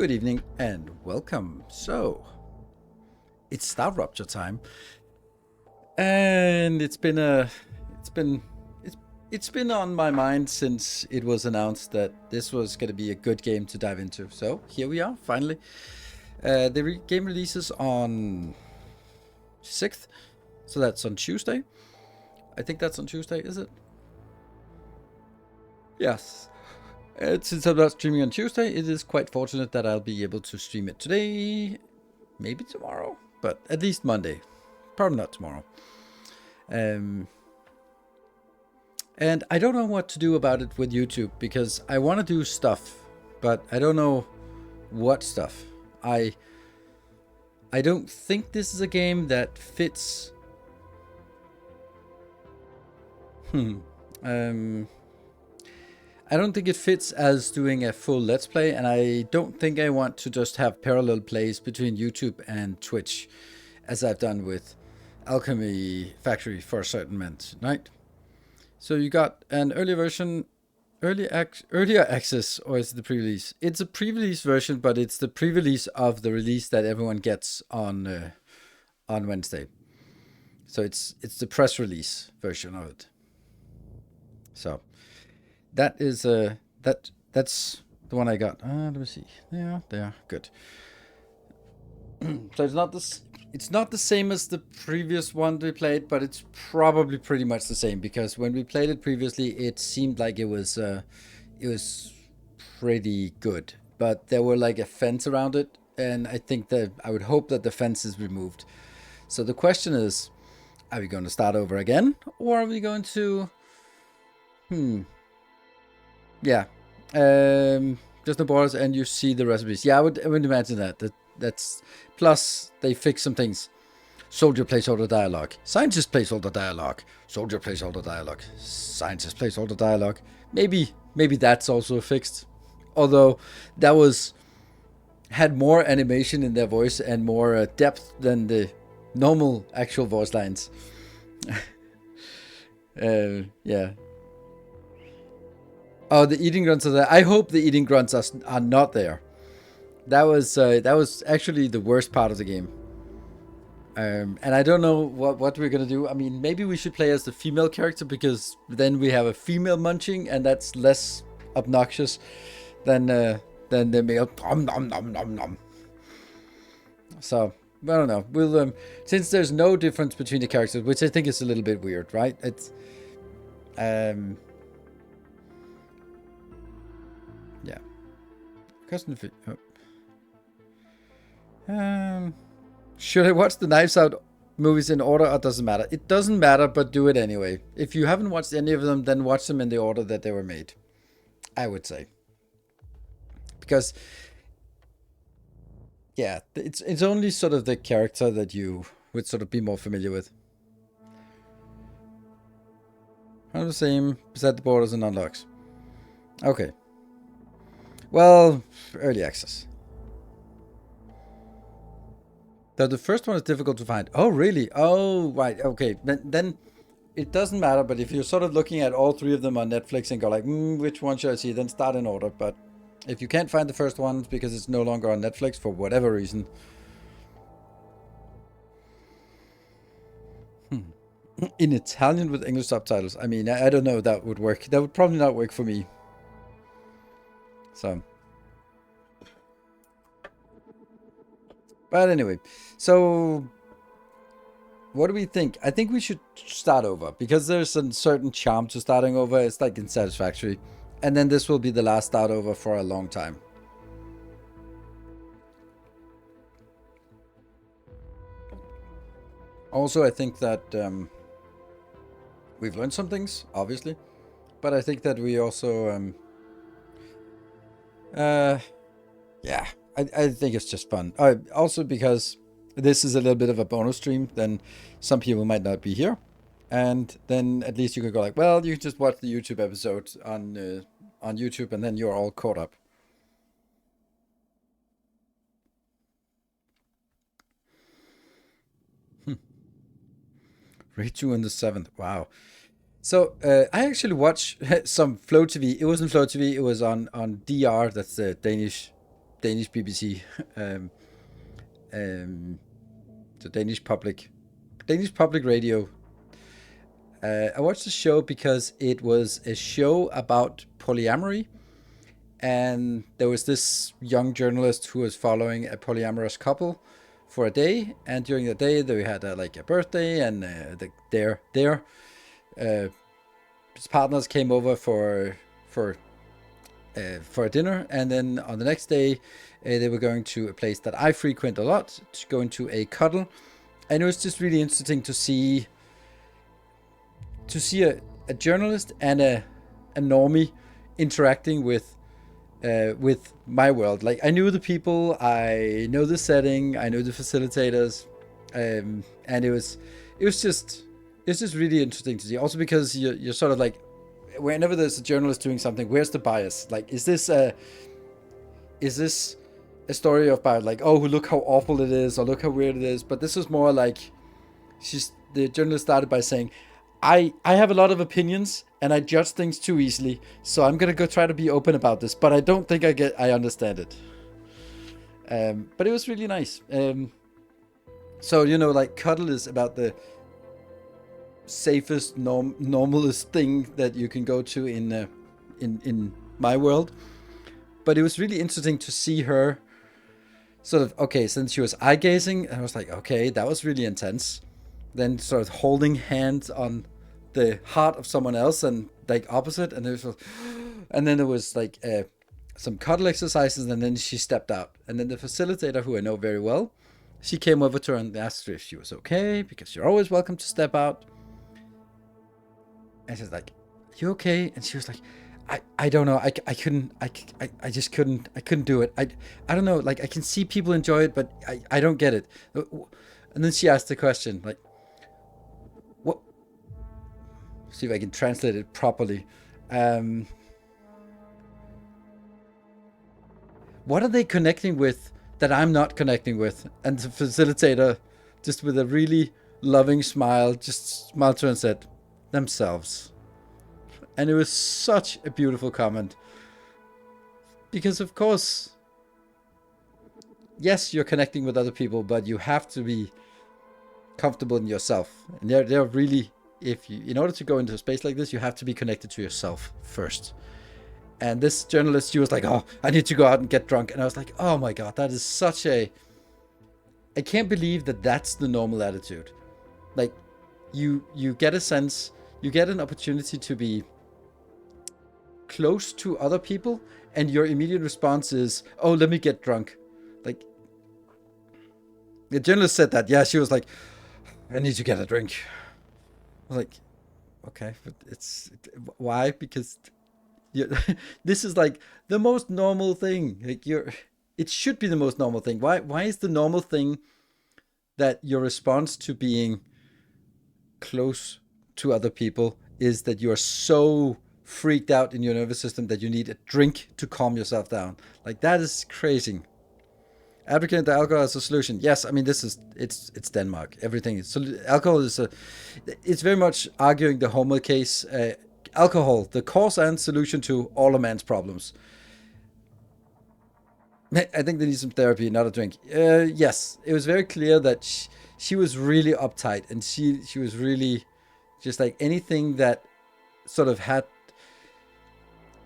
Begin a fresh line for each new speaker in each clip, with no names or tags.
Good evening and welcome. So, it's StarRupture time, and it's been on my mind since it was announced that this was going to be a good game to dive into. So here we are, finally. The game releases on 6th, so that's on Tuesday. I think that's on Tuesday, is it? Yes. Since I'm not streaming on Tuesday, it is quite fortunate that I'll be able to stream it today, maybe tomorrow, but at least Monday. Probably not tomorrow. And I don't know what to do about it with YouTube, because I want to do stuff, but I don't know what stuff. I don't think this is a game that fits. I don't think it fits as doing a full Let's Play, and I don't think I want to just have parallel plays between YouTube and Twitch, as I've done with Alchemy Factory for a certain month, right? So you got an early version, earlier access, or is it the pre-release? It's a pre-release version, but it's the pre-release of the release that everyone gets on Wednesday. So it's the press release version of it. So that is that's the one I got. Let me see. Yeah, there, good. So it's not the same as the previous one we played, but it's probably pretty much the same, because when we played it previously, it seemed like it was pretty good, but there were like a fence around it, and I think that I would hope that the fence is removed. So the question is, are we going to start over again, or are we going to yeah. Just the borders, and you see the recipes. Yeah, I would imagine that's plus they fix some things. Soldier placeholder dialogue. Scientist placeholder dialogue. Soldier placeholder dialogue. Scientist placeholder dialogue. Maybe that's also fixed. Although that had more animation in their voice and more depth than the normal actual voice lines. Yeah. Oh, the eating grunts are there. I hope the eating grunts are not there. That was actually the worst part of the game. And I don't know what we're gonna do. I mean, maybe we should play as the female character, because then we have a female munching, and that's less obnoxious than the male. Nom, nom, nom, nom, nom. So I don't know. We'll since there's no difference between the characters, which I think is a little bit weird, right? It's yeah. Custom fit. Oh. Should I watch the Knives Out movies in order, or doesn't matter? It doesn't matter, but do it anyway. If you haven't watched any of them, then watch them in the order that they were made, I would say. Because yeah, it's only sort of the character that you would sort of be more familiar with. All the same, set the borders and unlocks. Okay. Well, early access. So the first one is difficult to find. Oh, really? Oh, right. Okay. Then it doesn't matter. But if you're sort of looking at all three of them on Netflix and go like, which one should I see? Then start in order. But if you can't find the first one because it's no longer on Netflix for whatever reason. In Italian with English subtitles. I mean, I don't know if that would work. That would probably not work for me. So, but anyway, so what do we think? I think we should start over, because there's a certain charm to starting over. It's like in Satisfactory, and then this will be the last start over for a long time. Also, I think that we've learned some things, obviously, but I think that we also yeah, I think it's just fun. Also, because this is a little bit of a bonus stream, then some people might not be here, and then at least you could go like, well, you can just watch the YouTube episode on YouTube, and then you're all caught up. Raid 2 on the 7th. Wow. So I actually watched some Flow TV. It wasn't Flow TV. It was on DR. That's the Danish Danish BBC, the Danish public radio. I watched the show because it was a show about polyamory, and there was this young journalist who was following a polyamorous couple for a day, and during the day they had like a birthday, and their partners came over for a dinner, and then on the next day they were going to a place that I frequent a lot to go into a cuddle, and it was just really interesting to see a journalist and a normie interacting with my world. Like, I knew the people, I know the setting, I know the facilitators, and it was just really interesting to see. Also because you're sort of like, whenever there's a journalist doing something, where's the bias? Like, is this a story about like, oh, look how awful it is, or look how weird it is? But this was more like, the journalist started by saying, I have a lot of opinions and I judge things too easily, so I'm gonna go try to be open about this, but I don't think I understand it. But it was really nice. So, you know, like, cuddle is about the safest, normalest thing that you can go to in my world. But it was really interesting to see her sort of, okay, since she was eye gazing, I was like, okay, that was really intense. Then sort of holding hands on the heart of someone else, and like opposite, and then there was like some cuddle exercises, and then she stepped out, and then the facilitator, who I know very well, she came over to her and asked her if she was okay, because you're always welcome to step out. And she's like, you okay? And she was like, I don't know, I just couldn't do it. I don't know, like, I can see people enjoy it, but I don't get it. And then she asked the question, like, what? See if I can translate it properly. What are they connecting with that I'm not connecting with? And the facilitator, just with a really loving smile, just smiled to her and said, themselves. And it was such a beautiful comment. Because of course, yes, you're connecting with other people, but you have to be comfortable in yourself. And they're really, in order to go into a space like this, you have to be connected to yourself first. And this journalist, she was like, oh, I need to go out and get drunk. And I was like, oh my God, that is such I can't believe that that's the normal attitude. Like, you get a sense, you get an opportunity to be close to other people, and your immediate response is, oh, let me get drunk. Like, the journalist said that, yeah, she was like, I need to get a drink. I was like, okay, but why? Because this is like the most normal thing. Like, it should be the most normal thing. Why is the normal thing that your response to being close to other people is that you are so freaked out in your nervous system that you need a drink to calm yourself down? Like, that is crazy. Advocate the alcohol as a solution. Yes, I mean, it's Denmark. Everything is, so alcohol is it's very much arguing the Homer case. Alcohol, the cause and solution to all a man's problems. I think they need some therapy, not a drink. Yes, it was very clear that she was really uptight, and she was really just like anything that sort of had,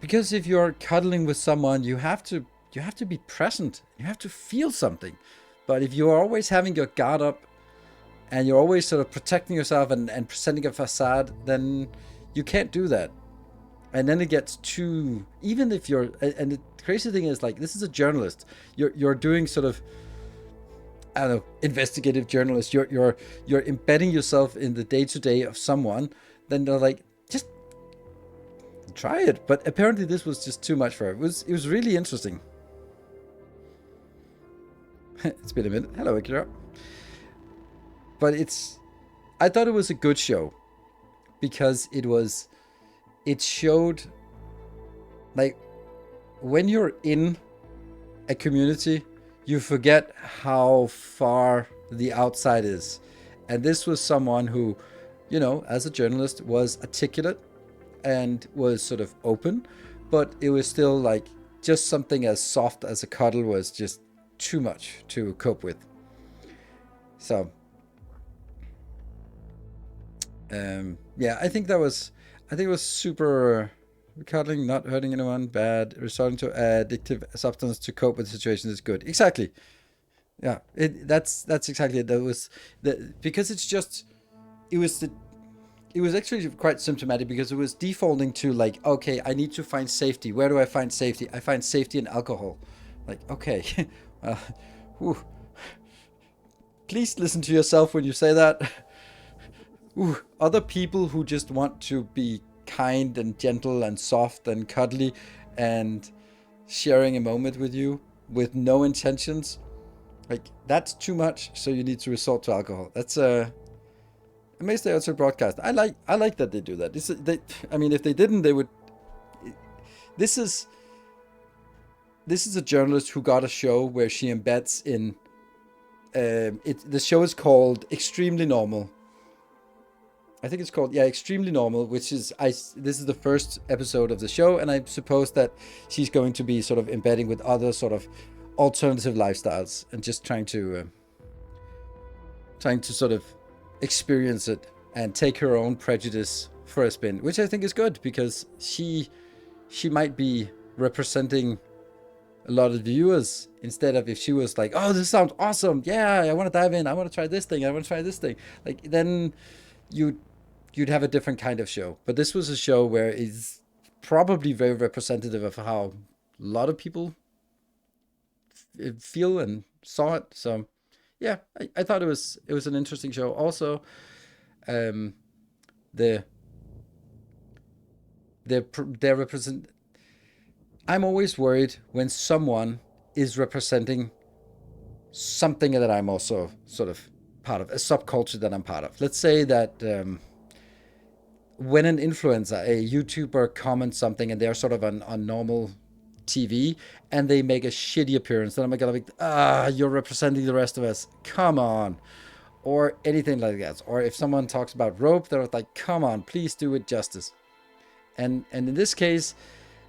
because if you're cuddling with someone, you have to be present. You have to feel something. But if you're always having your guard up and you're always sort of protecting yourself and presenting a facade, then you can't do that. And then it gets too, even if you're, and the crazy thing is, like, this is a journalist. You're doing sort of, I don't know, investigative journalist. You're embedding yourself in the day-to-day of someone. Then they're like, just try it. But apparently this was just too much for her. It was really interesting. It's been a minute. Hello, Akira. But I thought it was a good show because it showed, like, when you're in a community, you forget how far the outside is. And this was someone who, you know, as a journalist, was articulate and was sort of open, but it was still like just something as soft as a cuddle was just too much to cope with. So, yeah, I think it was super. Cuddling, not hurting anyone, bad. Resorting to addictive substance to cope with the situation is good. Exactly. Yeah, that's exactly it. That was because it's just it was the it was actually quite symptomatic because it was defaulting to like, okay, I need to find safety. Where do I find safety? I find safety in alcohol. Like, okay, whew. Please listen to yourself when you say that. Other people who just want to be kind and gentle and soft and cuddly and sharing a moment with you with no intentions, like that's too much, so you need to resort to alcohol. That's amazed they also broadcast. I like that they do that. I mean, if they didn't, they would. This is a journalist who got a show where she embeds in. The show is called Extremely Normal. I think it's called Extremely Normal, which is this is the first episode of the show, and I suppose that she's going to be sort of embedding with other sort of alternative lifestyles and just trying to sort of experience it and take her own prejudice for a spin, which I think is good because she might be representing a lot of viewers instead of if she was like, oh, this sounds awesome, yeah, I want to dive in, I want to try this thing, I want to try this thing, like then you'd have a different kind of show. But this was a show where it's probably very representative of how a lot of people feel and saw it. So yeah, I thought it was an interesting show. Also, the represent. I'm always worried when someone is representing something that I'm also sort of part of, a subculture that I'm part of. Let's say that when an influencer, a YouTuber, comments something and they're sort of on normal TV and they make a shitty appearance, then I'm gonna be you're representing the rest of us. Come on. Or anything like that. Or if someone talks about rope, they're like, come on, please do it justice. And in this case,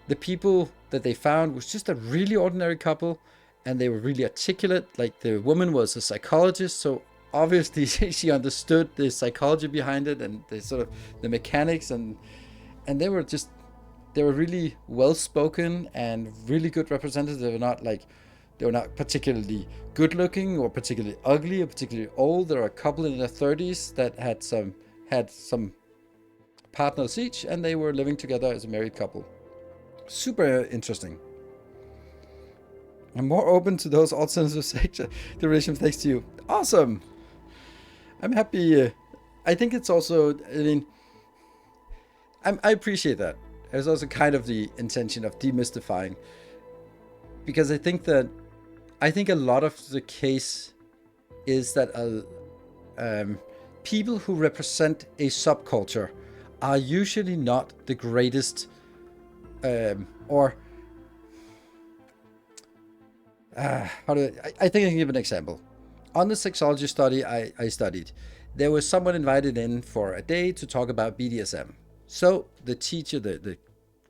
the people that they found was just a really ordinary couple, and they were really articulate. Like the woman was a psychologist, so obviously she understood the psychology behind it and the sort of the mechanics, and they were really well spoken and really good representatives. They were not particularly good looking or particularly ugly or particularly old. There are a couple in their 30s that had some partners each, and they were living together as a married couple. Super interesting. I'm more open to those alternative sex duration thanks to you. Awesome. I'm happy. I think it's also, I mean, I appreciate that. There's also kind of the intention of demystifying, because I think a lot of the case is that people who represent a subculture are usually not the greatest, I think I can give an example. On the sexology study I studied, there was someone invited in for a day to talk about BDSM. So the teacher, the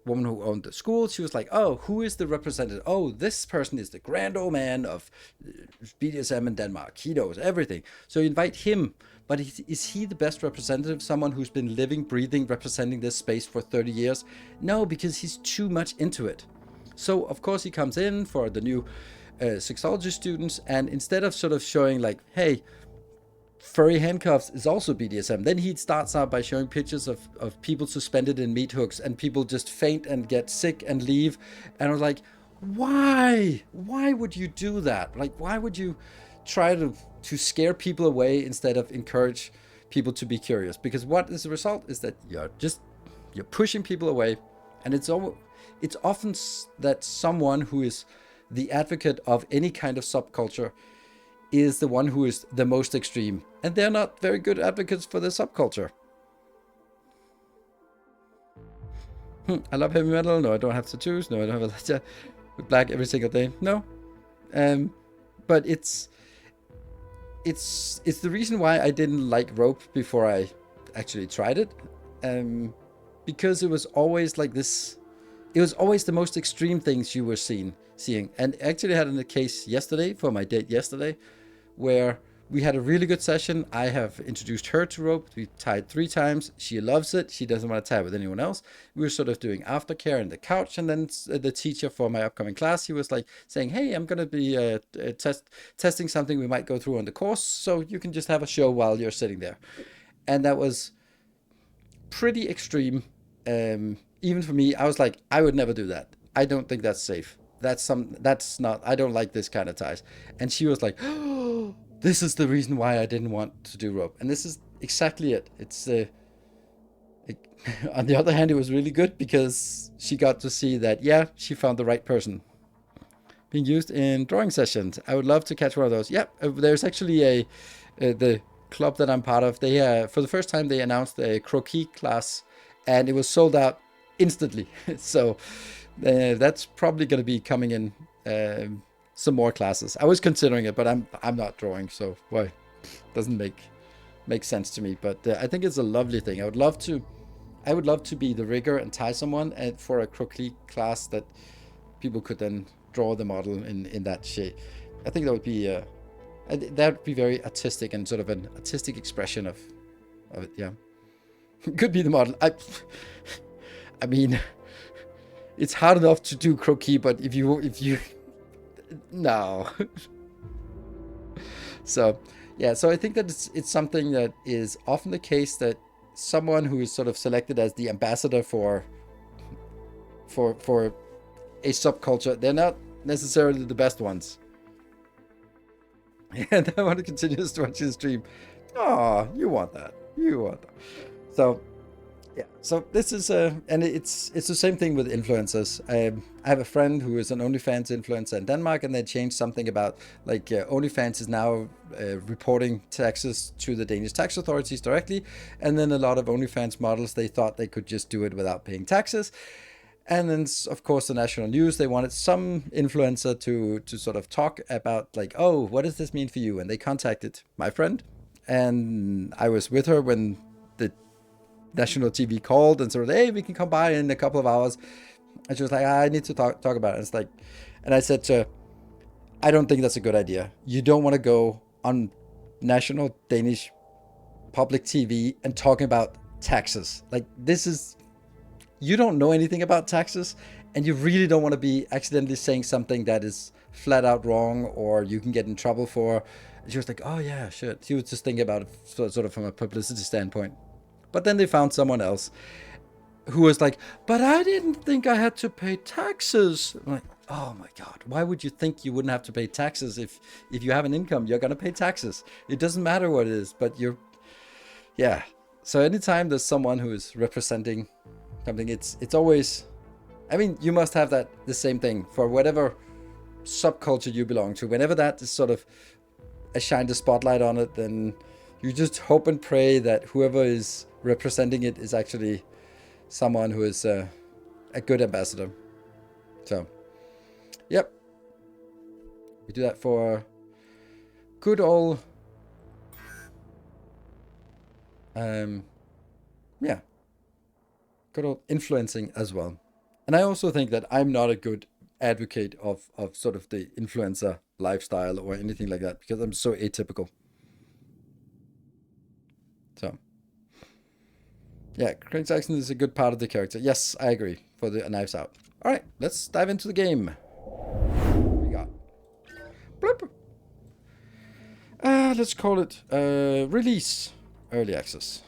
woman who owned the school, she was like, oh, who is the representative? Oh, this person is the grand old man of BDSM in Denmark. He knows everything. So you invite him. But is he the best representative? Someone who's been living, breathing, representing this space for 30 years? No, because he's too much into it. So, of course, he comes in for the new sexology students, and instead of sort of showing like, hey, furry handcuffs is also BDSM, then he starts out by showing pictures of people suspended in meat hooks, and people just faint and get sick and leave. And I was like, why would you do that? Like, why would you try to scare people away instead of encourage people to be curious? Because what is the result is that you're pushing people away, and it's often that someone who is the advocate of any kind of subculture is the one who is the most extreme, and they're not very good advocates for the subculture. I love heavy metal. No, I don't have tattoos. No, I don't have a letter with black every single day. No, but it's the reason why I didn't like rope before I actually tried it, because it was always like this. it was always the most extreme things you were seeing. And actually had in the case yesterday for my date yesterday, where we had a really good session. I have introduced her to rope. We tied 3 times. She loves it. She doesn't want to tie with anyone else. We were sort of doing aftercare in the couch, and then the teacher for my upcoming class, he was like saying, "Hey, I'm going to be testing something we might go through on the course, so you can just have a show while you're sitting there." And that was pretty extreme. Even for me, I was like, I would never do that. I don't think that's safe. That's not. I don't like this kind of ties. And she was like, "Oh, this is the reason why I didn't want to do rope." And this is exactly it. On the other hand, it was really good because she got to see that, yeah, she found the right person being used in drawing sessions. I would love to catch one of those. Yep, there's actually the club that I'm part of. They for the first time they announced a croquis class, and it was sold out instantly. So that's probably going to be coming in some more classes. I was considering it, but I'm not drawing, so why? Doesn't make sense to me. But I think it's a lovely thing. I would love to be the rigger and tie someone, and for a croquis class that people could then draw the model in that shape. I think that would be very artistic and sort of an artistic expression of it. Yeah, could be the model. I mean, it's hard enough to do croquis, but if you no. So yeah, so I think that it's something that is often the case, that someone who is sort of selected as the ambassador for a subculture, they're not necessarily the best ones. And I want to continue to watch the stream. Oh, you want that. So yeah, so this is and it's the same thing with influencers. I have a friend who is an OnlyFans influencer in Denmark, and they changed something about like OnlyFans is now reporting taxes to the Danish tax authorities directly, and then a lot of OnlyFans models, they thought they could just do it without paying taxes. And then, of course, the national news, they wanted some influencer to sort of talk about like, oh, what does this mean for you? And they contacted my friend, and I was with her when the national TV called and sort of, hey, we can come by in a couple of hours. And she was like, I need to talk about it. And it's like, and I said to her, I don't think that's a good idea. You don't want to go on national Danish public TV and talking about taxes. Like, you don't know anything about taxes, and you really don't want to be accidentally saying something that is flat out wrong or you can get in trouble for. And she was like, oh yeah, shit. She was just thinking about it sort of from a publicity standpoint. But then they found someone else who was like, but I didn't think I had to pay taxes. I'm like, oh my God, why would you think you wouldn't have to pay taxes? If you have an income, you're going to pay taxes. It doesn't matter what it is, but yeah. So anytime there's someone who is representing something, it's always, I mean, you must have the same thing for whatever subculture you belong to. Whenever that is sort of shine the spotlight on it, then you just hope and pray that whoever is representing it is actually someone who is a good ambassador. So, yep. We do that for good old, yeah, good old influencing as well. And I also think that I'm not a good advocate of sort of the influencer lifestyle or anything like that, because I'm so atypical. So, yeah, Craig Jackson is a good part of the character. Yes, I agree, for the Knives Out. All right, let's dive into the game. What we got? Bloop. Let's call it Release Early Access.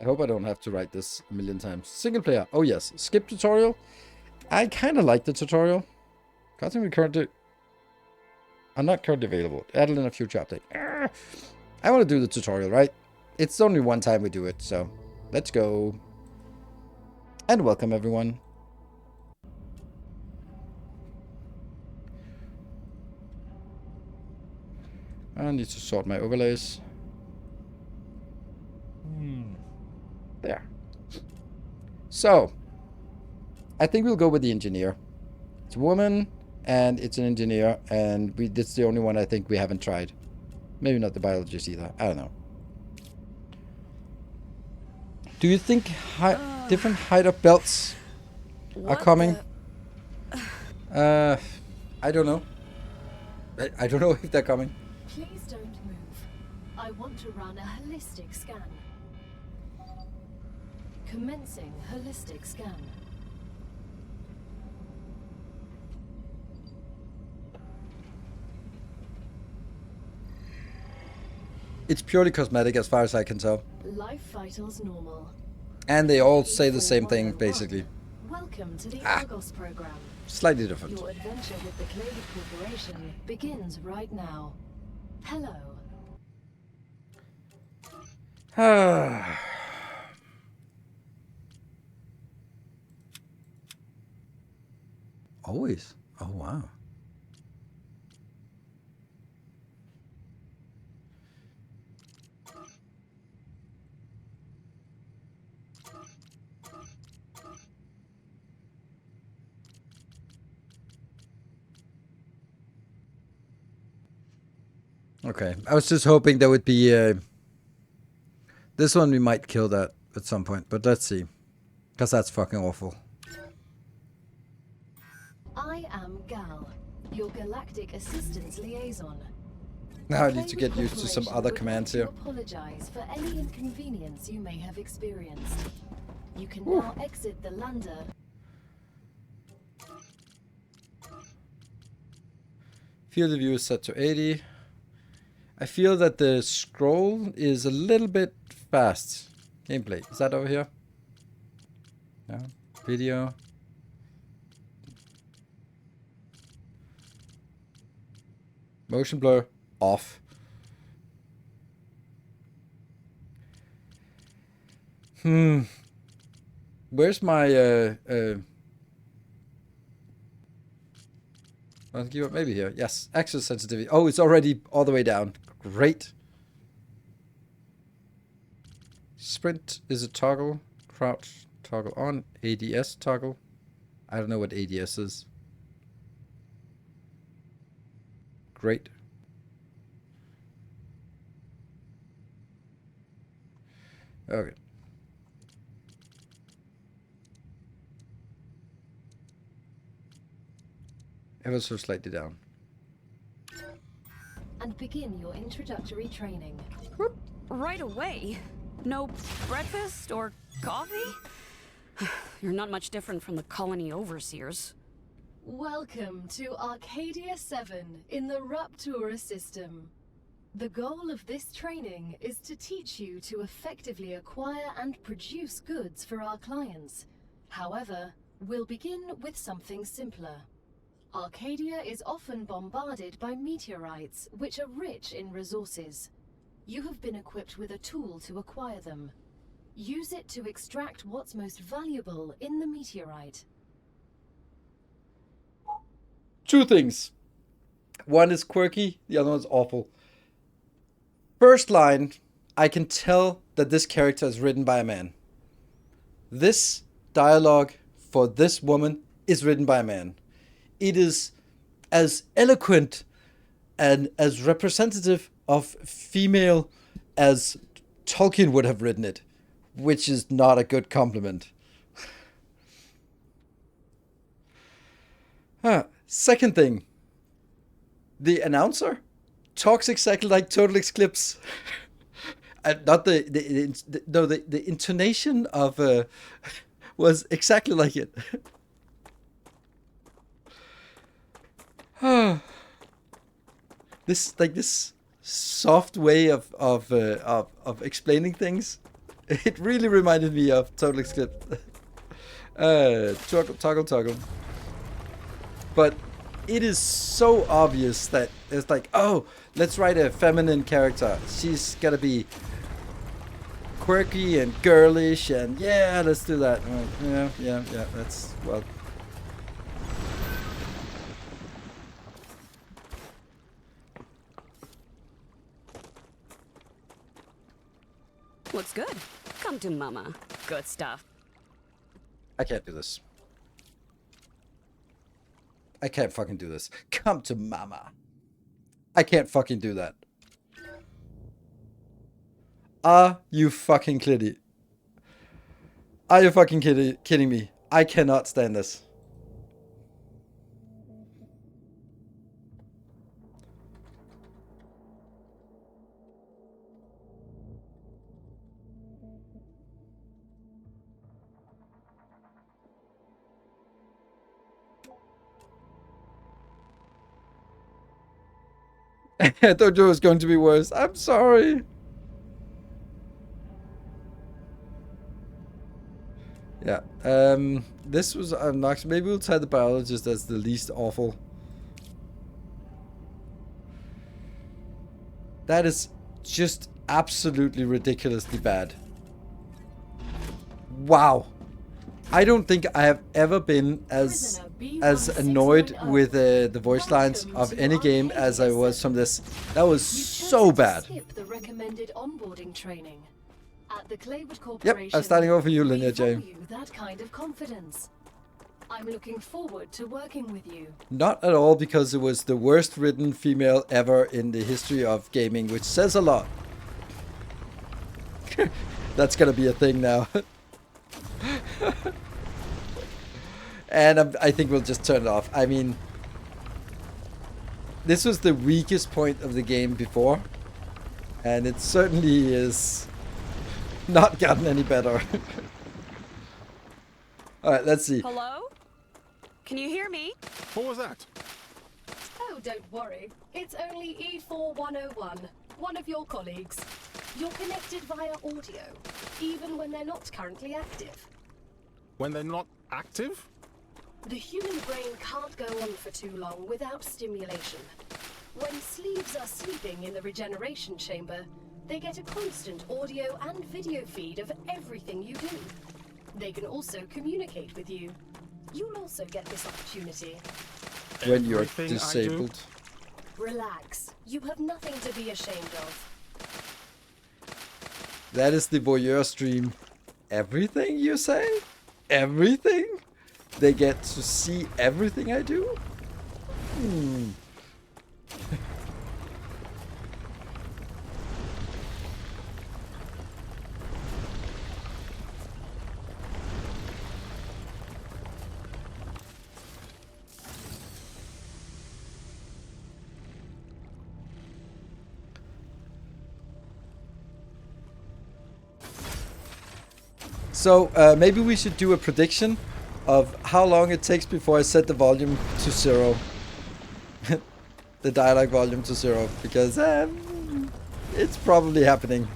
I hope I don't have to write this a million times. Single player. Oh yes. Skip tutorial. I kind of like the tutorial. Content currently are not currently available. Added in a future update. I want to do the tutorial, right? It's only one time we do it, so let's go. And welcome everyone. I need to sort my overlays. There. So, I think we'll go with the engineer. It's a woman, and it's an engineer, and that's the only one I think we haven't tried. Maybe not the biologist either. I don't know. Do you think different height of belts are coming? I don't know. I don't know if they're coming.
Please don't move. I want to run a holistic scan. Commencing holistic scan.
It's purely cosmetic as far as I can tell.
Life vitals normal.
And they all say the same thing, basically.
Welcome to the Argos program.
Slightly different.
Your adventure with the Clade Corporation begins right now. Hello.
Always. Oh, wow. Okay, I was just hoping there would be this one we might kill that at some point, but let's see. Because that's fucking awful.
I am Gal, your galactic assistance liaison.
Now I need to get used to some other commands here.
Apologize for any inconvenience you may have experienced. You can now exit the lander.
Field of view is set to 80. I feel that the scroll is a little bit fast. Gameplay. Is that over here? No. Video. Motion blur off. Where's my maybe here. Yes. Access sensitivity. Oh, it's already all the way down. Great. Sprint is a toggle. Crouch toggle on. ADS toggle. I don't know what ADS is. Great. Okay. Ever so slightly down.
And begin your introductory training.
Right away? No breakfast or coffee? You're not much different from the colony overseers.
Welcome to Arcadia 7 in the Raptura system. The goal of this training is to teach you to effectively acquire and produce goods for our clients. However, we'll begin with something simpler. Arcadia is often bombarded by meteorites, which are rich in resources. You have been equipped with a tool to acquire them. Use it to extract what's most valuable in the meteorite.
Two things. One is quirky, the other one's awful. First line, I can tell that this character is written by a man. This dialogue for this woman is written by a man. It is as eloquent and as representative of female as Tolkien would have written it, which is not a good compliment. Second thing, the announcer talks exactly like Total Eclipse. Not the intonation of was exactly like it. This soft way of explaining things. It really reminded me of Total Eclipse. Toggle. But it is so obvious that it's like, oh, let's write a feminine character. She's gotta be quirky and girlish, and yeah, let's do that. Yeah. That's well.
Looks good. Come to mama. Good stuff.
I can't do this. I can't fucking do this. Come to mama. I can't fucking do that. Are you fucking kidding? Are you fucking kidding me? I cannot stand this. I thought it was going to be worse. I'm sorry. Yeah. This was obnoxious. Maybe we'll try the biologist as the least awful. That is just absolutely ridiculously bad. Wow. I don't think I have ever been as annoyed with the voice lines of any game as I was from this. That was so bad.
Skip the recommended onboarding training. At the Claywood
Yep,
Corporation,
I'm starting over you, Linear
we
J.
value that kind of confidence. I'm looking forward to working with you.
Not at all, because it was the worst written female ever in the history of gaming, which says a lot. That's gonna be a thing now. And I think we'll just turn it off. I mean, this was the weakest point of the game before, and it certainly is not gotten any better. Alright, let's see.
Hello? Can you hear me?
What was that?
Oh, don't worry. It's only E4101, one of your colleagues. You're connected via audio, even when they're not currently active.
When they're not active?
The human brain can't go on for too long without stimulation. When sleeves are sleeping in the regeneration chamber, they get a constant audio and video feed of everything you do. They can also communicate with you. You'll also get this opportunity.
When you're
Everything I do?
disabled.
Relax. You have nothing to be ashamed of.
That is the voyeur stream. Everything you say? Everything? They get to see everything I do? Hmm. So maybe we should do a prediction of how long it takes before I set the volume to 0. The dialogue volume to 0, because it's probably happening.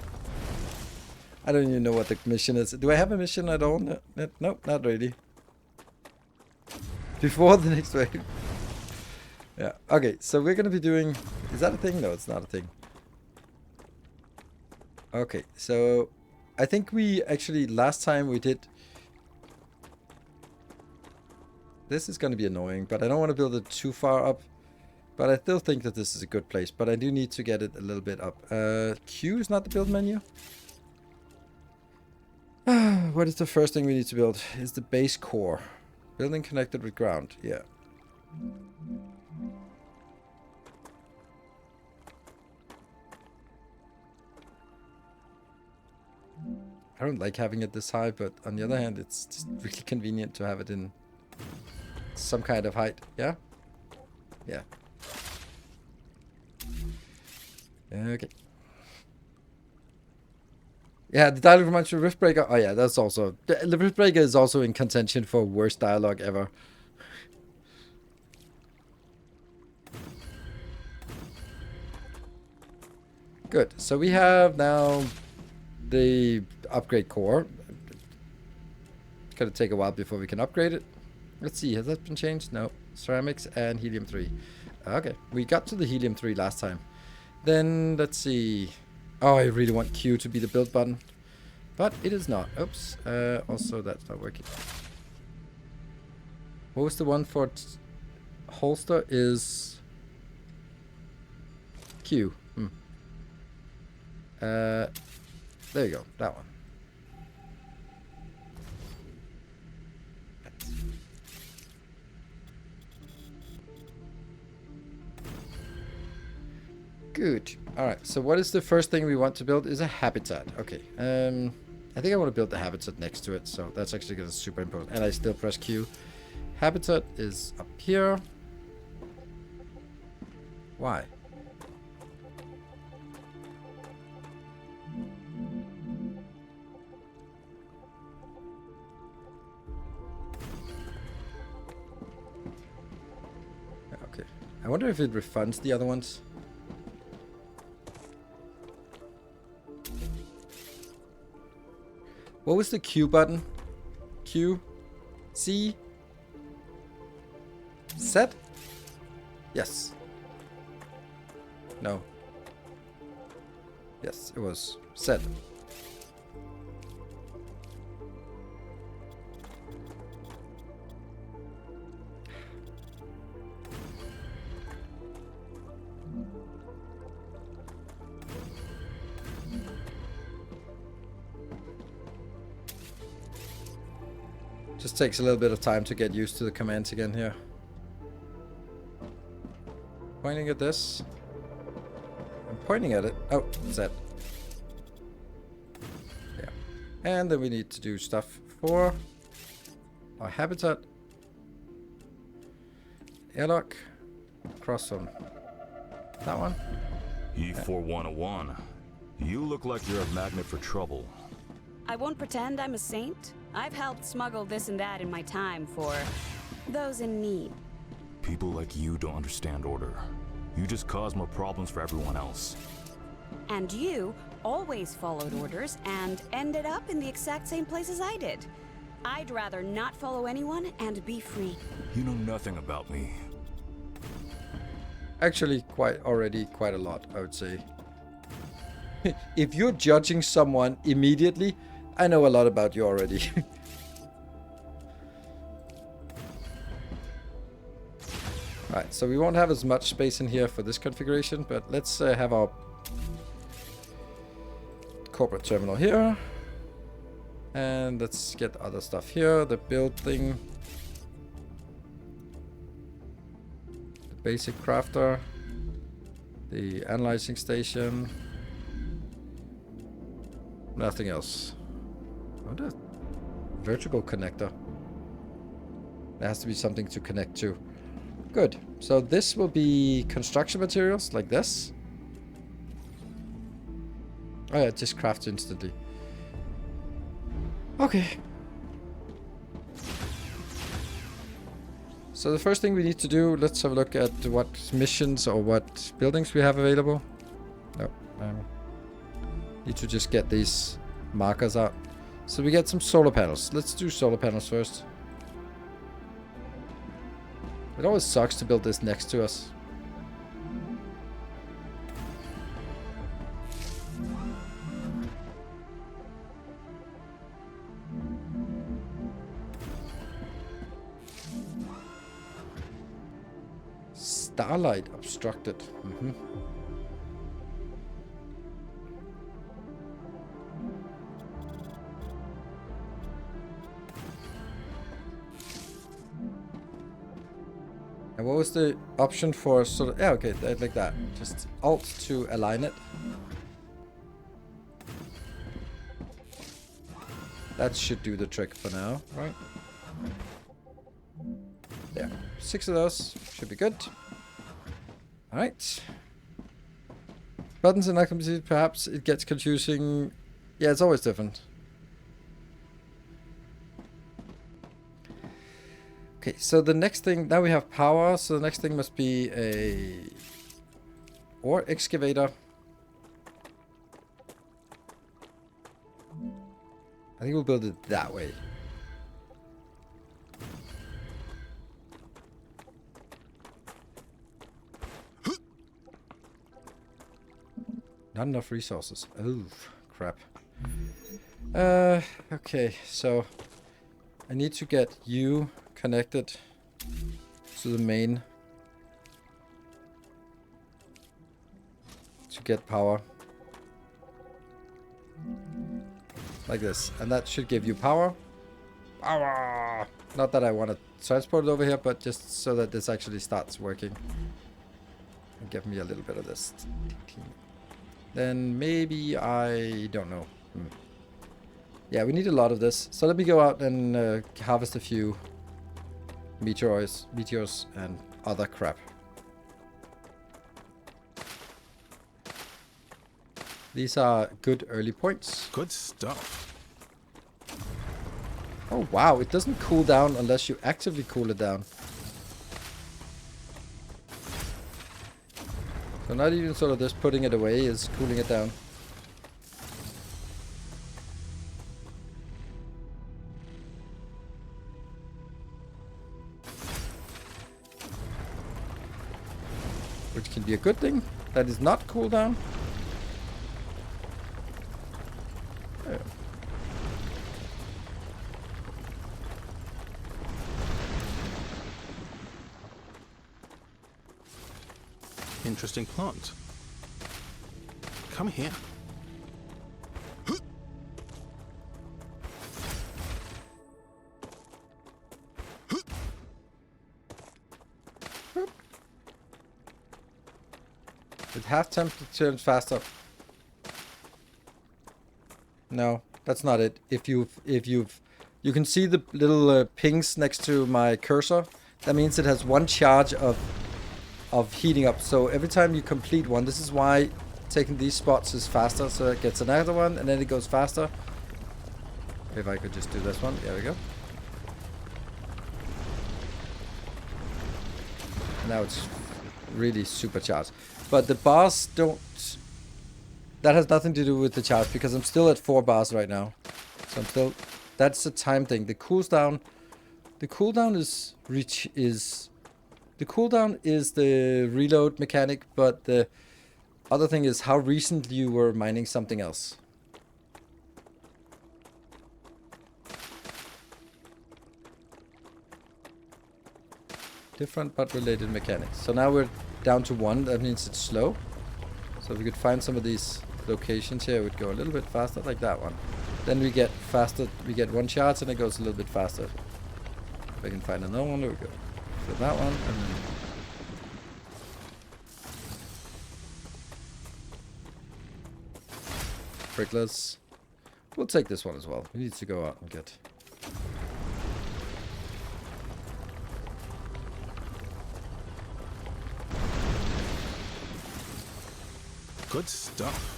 I don't even know what the mission is. Do I have a mission at all? No, nope, not really. Before the next wave. Yeah, okay, so we're gonna be doing... Is that a thing? No, it's not a thing. Okay, so I think we actually, last time we did... This is going to be annoying, but I don't want to build it too far up. But I still think that this is a good place, but I do need to get it a little bit up. Q is not the build menu. What is the first thing we need to build? Is the base core. Building connected with ground, yeah. I don't like having it this high, but on the other hand, it's just really convenient to have it in some kind of height. Yeah? Yeah. Okay. Yeah, the dialogue reminds me of Riftbreaker. Oh yeah, that's also... The Riftbreaker is also in contention for worst dialogue ever. Good. So we have now the upgrade core. It's gonna take a while before we can upgrade it. Let's see, has that been changed? No. Ceramics and helium-3. Okay, we got to the helium-3 last time. Then, let's see. Oh, I really want Q to be the build button. But it is not. Oops. Also, that's not working. What was the one for holster? Is Q. There you go. That one. Good. Alright, so what is the first thing we want to build? Is a habitat. Okay. I think I want to build the habitat next to it, so that's actually going to superimpose. And I still press Q. Habitat is up here. Why? Okay. I wonder if it refunds the other ones. What was the Q button? Q? C? Z? Yes. No. Yes, it was Z. Just takes a little bit of time to get used to the commands again here. Pointing at this. I'm pointing at it. Oh, Z. Yeah. And then we need to do stuff for our habitat. Airlock. Cross on that one.
E4101. You look like you're a magnet for trouble.
I won't pretend I'm a saint. I've helped smuggle this and that in my time for those in need.
People like you don't understand order. You just cause more problems for everyone else.
And you always followed orders and ended up in the exact same place as I did. I'd rather not follow anyone and be free.
You know nothing about me.
Actually, quite a lot, I would say. If you're judging someone immediately, I know a lot about you already. Alright, so we won't have as much space in here for this configuration, but let's have our corporate terminal here. And let's get other stuff here. The build thing. The basic crafter. The analyzing station. Nothing else. What a vertical connector. There has to be something to connect to. Good. So this will be construction materials like this. Oh yeah, it just crafts instantly. Okay. So the first thing we need to do, let's have a look at what missions or what buildings we have available. No. Need to just get these markers out. So we get some solar panels. Let's do solar panels first. It always sucks to build this next to us. Starlight obstructed. And what was the option for sort of... Yeah, okay, like that. Just Alt to align it. That should do the trick for now, right? Yeah, 6 of those should be good. Alright. Buttons and icons, perhaps it gets confusing. Yeah, it's always different. Okay, so the next thing, now we have power, so the next thing must be a ore excavator. I think we'll build it that way. Not enough resources. Oh, crap. Okay, so I need to get you connected to the main to get power. Like this. And that should give you power. Power! Not that I want to transport it over here, but just so that this actually starts working. Give me a little bit of this. Then maybe I don't know. Yeah, we need a lot of this. So let me go out and harvest a few meteors and other crap. These are good early points.
Good stuff.
Oh wow, it doesn't cool down unless you actively cool it down. So not even sort of just putting it away is cooling it down. Which can be a good thing. That is not cool down. Yeah.
Interesting plant. Come here.
With half temperature faster. No, that's not it. You can see the little pings next to my cursor. That means it has one charge of heating up. So every time you complete one, this is why taking these spots is faster. So it gets another one and then it goes faster. If I could just do this one, there we go. Now it's really supercharged. But the bars don't... That has nothing to do with the charge because I'm still at 4 bars right now. So I'm still... That's a time thing. The cooldown... The cooldown is... The cooldown is the reload mechanic, but the other thing is how recently you were mining something else. Different but related mechanics. So now we're down to 1. That means it's slow. So if we could find some of these locations here, it would go a little bit faster, like that one. Then we get faster. We get 1 charge and it goes a little bit faster. If I can find another one, there we go. So that one, and then... Sprinklers. We'll take this one as well. We need to go out and get...
Good stuff.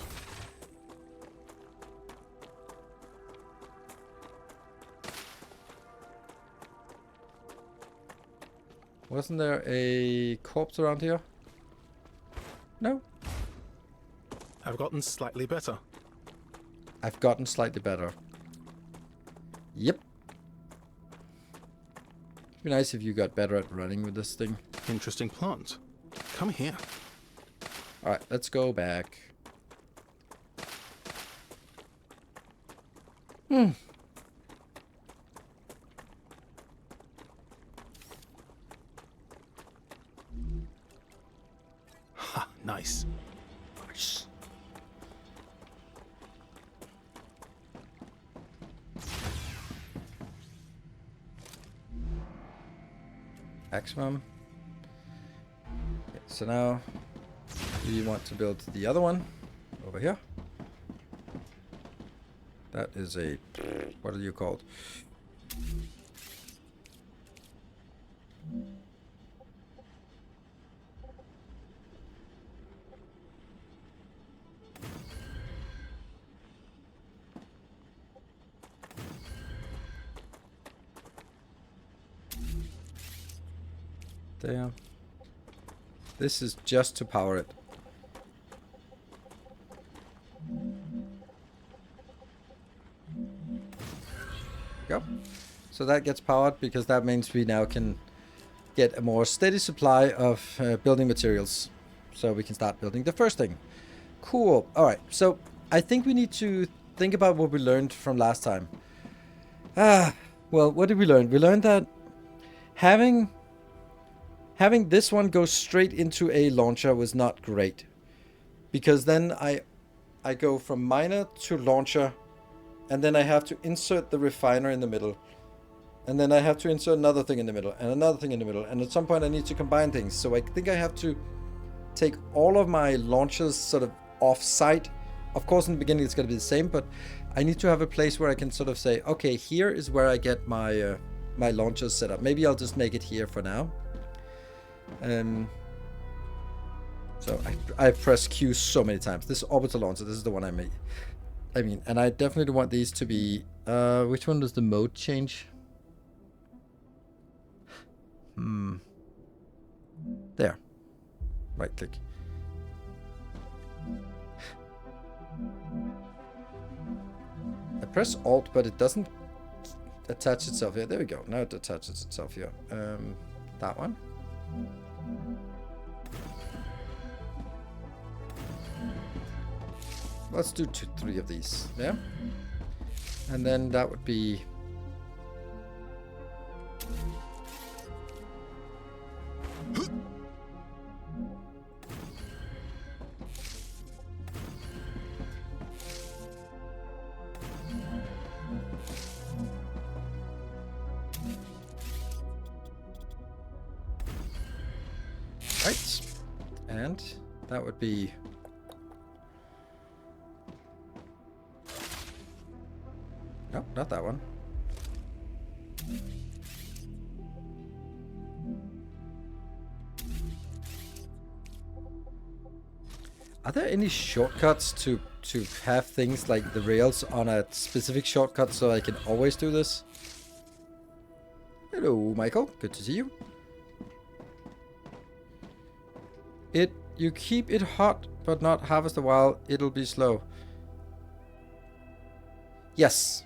Wasn't there a corpse around here? No.
I've gotten slightly better.
I've gotten slightly better. Yep. It'd be nice if you got better at running with this thing.
Interesting plant. Come here.
Alright, let's go back.
Ha, nice.
Nice. Maximum. Okay, so now we want to build the other one over here. That is a... What are you called? There. This is just to power it. Go. So that gets powered because that means we now can get a more steady supply of building materials. So we can start building the first thing. Cool. Alright, so I think we need to think about what we learned from last time. Well, what did we learn? We learned that having this one go straight into a launcher was not great. Because then I go from miner to launcher, and then I have to insert the refiner in the middle. And then I have to insert another thing in the middle, and another thing in the middle. And at some point I need to combine things. So I think I have to take all of my launchers sort of off-site. Of course, in the beginning it's going to be the same, but I need to have a place where I can sort of say, okay, here is where I get my my launchers set up. Maybe I'll just make it here for now. So I've pressed Q so many times. This orbital launcher, this is the one I made. I mean, and I definitely want these to be... which one does the mode change? There. Right click. I press Alt, but it doesn't attach itself here. There we go. Now it attaches itself here. That one. Let's do 3 of these. Yeah. And then that would be... Right. And that would be... No, not that one. Are there any shortcuts to have things like the rails on a specific shortcut so I can always do this? Hello, Michael. Good to see you. You keep it hot, but not harvest a while. It'll be slow. Yes.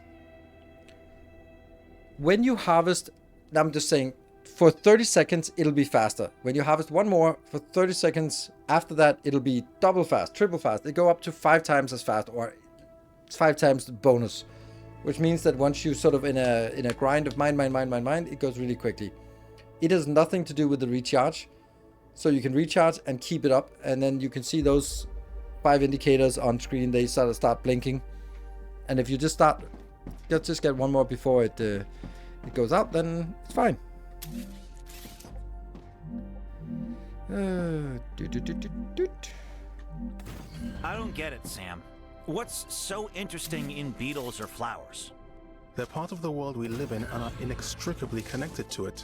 When you harvest, I'm just saying, for 30 seconds, it'll be faster. When you harvest one more, for 30 seconds, after that, it'll be double fast, triple fast. They go up to 5 times as fast, or 5 times the bonus. Which means that once you sort of in a grind of mine, it goes really quickly. It has nothing to do with the recharge. So you can recharge and keep it up, and then you can see those 5 indicators on screen. They sort of start blinking. And if you just get one more before it goes out, then it's fine.
I don't get it, Sam. What's so interesting in beetles or flowers?
They're part of the world we live in and are inextricably connected to it.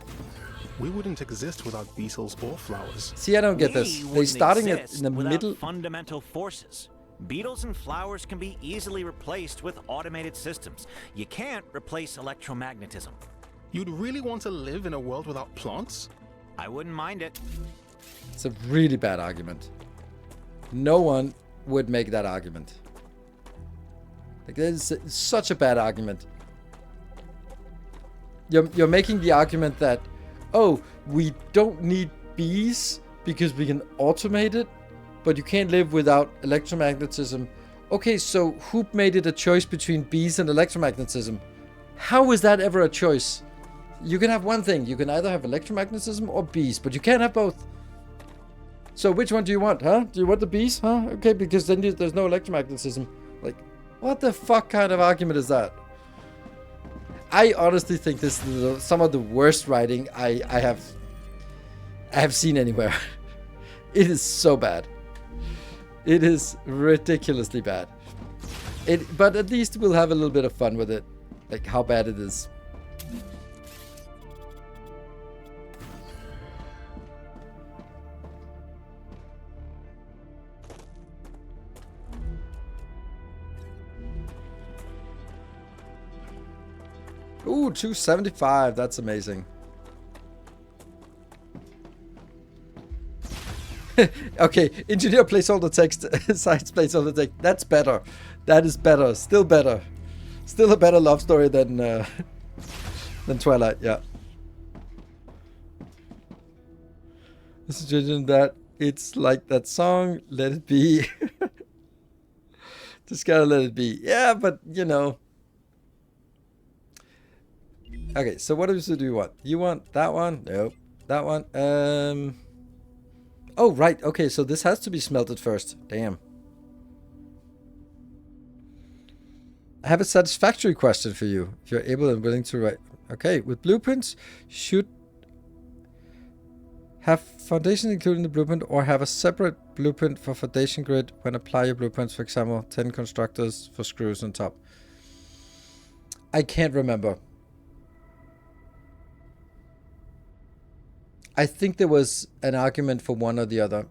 We wouldn't exist without beetles or flowers.
See, I don't get this. They're starting it in the middle.
Fundamental forces. Beetles and flowers can be easily replaced with automated systems. You can't replace electromagnetism.
You'd really want to live in a world without plants?
I wouldn't mind it.
It's a really bad argument. No one would make that argument. Like, this is such a bad argument. You're making the argument that, oh, we don't need bees because we can automate it, but you can't live without electromagnetism. Okay, so who made it a choice between bees and electromagnetism? How is that ever a choice? You can have one thing. You can either have electromagnetism or bees, but you can't have both. So which one do you want, huh? Do you want the bees, huh? Okay, because then there's no electromagnetism. Like, what the fuck kind of argument is that? I honestly think this is some of the worst writing I have seen anywhere. It is so bad. It is ridiculously bad. But at least we'll have a little bit of fun with it. Like how bad it is. Ooh, 275. That's amazing. Okay, engineer placeholder text. Science placeholder text. That's better. That is better. Still better. Still a better love story than Twilight. Yeah. Suggestion that it's like that song. Let it be. Just gotta let it be. Yeah, but you know. Okay, so what do you want? You want that one? Nope. That one? Oh, right. Okay, so this has to be smelted first. Damn. I have a satisfactory question for you. If you're able and willing to write. Okay, with blueprints, should Have foundation included in the blueprint or have a separate blueprint for foundation grid when apply your blueprints, for example, 10 constructors for screws on top. I can't remember. I think there was an argument for one or the other.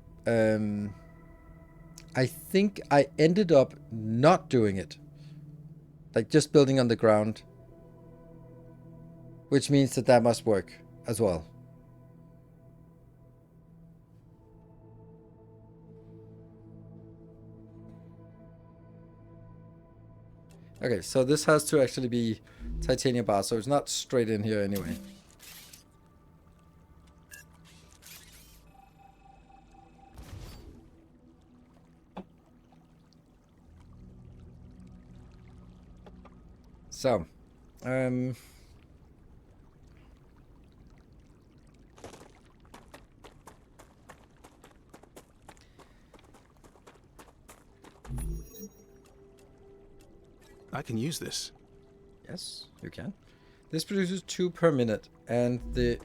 I think I ended up not doing it. Like just building on the ground. Which means that that must work as well. Okay, so this has to actually be titanium bar, so it's not straight in here anyway. So,
I can use this.
yes, you can. This produces 2 per minute, and the...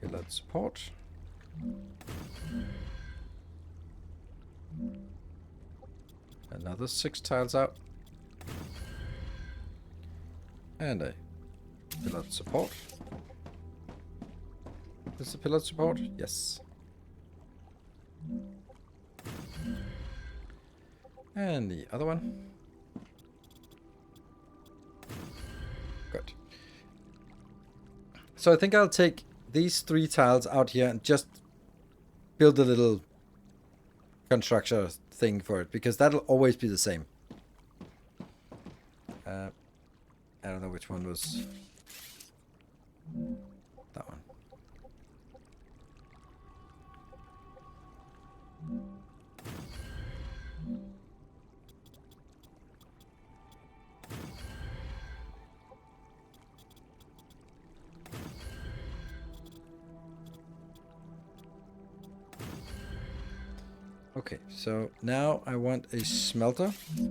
Pillar support. Another 6 tiles out. And a pillar support. Is the pillar support? Yes. And the other one. Good. So I think I'll take these 3 tiles out here and just build a little construction thing for it, because that'll always be the same. I don't know which one was that one. Okay, so now I want a smelter to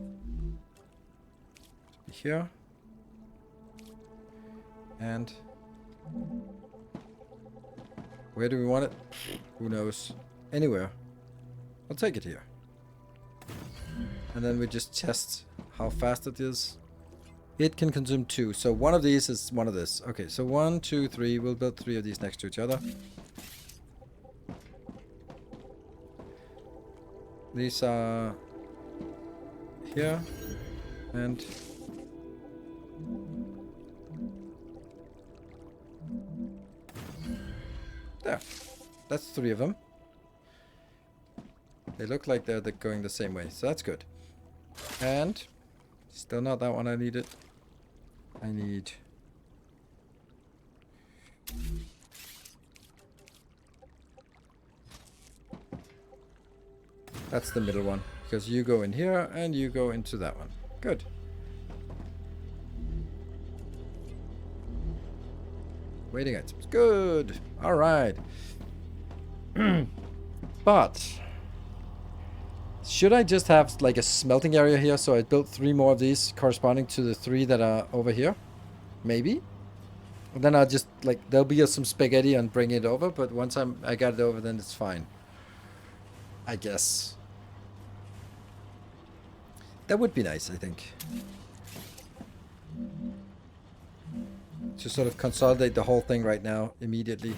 be here, and where do we want it? Who knows? Anywhere. I'll take it here. And then we just test how fast it is. It can consume 2, so one of these is one of this. Okay, so 1, 2, 3. We'll build 3 of these next to each other. These are here and there. That's 3 of them. They look like they're going the same way, so that's good. And still not that one I needed. I need... That's the middle one, because you go in here and you go into that one. Good. Waiting items. Good. All right. But should I just have like a smelting area here? So I built 3 more of these corresponding to the 3 that are over here. Maybe. And then I'll just like, there'll be some spaghetti and bring it over. But once I got it over, then it's fine. I guess. That would be nice, I think. To sort of consolidate the whole thing right now, immediately.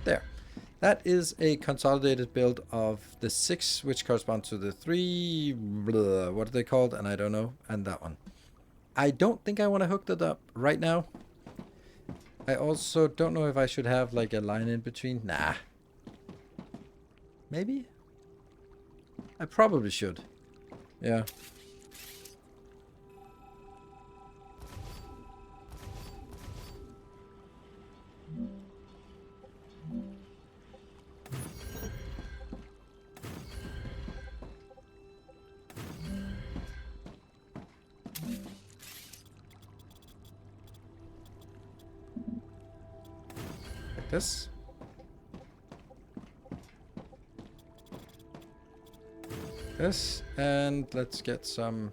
There. That is a consolidated build of the 6, which correspond to the 3, blah, what are they called? And I don't know. And that one. I don't think I want to hook that up right now. I also don't know if I should have like a line in between. Nah. Maybe? I probably should. Yeah. like this. This, and let's get some...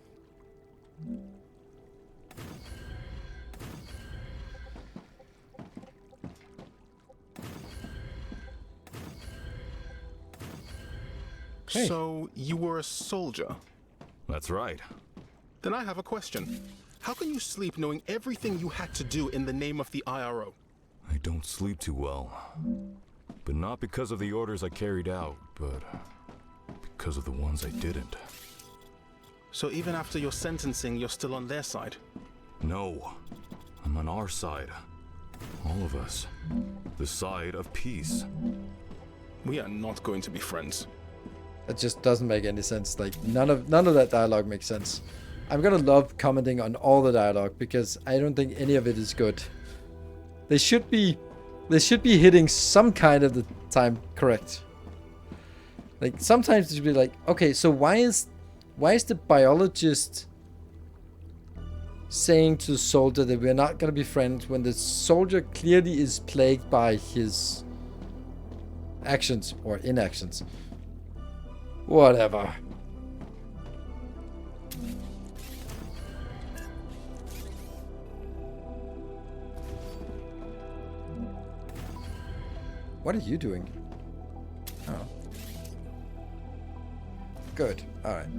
Okay.
So, you were a soldier?
That's right.
Then I have a question. How can you sleep knowing everything you had to do in the name of the IRO?
I don't sleep too well. But not because of the orders I carried out, but because of the ones I didn't.
So even after your sentencing, you're still on their side?
No. I'm on our side. All of us. The side of peace.
We are not going to be friends.
It just doesn't make any sense. Like, none of that dialogue makes sense. I'm gonna love commenting on all the dialogue because I don't think any of it is good. They should be hitting some kind of the time correct. Like, sometimes it should be like, okay, so why is the biologist saying to the soldier that we're not gonna be friends when the soldier clearly is plagued by his actions or inactions? Whatever. What are you doing? Oh. Good. Alright.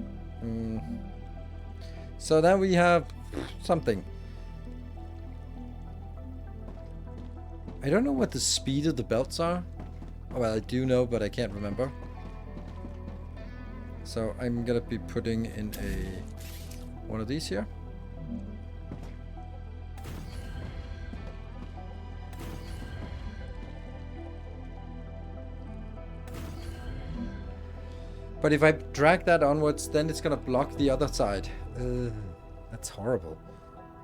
So then we have something. I don't know what the speed of the belts are. Oh, well, I do know, but I can't remember. So I'm gonna be putting in one of these here. But if I drag that onwards, then it's gonna block the other side. That's horrible.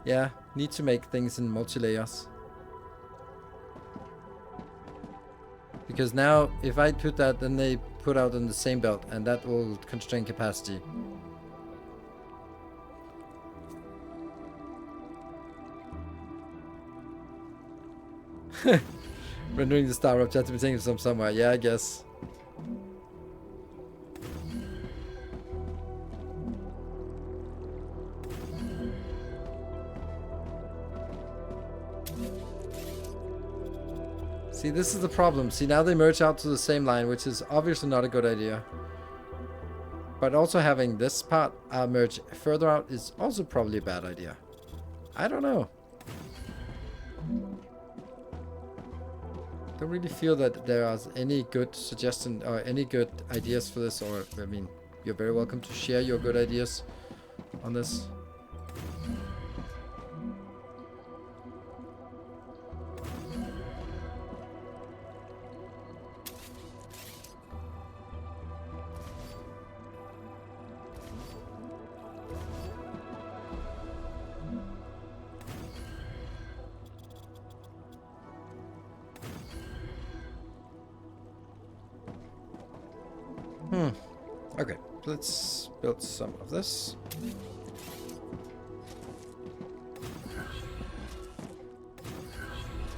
Yeah, need to make things in multi-layers. Because now, if I put that, then they put out on the same belt, and that will constrain capacity. Rendering the StarRupture had to be taken from somewhere. Yeah, I guess. See, this is the problem. See, now they merge out to the same line, which is obviously not a good idea. But also having this part merge further out is also probably a bad idea. I don't know. Don't really feel that there are any good suggestion or any good ideas for this, or I mean, you're very welcome to share your good ideas on this. Okay, let's build some of this.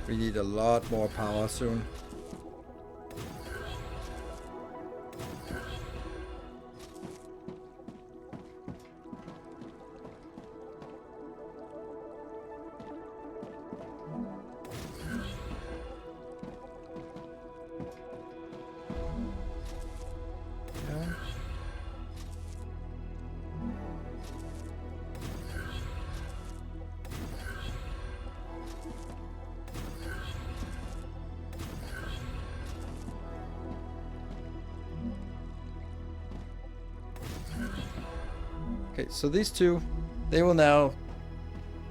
We need a lot more power soon. Okay, so these two, they will now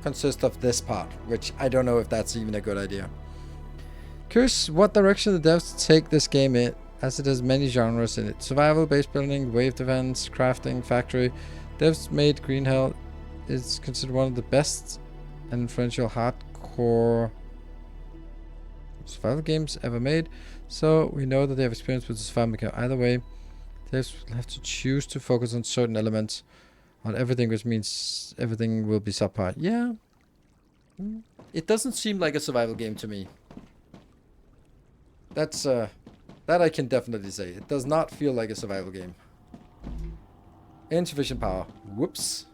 consist of this part, which I don't know if that's even a good idea. Curious what direction the devs take this game in, as it has many genres in it. Survival, base building, wave defense, crafting, factory. Devs made Green Hell is considered one of the best and influential hardcore survival games ever made. So we know that they have experience with the survival mechanic. Either way, devs will have to choose to focus on certain elements on everything, which means everything will be subpar. Yeah. It doesn't seem like a survival game to me. That's that I can definitely say. It does not feel like a survival game. Insufficient power. Whoops.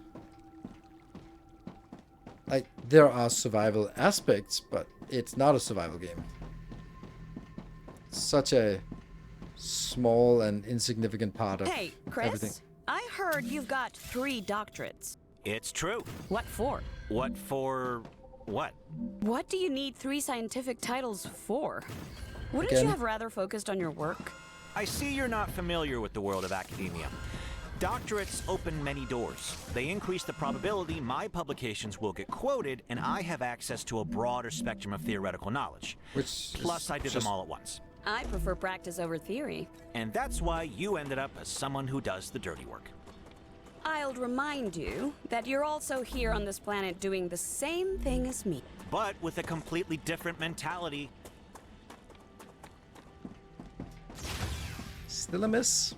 Like, there are survival aspects, but it's not a survival game. Such a small and insignificant part of
Hey, Chris,
everything.
I heard you've got 3 doctorates.
It's true.
What for?
What for what?
What do you need 3 scientific titles for? Wouldn't
Again?
you have rather focused on your work?
I see you're not familiar with the world of academia. Doctorates open many doors. They increase the probability my publications will get quoted, and I have access to a broader spectrum of theoretical knowledge.
Which
Plus, I did them all at once.
I prefer practice over theory.
And that's why you ended up as someone who does the dirty work.
I'll remind you that you're also here on this planet doing the same thing as me.
But with a completely different mentality.
Still a miss.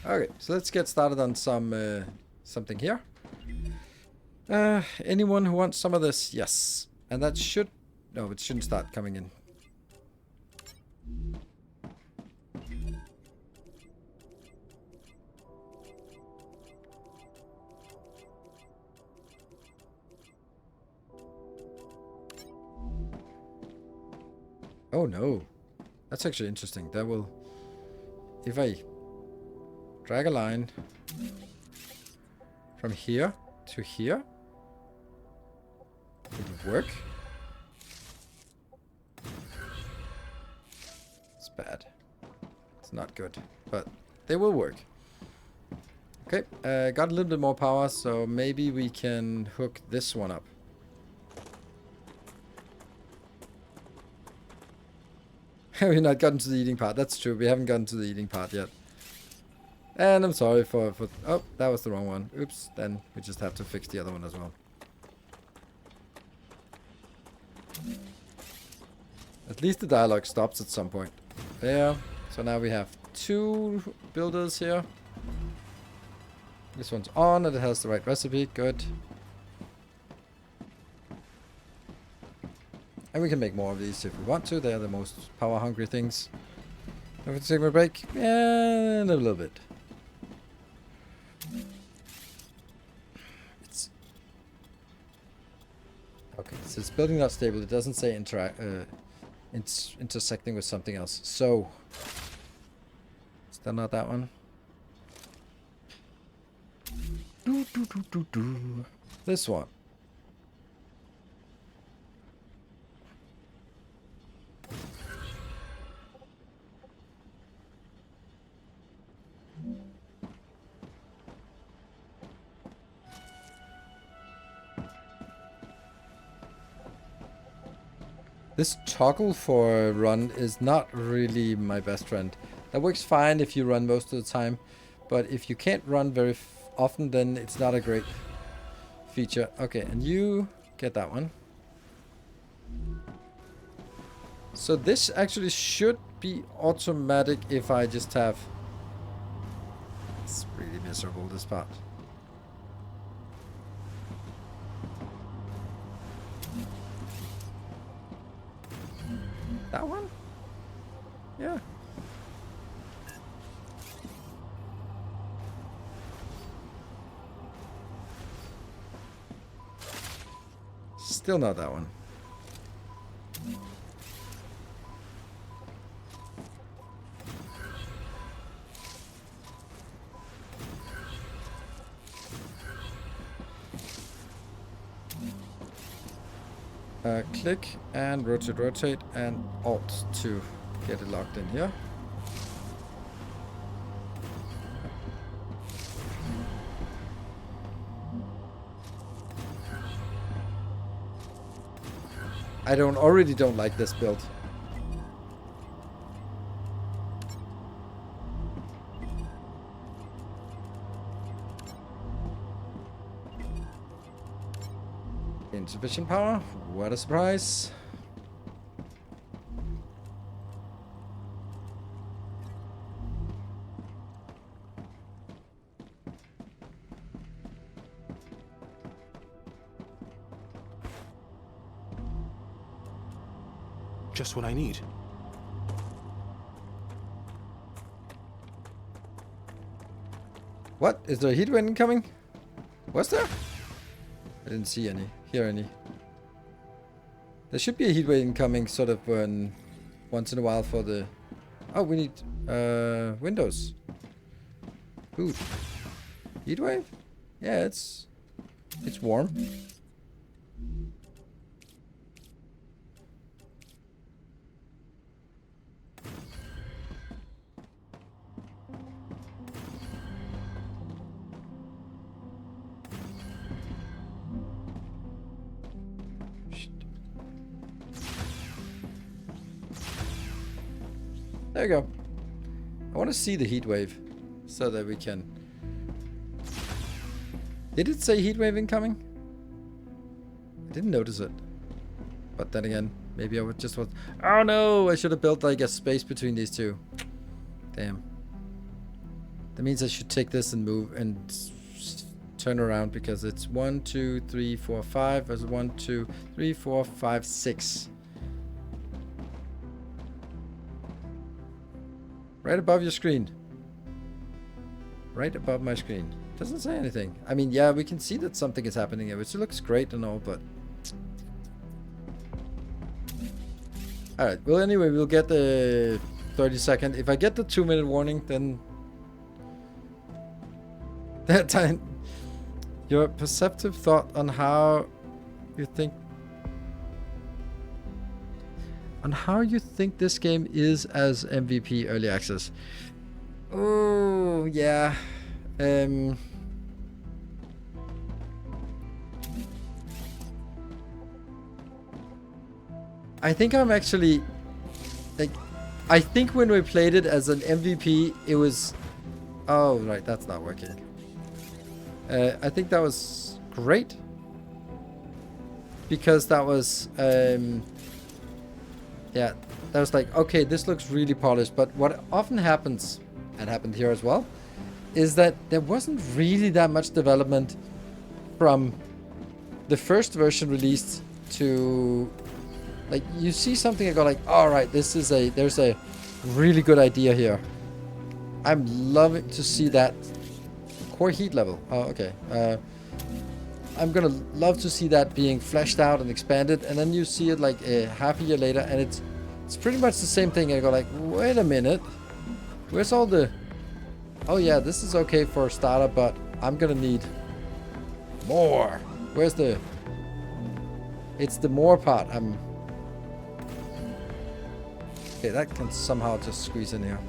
Okay, so let's get started on some something here. Anyone who wants some of this? Yes. And that should... No, it shouldn't start coming in. Oh no. That's actually interesting. That will... If I drag a line from here to here, it'll work. It's bad. It's not good, but they will work. Okay, got a little bit more power, so maybe we can hook this one up. We've not gotten to the eating part. That's true. We haven't gotten to the eating part yet. And I'm sorry for... Oh, that was the wrong one. Oops. Then we just have to fix the other one as well. At least the dialogue stops at some point. There. So now we have 2 builders here. This one's on and it has the right recipe. Good. And we can make more of these if we want to. They're the most power hungry things. Have we take a break? And a little bit. It's okay. So it's building not stable. It doesn't say it's intersecting with something else. So still not that one. This one. This toggle for run is not really my best friend. That works fine if you run most of the time, but if you can't run very often, then it's not a great feature. Okay, and you get that one. So this actually should be automatic if I just have... It's really miserable, this part. That one? Yeah. Still not that one. Click and rotate and Alt to get it locked in here. I already don't like this build. Insufficient power. What a surprise.
Just what I need.
What? Is there a heat wave incoming? Was there? I didn't see any. Hear any. There should be a heat wave incoming sort of once in a while for the... Oh, we need windows. Food. Heat wave? Yeah, it's warm. There you go. I want to see the heat wave so that we can... Did it say heat wave incoming? I didn't notice it. But then again, maybe I would just want... Oh no! I should have built like a space between these two. Damn. That means I should take this and move and turn around because it's 1, 2, 3, 4, 5. There's 1, 2, 3, 4, 5, 6. Right above your screen. Right above my screen. Doesn't say anything. I mean, yeah, we can see that something is happening here, which looks great and all, but... Alright, well anyway, we'll get the 30-second. If I get the 2-minute warning, then... That time... Your perceptive thought on how you think... On how you think this game is as MVP Early Access. Oh, yeah. I think I'm actually... Like, I think when we played it as an MVP, it was... Oh, right, that's not working. I think that was great. Because that was... Yeah, that was like, okay, this looks really polished. But what often happens, and happened here as well, is that there wasn't really that much development from the first version released to... Like, you see something and go like, alright, there's a really good idea here. I'm loving to see that core heat level. Oh, okay. I'm gonna love to see that being fleshed out and expanded, and then you see it like a half a year later, and it's pretty much the same thing. And I go like, wait a minute, where's all the... Oh yeah, this is okay for a starter, but I'm gonna need more. Where's the... It's the more part. Okay, that can somehow just squeeze in here.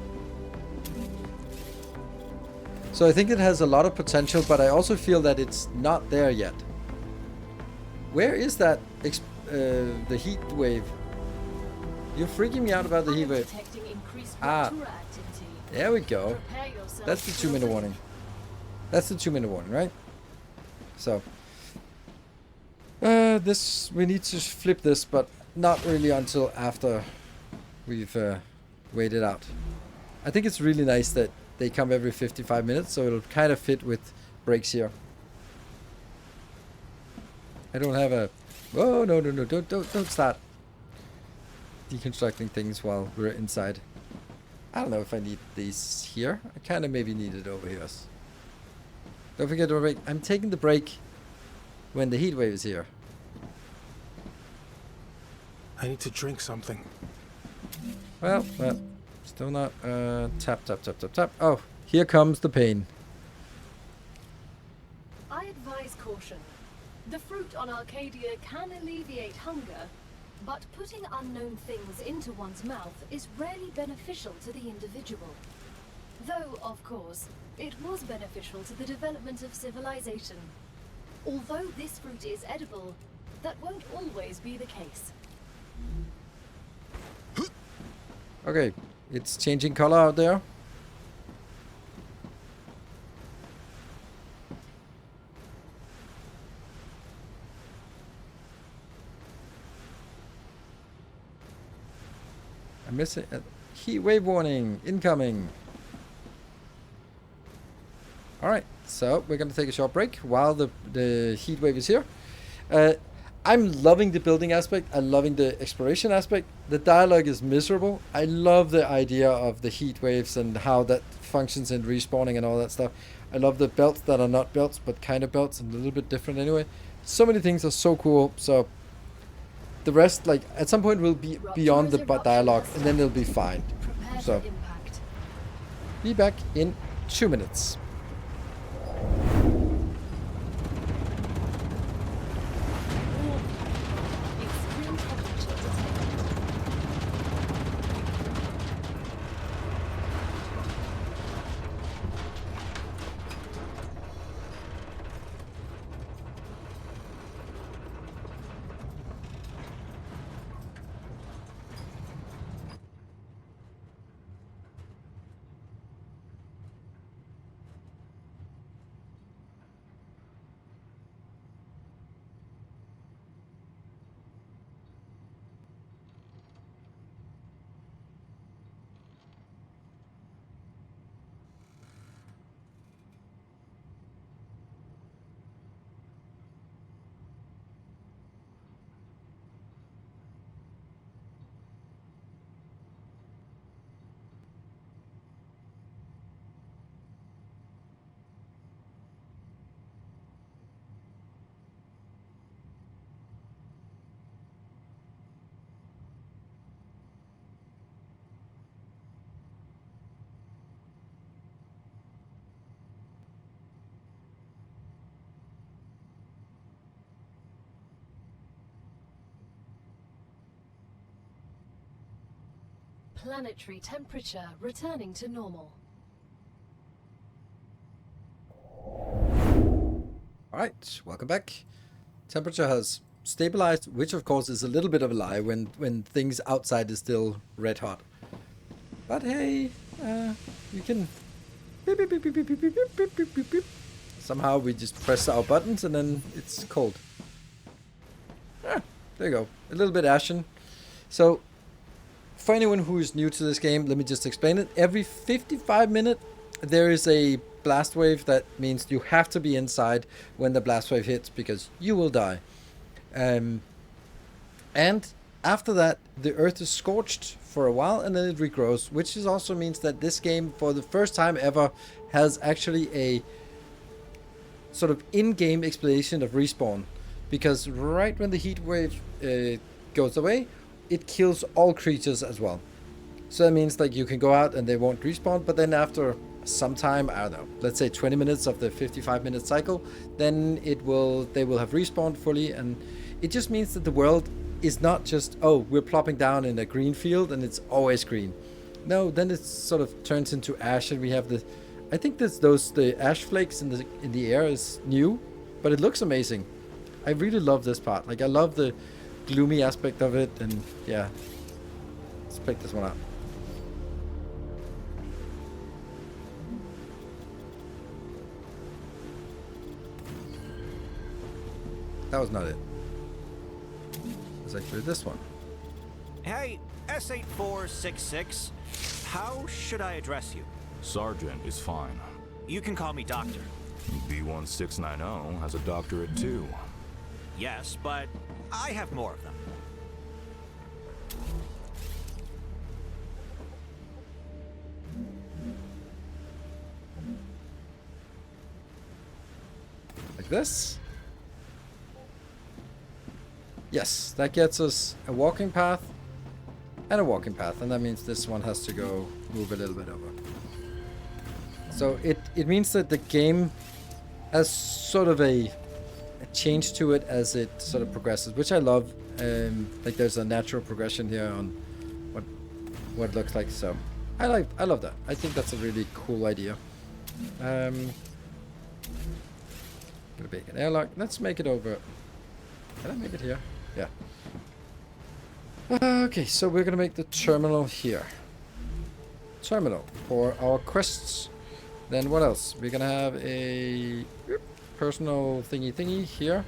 So I think it has a lot of potential, but I also feel that it's not there yet. Where is that the heat wave? You're freaking me out about the heat wave. Ah, there we go. That's the 2-minute warning. That's the 2-minute warning, right? So, this, we need to flip this, but not really until after we've waited out. I think it's really nice that they come every 55 minutes, so it'll kind of fit with breaks here. I don't have a... Oh, no, don't start deconstructing things while we're inside. I don't know if I need these here. I kind of maybe need it over here. Don't forget to break. I'm taking the break when the heat wave is here.
I need to drink something.
Well, still not. Tap. Oh, here comes the pain.
I advise caution. The fruit on Arcadia can alleviate hunger, but putting unknown things into one's mouth is rarely beneficial to the individual. Though, of course, it was beneficial to the development of civilization. Although this fruit is edible, that won't always be the case.
Okay, it's changing color out there. I'm missing a heat wave warning incoming. All right, so we're gonna take a short break while the heat wave is here. I'm loving the building aspect. I'm loving the exploration aspect. The dialogue is miserable. I love the idea of the heat waves and how that functions in respawning and all that stuff. I love the belts that are not belts, but kind of belts and a little bit different anyway. So many things are so cool. So the rest, like, at some point will be beyond the dialogue, and then it'll be fine. So be back in 2 minutes.
Planetary temperature returning to normal.
Alright, welcome back. Temperature has stabilized, which of course is a little bit of a lie when things outside is still red hot. But hey, you can... Beep, beep, beep, beep, beep, beep, beep, beep, beep, beep, beep. Somehow we just press our buttons and then it's cold. Ah, there you go. A little bit ashen. So, for anyone who is new to this game, let me just explain it. Every 55 minutes, there is a blast wave. That means you have to be inside when the blast wave hits because you will die. And after that, the earth is scorched for a while and then it regrows, which is also means that this game, for the first time ever, has actually a sort of in-game explanation of respawn. Because right when the heat wave goes away, it kills all creatures as well. So that means like you can go out and they won't respawn, but then after some time, I don't know, let's say 20 minutes of the 55-minute cycle, then they will have respawned fully, and it just means that the world is not just, oh, we're plopping down in a green field and it's always green. No, then it sort of turns into ash, and we have the, I think the ash flakes in the air is new, but it looks amazing. I really love this part. Like, I love the gloomy aspect of it, and yeah, let's pick this one up. That was not it. It's actually this one.
Hey, S8466, how should I address you?
Sergeant is fine.
You can call me Doctor.
B1690 has a doctorate too.
Yes, but I have more of them.
Like this. Yes, that gets us a walking path and a walking path, and that means this one has to go move a little bit over. So it means that the game has sort of a change to it as it sort of progresses, which I love. Like there's a natural progression here on what it looks like. So I love that. I think that's a really cool idea. Gonna make an airlock. Let's make it over. Can I make it here? Yeah. Okay, so we're gonna make the terminal here. Terminal for our quests. Then what else? We're gonna have a personal thingy here,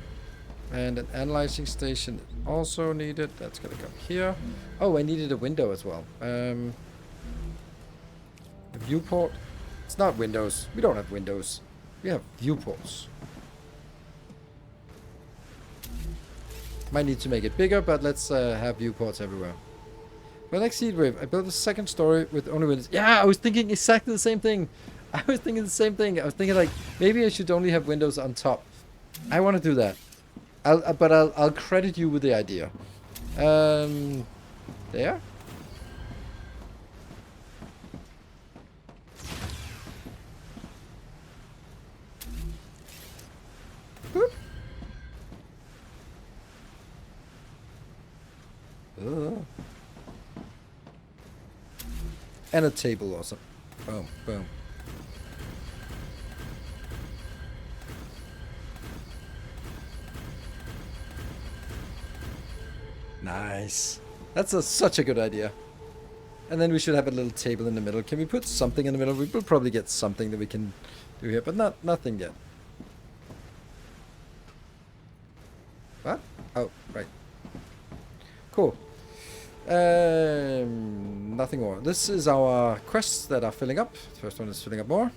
and an analyzing station also needed. That's gonna come here. Oh, I needed a window as well. A viewport. It's not windows. We don't have windows. We have viewports. Might need to make it bigger, but let's have viewports everywhere. Well, next heat wave, I built a second story with only windows. Yeah, I was thinking exactly the same thing. I was thinking the same thing. I was thinking like maybe I should only have windows on top. I want to do that. I'll credit you with the idea. There. Boop. And a table also. Boom, boom. Nice. That's such a good idea. And then we should have a little table in the middle. Can we put something in the middle? We will probably get something that we can do here, but nothing yet. What? Oh, right. Cool. Nothing more. This is our quests that are filling up. The first one is filling up more.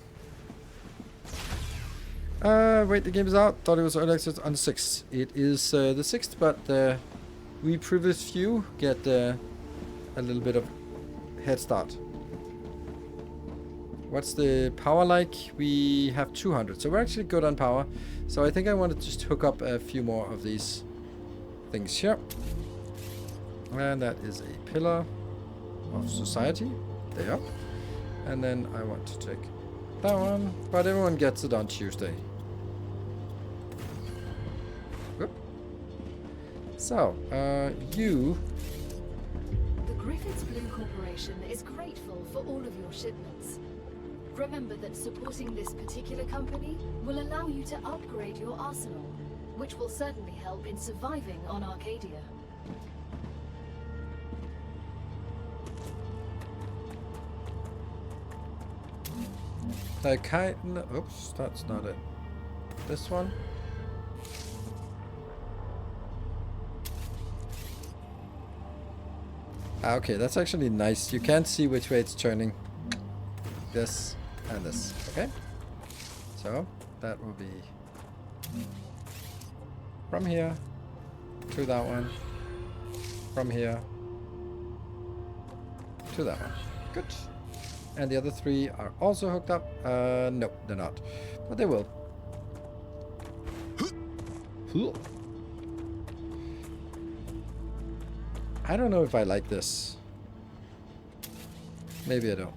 Wait, the game is out. Thought it was early access on the 6th. It is the 6th, but we privileged few get a little bit of head start. What's the power like? We have 200, so we're actually good on power. So I think I want to just hook up a few more of these things here. And that is a pillar of society. There. And then I want to take that one. But everyone gets it on Tuesday. Whoop. So, you...
The Griffiths Blue Corporation is grateful for all of your shipments. Remember that supporting this particular company will allow you to upgrade your arsenal, which will certainly help in surviving on Arcadia.
No, oops, that's not it. This one. Ah, okay, that's actually nice. You can't see which way it's turning. This and this. Okay. So that will be from here to that one. From here to that one. Good. And the other three are also hooked up. No, they're not. But they will. I don't know if I like this. Maybe I don't.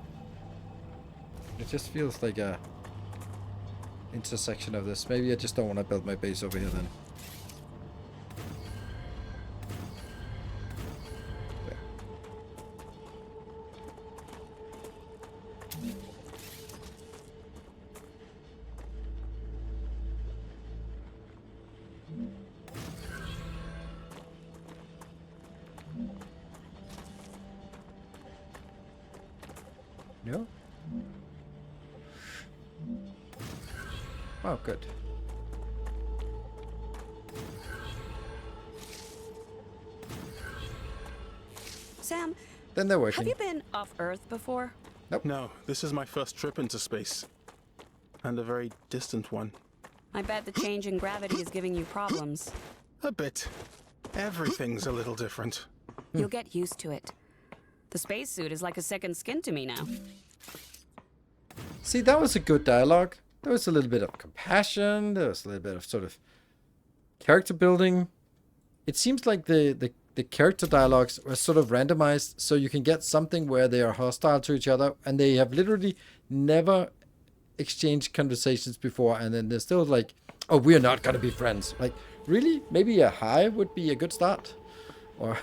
It just feels like a intersection of this. Maybe I just don't want to build my base over here then. No? Oh, good.
Sam,
Then they're working.
have you been off Earth before?
No, this is my first trip into space. And a very distant one.
I bet the change in gravity is giving you problems.
A bit. Everything's a little different.
You'll get used to it. The spacesuit is like a second skin to me now.
See, that was a good dialogue. There was a little bit of compassion. There was a little bit of sort of character building. It seems like the character dialogues were sort of randomized, so you can get something where they are hostile to each other, and they have literally never exchanged conversations before, and then they're still like, oh, we're not gonna be friends. Like, really? Maybe a hi would be a good start? Or...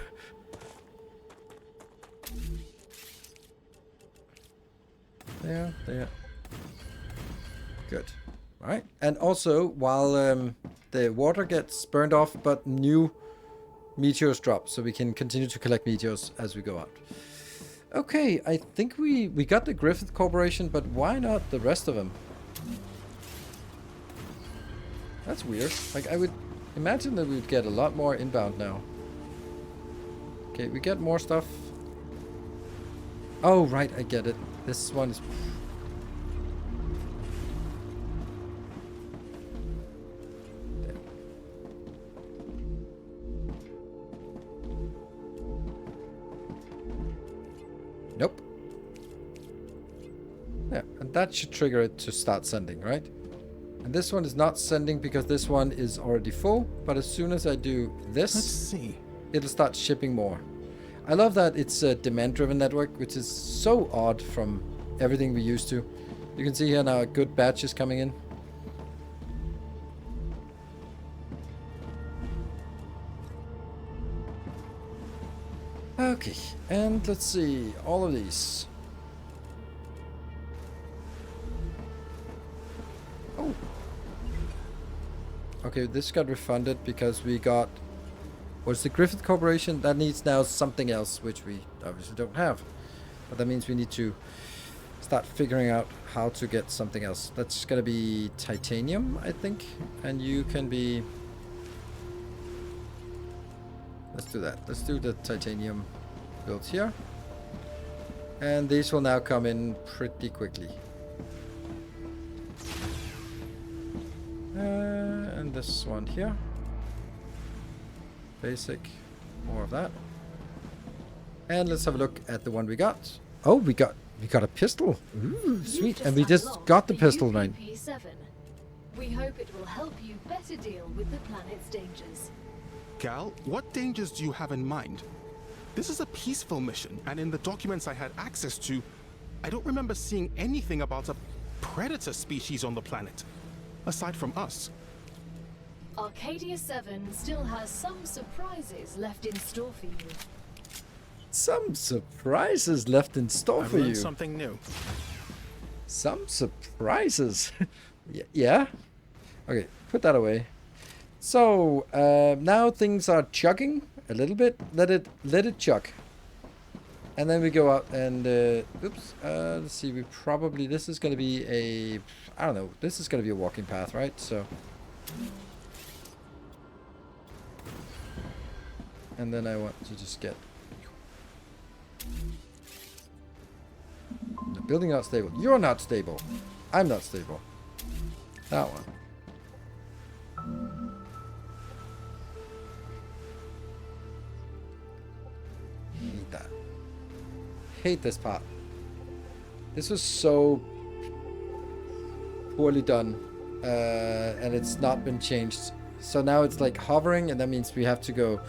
There. Good. All right. And also, while the water gets burned off, but new meteors drop, so we can continue to collect meteors as we go out. Okay, I think we got the Griffith Corporation, but why not the rest of them? That's weird. Like, I would imagine that we'd get a lot more inbound now. Okay, we get more stuff. Oh, right, I get it. This one is... that should trigger it to start sending, right? And this one is not sending because this one is already full. But as soon as I do this,
Let's see.
it'll start shipping more. I love that it's a demand-driven network, which is so odd from everything we used to. You can see here now a good batch is coming in. Okay, and let's see, all of these. Oh. Okay, this got refunded because we got... What's the Griffith Corporation? That needs now something else, which we obviously don't have. But that means we need to start figuring out how to get something else. That's gonna be titanium, I think. And you can be... Let's do that. Let's do the titanium build here. And these will now come in pretty quickly. And this one here. Basic. More of that. And let's have a look at the one we got. Oh, we got a pistol. Ooh, sweet. And we just got the pistol, right?
UPP-7. We hope it will help you better deal with the planet's dangers.
Gal, what dangers do you have in mind? This is a peaceful mission, and in the documents I had access to, I don't remember seeing anything about a predator species on the planet, aside from us.
Arcadia 7 still has some surprises left in store for you.
Some surprises left in store
I've
for
learned
you.
something new.
Some surprises. Yeah. Okay, put that away. So now things are chugging a little bit. Let it chug. And then we go out and oops. Let's see. We probably this is going to be a I don't know. This is going to be a walking path, right? So. And then I want to just get the building not stable. You're not stable. I'm not stable. That one. Hate that. Hate this part. This was so poorly done, and it's not been changed. So now it's like hovering, and that means we have to go.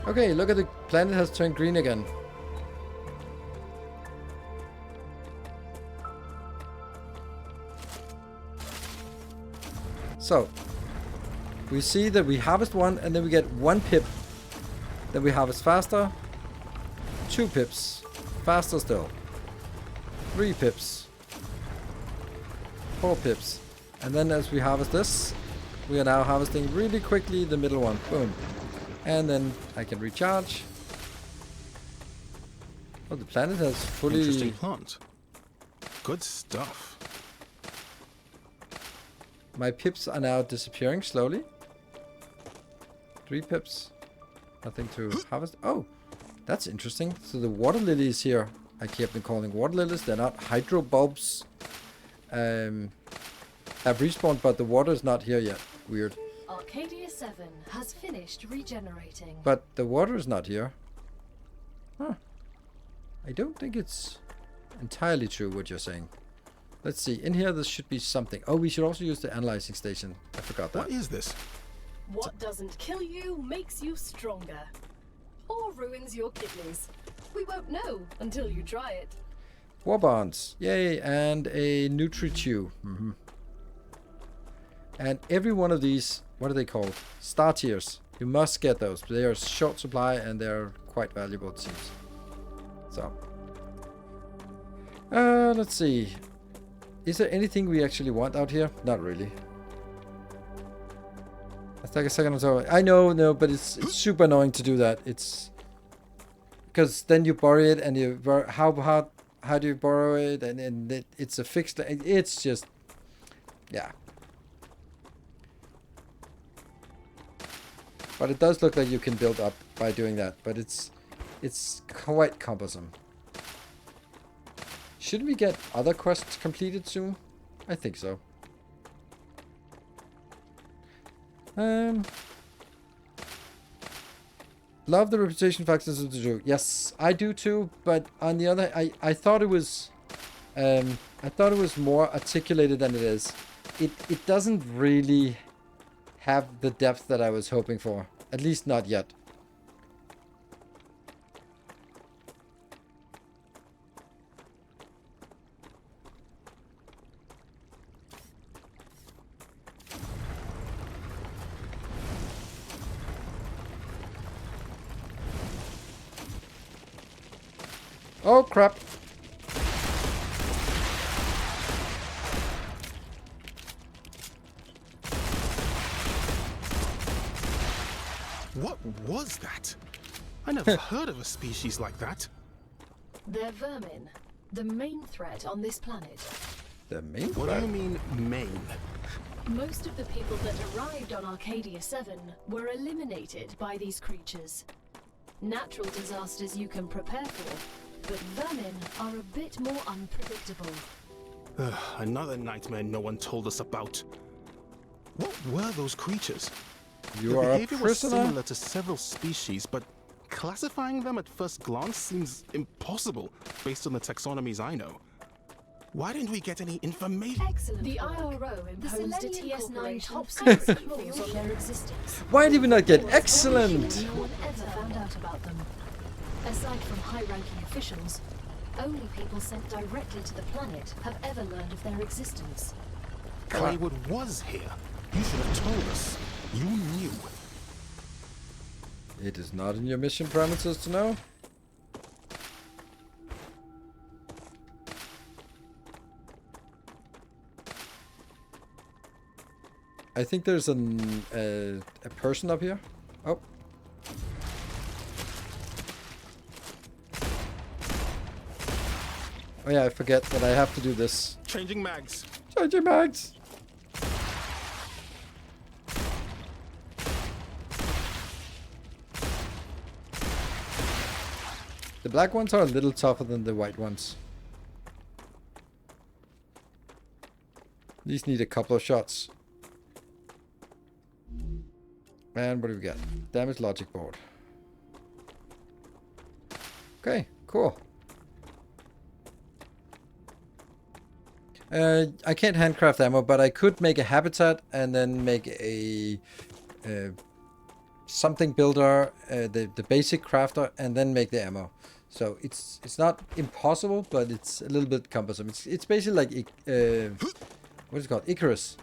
Okay, look at the planet has turned green again. So, we see that we harvest one and then we get 1 pip. Then we harvest faster. 2 pips. Faster still. 3 pips. 4 pips. And then as we harvest this, we are now harvesting really quickly the middle one. Boom. And then I can recharge. Oh, the planet has fully...
Interesting plant. Good stuff.
My pips are now disappearing slowly. 3 pips. Nothing to harvest. Oh, that's interesting. So the water lilies here, I keep them calling water lilies. They're not hydro bulbs. Have respawned, but the water is not here yet. Weird.
Arcadia 7 has finished regenerating.
But the water is not here. Huh. I don't think it's entirely true what you're saying. Let's see. In here, there should be something. Oh, we should also use the analyzing station. I forgot that.
What is this?
What doesn't kill you makes you stronger. Or ruins your kidneys. We won't know until you try it.
War bonds. Yay. And a Nutri-Chew. And every one of these, what are they called? Star tiers. You must get those. They are short supply and they're quite valuable, it seems. So. Let's see. Is there anything we actually want out here? Not really. Let's take a second or so. I know, no, but it's super annoying to do that. It's because then you bury it and you how do you borrow it and it's a fixed. It's just But it does look like you can build up by doing that. But it's quite cumbersome. Shouldn't we get other quests completed soon? I think so. Love the reputation factors of the show. Yes, I do too. But on the other, I thought it was, more articulated than it is. It doesn't really have the depth that I was hoping for. At least not yet. Oh, crap.
What was that? I never heard of a species like that.
They're vermin, the main threat on this planet.
The main
What do you mean, main?
Most of the people that arrived on Arcadia 7 were eliminated by these creatures. Natural disasters you can prepare for, but vermin are a bit more unpredictable.
Another nightmare no one told us about. What were those creatures?
You
Their
are a
behavior was
prisoner?
similar to several species, but classifying them at first glance seems impossible based on the taxonomies I know. Why didn't we get any information?
Excellent. The
work.
IRO imposed a TS9 top
secret
secret clause on their existence.
Why did we not get
No
excellent?
one ever found out about them. Aside from high-ranking officials, only people sent directly to the planet have ever learned of their existence.
Hollywood was here. You should have told us. You knew.
It is not in your mission parameters to know. I think there's a person up here. Oh. Oh yeah, I forget that I have to do this.
Changing mags.
Changing mags. The black ones are a little tougher than the white ones. These need a couple of shots. And what do we got? Damage logic board. Okay, cool. I can't handcraft ammo, but I could make a habitat and then make a something builder, the basic crafter, and then make the ammo. So it's not impossible, but it's a little bit cumbersome. It's basically like what is it called? Icarus,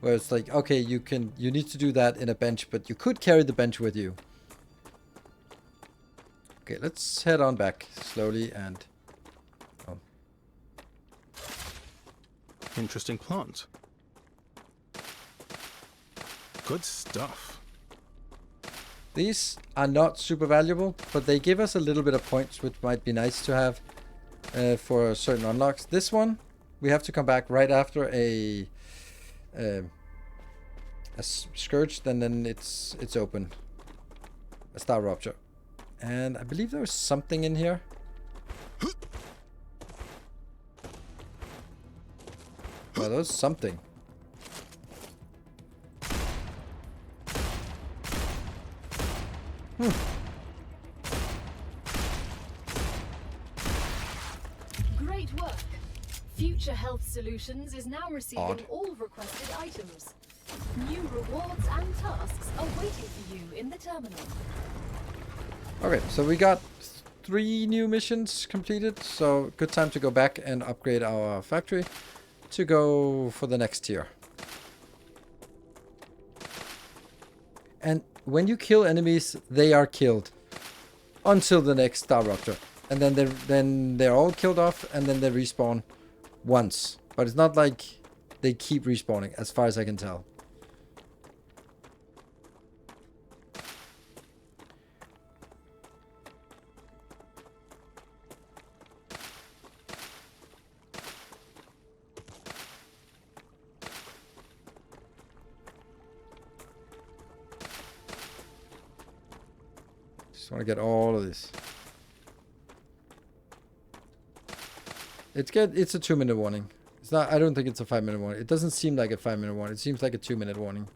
where it's like, okay, you need to do that in a bench, but you could carry the bench with you. Okay, let's head on back slowly and. Oh.
Interesting plant. Good stuff.
These are not super valuable, but they give us a little bit of points, which might be nice to have for certain unlocks. This one, we have to come back right after a scourge, then it's open. A StarRupture. And I believe there was something in here. Well, there was something.
Great work. Future Health Solutions is now receiving
Odd.
all requested items. New rewards and tasks are waiting for you in the terminal.
Okay, so we got 3 new missions completed, so good time to go back and upgrade our factory to go for the next tier. And when you kill enemies, they are killed until the next StarRupture, and then they're all killed off, and then they respawn once. But it's not like they keep respawning, as far as I can tell. Just want to get all of this. It's a 2-minute warning. It's not. I don't think it's a 5-minute warning. It doesn't seem like a 5-minute warning. It seems like a 2-minute warning.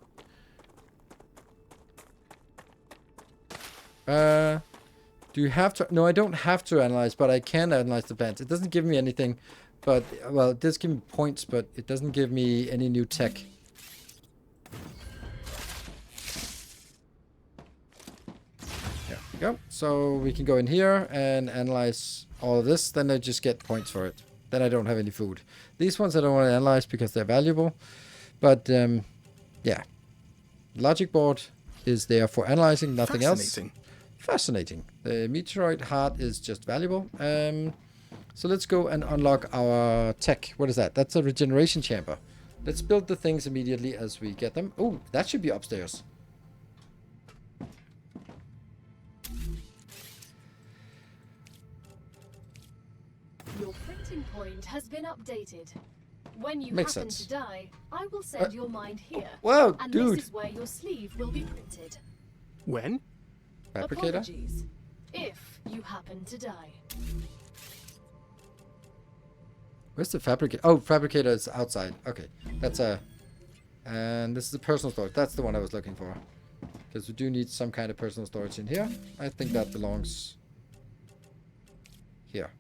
Do you have to? No, I don't have to analyze, but I can analyze the plants. It doesn't give me anything, but well, it does give me points, but it doesn't give me any new tech. There we go. So we can go in here and analyze all of this. Then I just get points for it. Then I don't have any food. These ones I don't want to analyze because they're valuable. But yeah, logic board is there for analyzing, nothing else. Fascinating. The meteoroid heart is just valuable. So let's go and unlock our tech. What is that? That's a regeneration chamber. Let's build the things immediately as we get them. Oh, that should be upstairs.
Your printing point has been updated. When you
Makes
happen
sense.
to die, I will send your mind here.
Wow,
and
dude.
this is where your sleeve will be printed.
When?
Fabricator?
Apologies. If you happen to die.
Where's the fabricator? Oh, fabricator is outside. Okay, that's a... And this is the personal storage. That's the one I was looking for. Because we do need some kind of personal storage in here. I think that belongs here.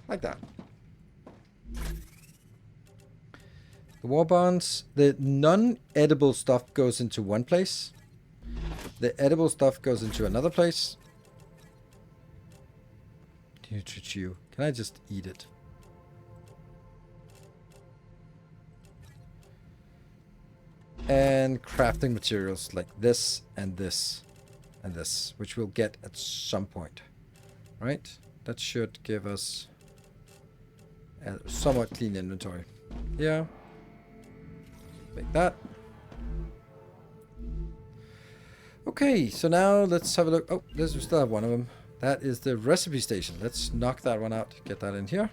Like that. The war bonds, the non-edible stuff goes into one place. The edible stuff goes into another place. Nutri-Chew. Can I just eat it? And crafting materials like this and this and this, which we'll get at some point. Right? That should give us a somewhat clean inventory. Yeah. Like that. Okay, so now let's have a look. Oh, we still have one of them. That is the recipe station. Let's knock that one out. Get that in here.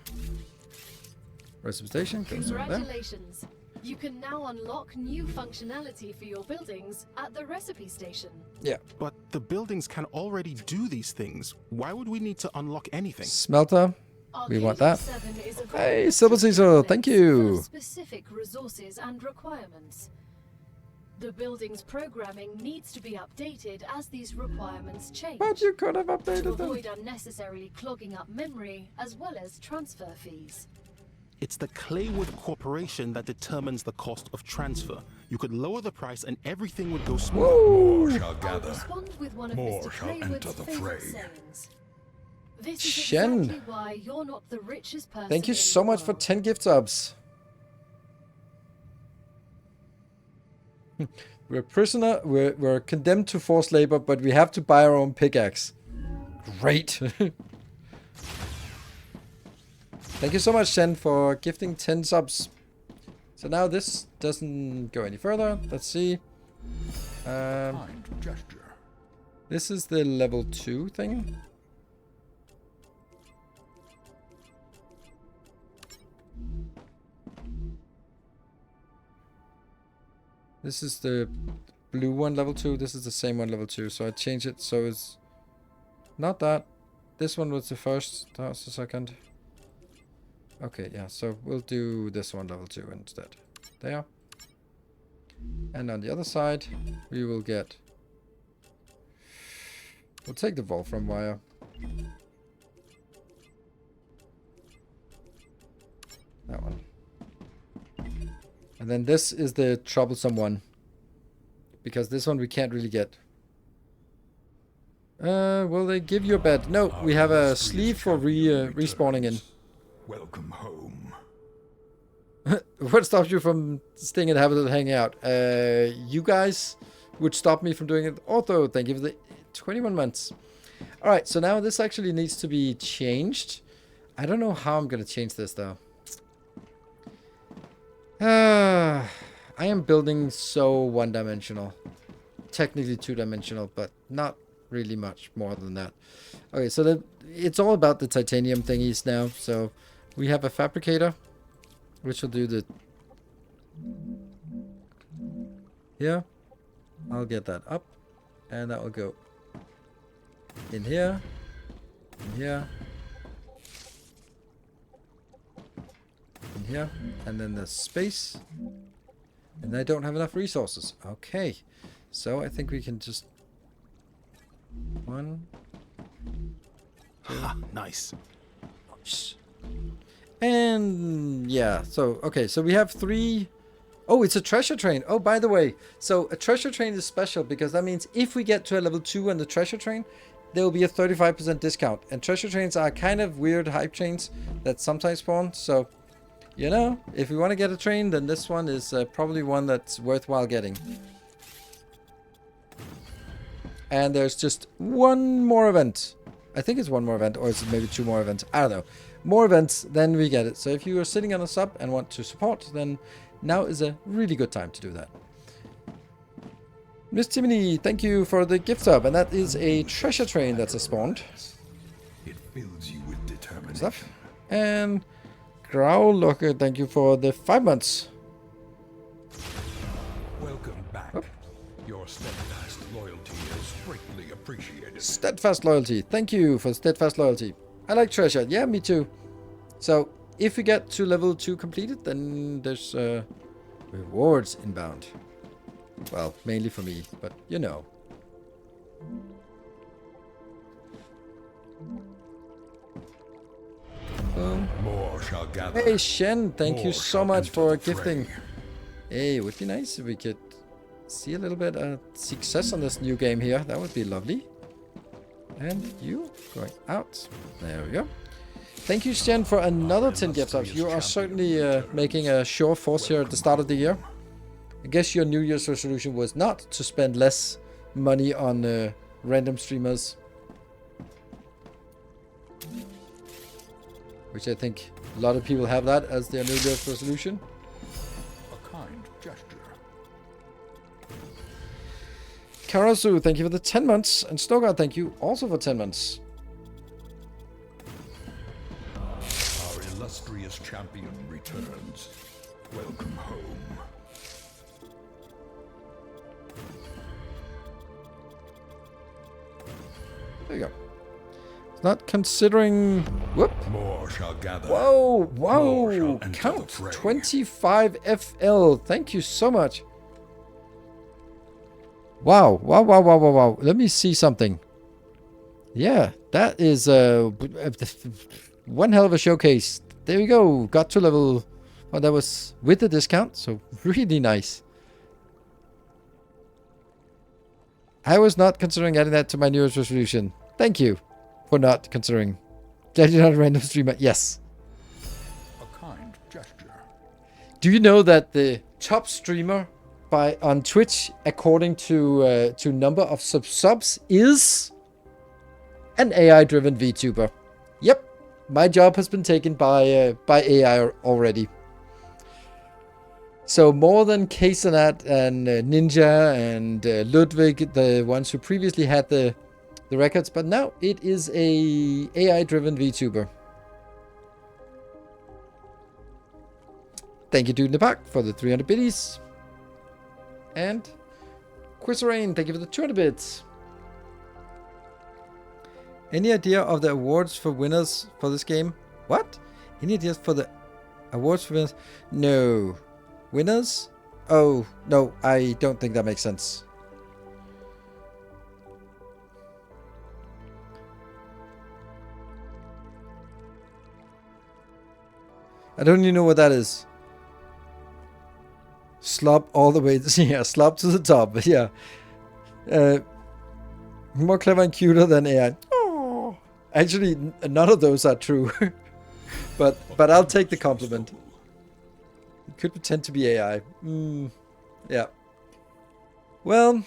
Recipe station goes over there.
Congratulations. You can now unlock new functionality for your buildings at the recipe station.
Yeah.
But the buildings can already do these things. Why would we need to unlock anything?
Smelter. We want that.
7 is available
Hey, Silver
to
Caesar,
buildings
thank
full
you.
of specific resources and requirements. The building's programming needs to be updated as these requirements change.
But you could have
to
updated them.
avoid unnecessarily clogging up memory as well as transfer fees.
It's the Claywood Corporation that determines the cost of transfer. You could lower the price and everything would go smooth.
More shall
I'll
gather.
respond with one of
More
Mr.
shall
Claywood's
enter the
favorite
fray.
sayings. This is
Shen.
exactly why you're not the richest person.
Thank you
in
so
the
much for
world.
10 gift subs. We're a prisoner. We're condemned to forced labor, but we have to buy our own pickaxe. Great. Thank you so much, Shen, for gifting 10 subs. So now this doesn't go any further. Let's see.
Kind gesture.
This is the level 2 thing. This is the blue one, level 2. This is the same one, level 2. So I change it so it's not that. This one was the first. That was the second. Okay, yeah. So we'll do this one, level 2 instead. There. And on the other side, we will get... We'll take the Wolfram wire. That one. And then this is the troublesome one. Because this one we can't really get. Will they give you a bed? No, we have a sleeve for respawning in.
Welcome home.
What stops you from staying in Habitat hanging out? You guys would stop me from doing it. Although, thank you for the 21 months. Alright, so now this actually needs to be changed. I don't know how I'm going to change this though. I am building so one-dimensional. Technically two-dimensional, but not really much more than that. Okay, so it's all about the titanium thingies now. So we have a fabricator, which will do the... Yeah, I'll get that up. And that will go in here, in here, in here, and then there's space. And I don't have enough resources. Okay, so I think we can just... 1, 2.
Nice.
And yeah, so okay, so we have 3. Oh, it's a treasure train. Oh, by the way, so a treasure train is special because that means if we get to a level 2 on the treasure train, there will be a 35% discount. And treasure trains are kind of weird hype trains that sometimes spawn. So, you know, if we want to get a train, then this one is probably one that's worthwhile getting. And there's just one more event. I think it's one more event, or is it maybe 2 more events? I don't know. More events, then we get it. So if you are sitting on a sub and want to support, then now is a really good time to do that. Miss Timony, thank you for the gift sub. And that is a treasure train that's spawned.
It fills you with determination.
Stuff. And Growlocker, thank you for the 5 months.
Welcome back.
Oh.
Your steadfast loyalty is greatly appreciated.
Steadfast loyalty. Thank you for steadfast loyalty. I like treasure. Yeah, me too. So, if we get to level 2 completed, then there's rewards inbound. Well, mainly for me, but you know.
More shall gather.
Hey, Shen, thank you
More
so
shall
much
enter
for
the fray.
gifting. Hey, it would be nice if we could see a little bit of success on this new game here. That would be lovely. And you going out. There we go. Thank you, Shen, for another 10 gift subs. You are certainly making a sure force here at the start of the year. I guess your New Year's resolution was not to spend less money on random streamers. Which I think a lot of people have that as their New Year's resolution.
A kind gesture.
Karasu, thank you for the 10 months. And Snowguard, thank you also for 10 months.
Our illustrious champion returns. Welcome home.
There you go. It's not considering... Whoop.
More shall gather.
Whoa,
More shall
whoa.
enter the
Count
fray.
25 FL. Thank you so much. Wow, wow, wow, wow, wow, wow. Let me see something. Yeah, that is one hell of a showcase. There we go. Got to level... Well, that was with the discount, so really nice. I was not considering adding that to my New Year's resolution. Thank you for not considering. Glad you're not a random streamer. Yes.
A kind gesture.
Do you know that the top streamer on Twitch, according to number of subs, is an AI-driven VTuber? Yep, my job has been taken by AI already. So more than Kaysanat and Ninja and Ludwig, the ones who previously had the records, but now it is a AI-driven VTuber. Thank you, Dude in the Park, for the 300 biddies. And Quizarain, thank you for the 200 bits. Any idea of the awards for winners for this game? What? Any ideas for the awards for winners? No. Winners? Oh, no, I don't think that makes sense. I don't even know what that is. Slop all the way. Yeah, slop to the top. Yeah. More clever and cuter than AI. Oh. Actually, none of those are true. but I'll take the compliment. It could pretend to be AI. Yeah. Well,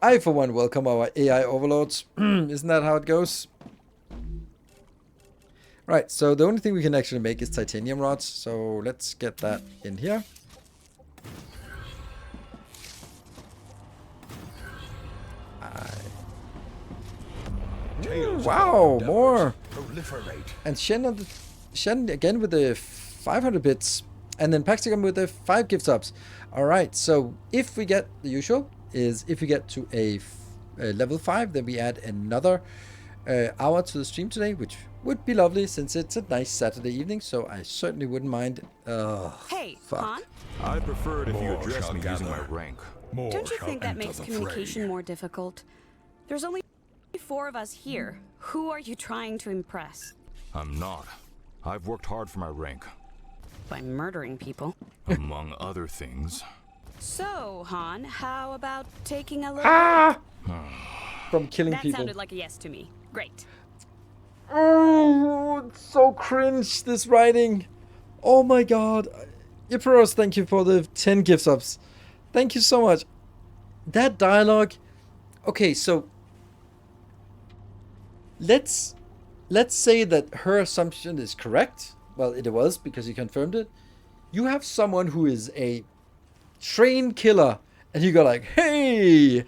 I for one welcome our AI overlords. Isn't that how it goes? Right, so the only thing we can actually make is titanium rods. So let's get that in here. Wow, more.
Proliferate.
And Shen again with the 500 bits. And then Paxicum with the 5 gift subs. Alright, so if we get the usual is if we get to a level 5, then we add another hour to the stream today, which would be lovely since it's a nice Saturday evening, so I certainly wouldn't mind.
Hey,
fuck.
Han?
I prefer it if you
More
address
shall
me using my
gather.
rank.
More
Don't you
shall
think that
enter
makes
the
communication
fray.
more difficult? There's only 4 of us here. Who are you trying to impress?
I'm not. I've worked hard for my rank,
By murdering people.
among other things.
So, Han, how about taking a little
From killing
That
people.
sounded like a yes to me. Great.
Oh, it's so cringe, this writing. Oh my god. Ypperos, thank you for the 10 gift subs. Thank you so much. That dialogue. Okay, so let's say that her assumption is correct. Well, it was because he confirmed it. You have someone who is a trained killer, and you go like, hey,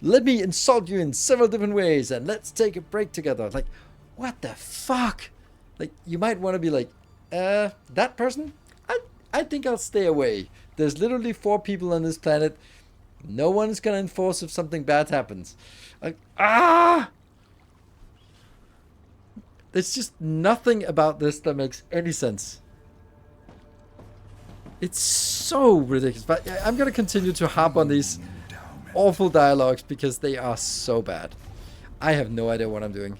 let me insult you in several different ways, and let's take a break together. Like, what the fuck? Like, you might want to be like, that person? I think I'll stay away. There's literally 4 people on this planet. No one's gonna enforce if something bad happens. Like, there's just nothing about this that makes any sense. It's so ridiculous. But I'm gonna continue to harp on these awful dialogues because they are so bad. I have no idea what I'm doing.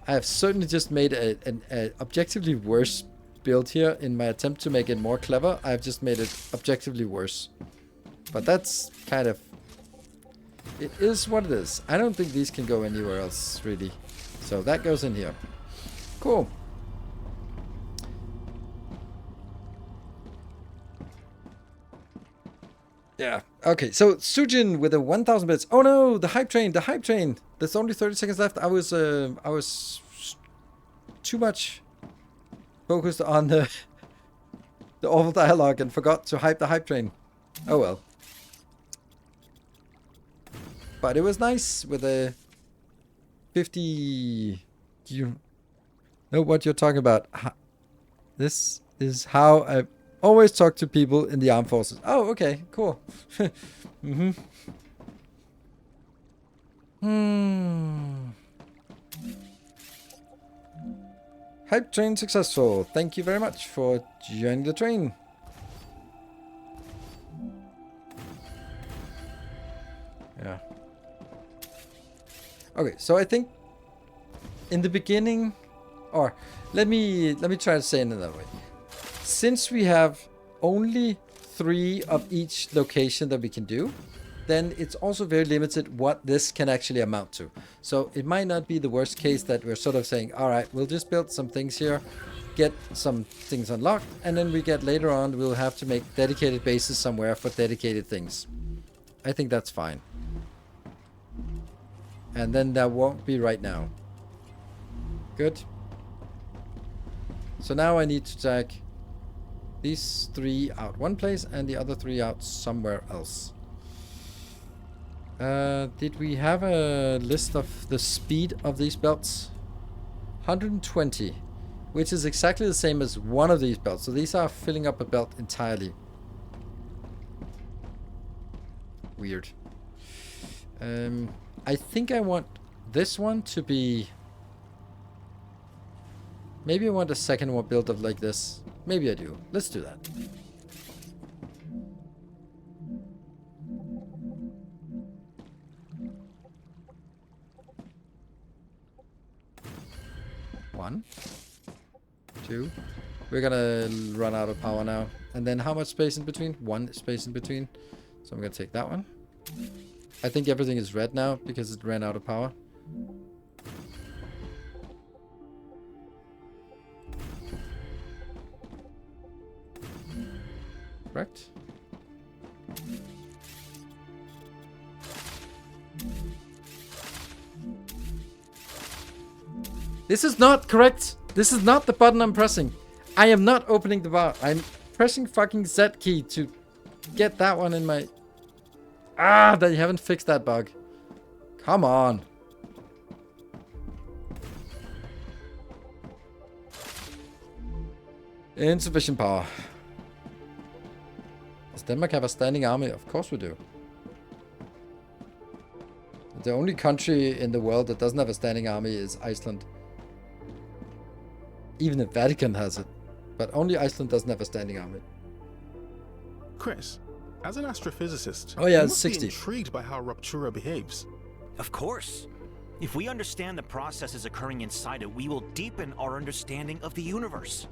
I have certainly just made an objectively worse build here in my attempt to make it more clever. I've just made it objectively worse. But that's kind of... It is what it is. I don't think these can go anywhere else, really. So that goes in here. Cool. Yeah. Okay, so Sujin with a 1,000 bits. Oh no, the hype train, the hype train. There's only 30 seconds left. I was too much focused on the awful dialogue and forgot to hype the hype train. Oh well. But it was nice with a 50... You know what you're talking about. This is how I always talk to people in the armed forces. Oh, okay, cool. Hype train successful. Thank you very much for joining the train. Yeah. Okay, so I think in the beginning, or let me try to say it another way. Since we have only 3 of each location that we can do, then it's also very limited what this can actually amount to. So it might not be the worst case that we're sort of saying, all right, we'll just build some things here, get some things unlocked, and then we get later on, we'll have to make dedicated bases somewhere for dedicated things. I think that's fine. And then that won't be right now. Good. So now I need to take these 3 out one place and the other 3 out somewhere else. Did we have a list of the speed of these belts? 120, which is exactly the same as one of these belts. So these are filling up a belt entirely. Weird. I think I want this one to be... Maybe I want a second one built up like this. Maybe I do. Let's do that. One, 2. We're gonna run out of power now. And then how much space in between? 1 space in between. So I'm gonna take that one. I think everything is red now because it ran out of power. Correct? This is not correct. This is not the button I'm pressing. I am not opening the bar. I'm pressing fucking Z key to get that one in my... Ah, they haven't fixed that bug. Come on. Insufficient power. Does Denmark have a standing army? Of course we do. The only country in the world that doesn't have a standing army is Iceland. Even the Vatican has it. But only Iceland doesn't have a standing army.
Chris, as an astrophysicist,
Oh yeah,
you
it's
must
60.
be intrigued by how Ruptura behaves.
Of course. If we understand the processes occurring inside it, we will deepen our understanding of the universe.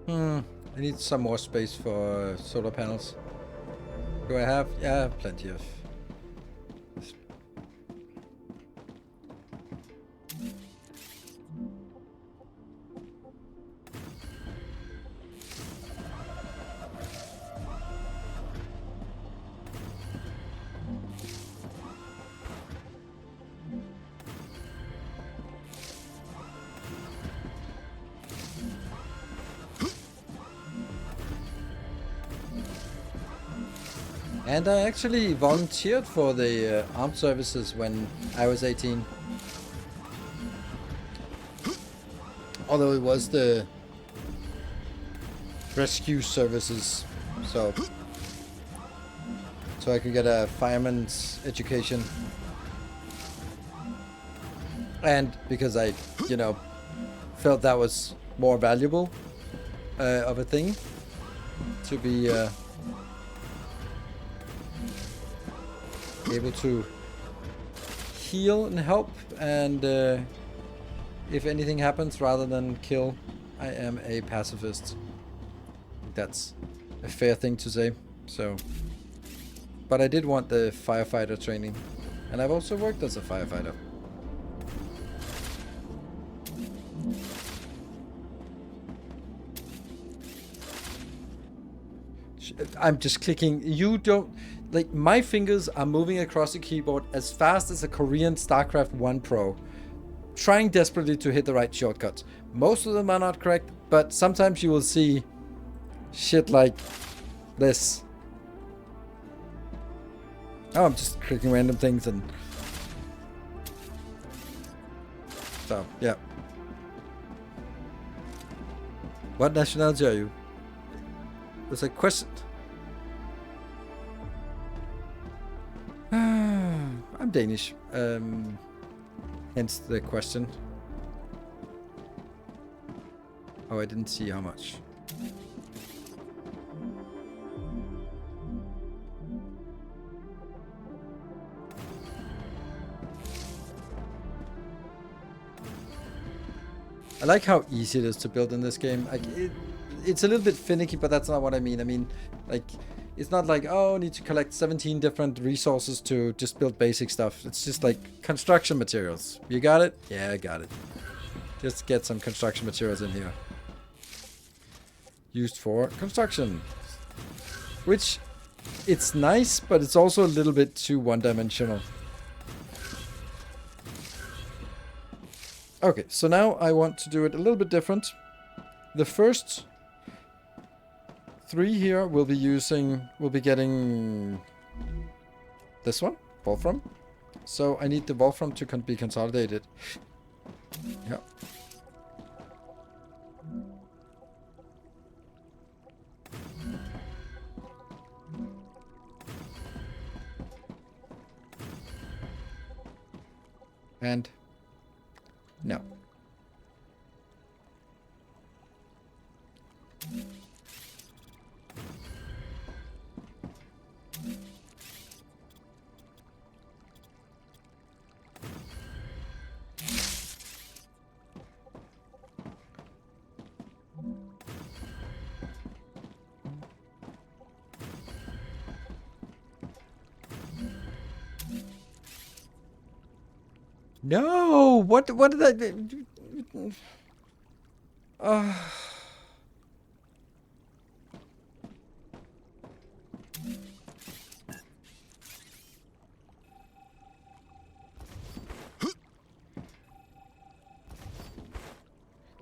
I need some more space for solar panels. Do I have? Yeah, I have plenty of. And I actually volunteered for the armed services when I was 18. Although it was the rescue services, so I could get a fireman's education. And because I, you know, felt that was more valuable of a thing to be able to heal and help, and if anything happens, rather than kill. I am a pacifist. That's a fair thing to say. So, but I did want the firefighter training, and I've also worked as a firefighter. I'm just clicking. You don't... Like, my fingers are moving across the keyboard as fast as a Korean StarCraft 1 Pro, trying desperately to hit the right shortcuts. Most of them are not correct, but sometimes you will see shit like this. Oh, I'm just clicking random things and... So, yeah. What nationality are you? There's a question. I'm Danish. Hence the question. Oh, I didn't see how much. I like how easy it is to build in this game. Like it's a little bit finicky, but that's not what I mean. I mean, like, it's not like, oh, I need to collect 17 different resources to just build basic stuff. It's just like construction materials. You got it? Yeah, I got it. Just get some construction materials in here. Used for construction. Which, it's nice, but it's also a little bit too one-dimensional. Okay, so now I want to do it a little bit different. The first 3 here will be getting this one, Wolfram. So I need the Wolfram to be consolidated. Yeah. And no. No, what did I do?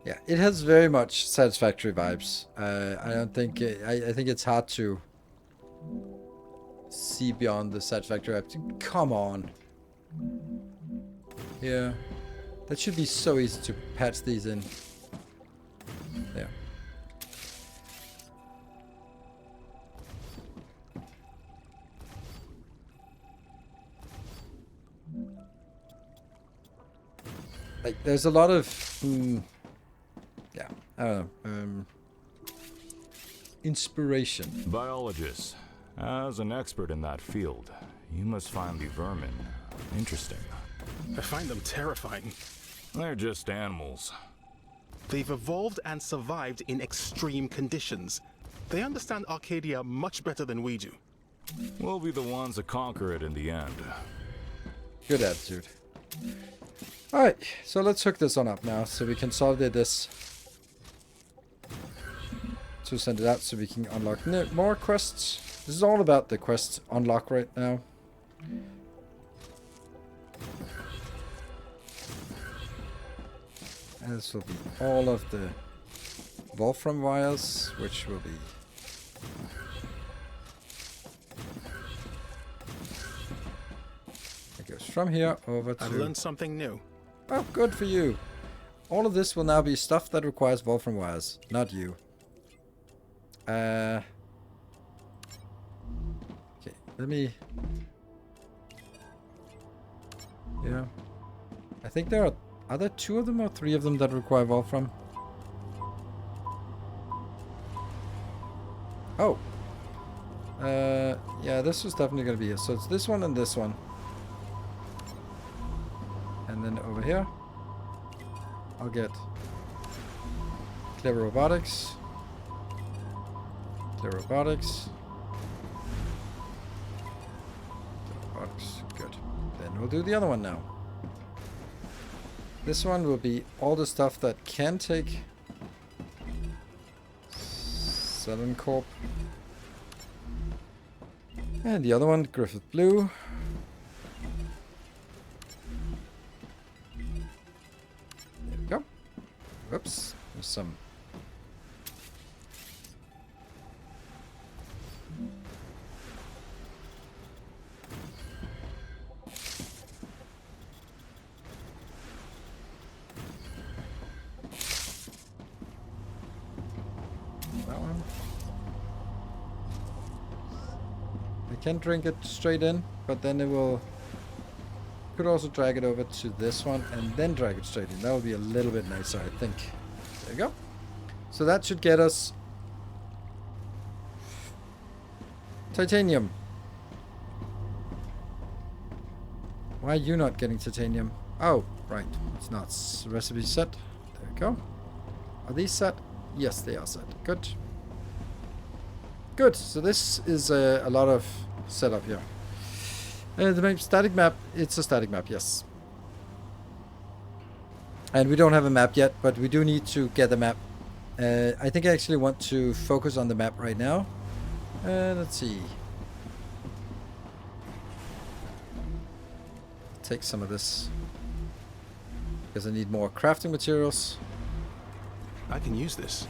Yeah, it has very much Satisfactory vibes. I don't think I think it's hard to see beyond the Satisfactory vibes. Come on. Yeah, that should be so easy to patch these in. There. like there's a lot of yeah, I don't know, inspiration.
Biologist, as an expert in that field, you must find the vermin interesting.
I find them terrifying.
They're just animals.
They've evolved and survived in extreme conditions. They understand Arcadia much better than we do.
We'll be the ones that conquer it in the end.
Good attitude. Alright, so let's hook this one up now so we can consolidate this to send it out so we can unlock more quests. This is all about the quest unlock right now. And this will be all of the Wolfram wires, which will be it goes from here over to...
I've learned something new.
Oh, good for you. All of this will now be stuff that requires Wolfram wires, not you. Okay, let me... Yeah. I think there are there 2 of them or 3 of them that require Wolfram? Oh. Yeah, this was definitely going to be here. So it's this one and this one. And then over here, I'll get Clever Robotics. Clever Robotics. Clever Robotics, good. Then we'll do the other one now. This one will be all the stuff that can take Southern Corp. And the other one, Griffith Blue. There we go. Whoops, there's some. That one. I can drink it straight in, but then it will... Could also drag it over to this one and then drag it straight in. That would be a little bit nicer, I think. There you go. So that should get us titanium. Why are you not getting titanium? Oh, right. It's not recipe set. There we go. Are these set? Yes, they are set. Good. Good. So this is a lot of setup here. The map, static map. It's a static map, yes. And we don't have a map yet, but we do need to get a map. I think I actually want to focus on the map right now. Let's see. Take some of this because I need more crafting materials.
I can use this.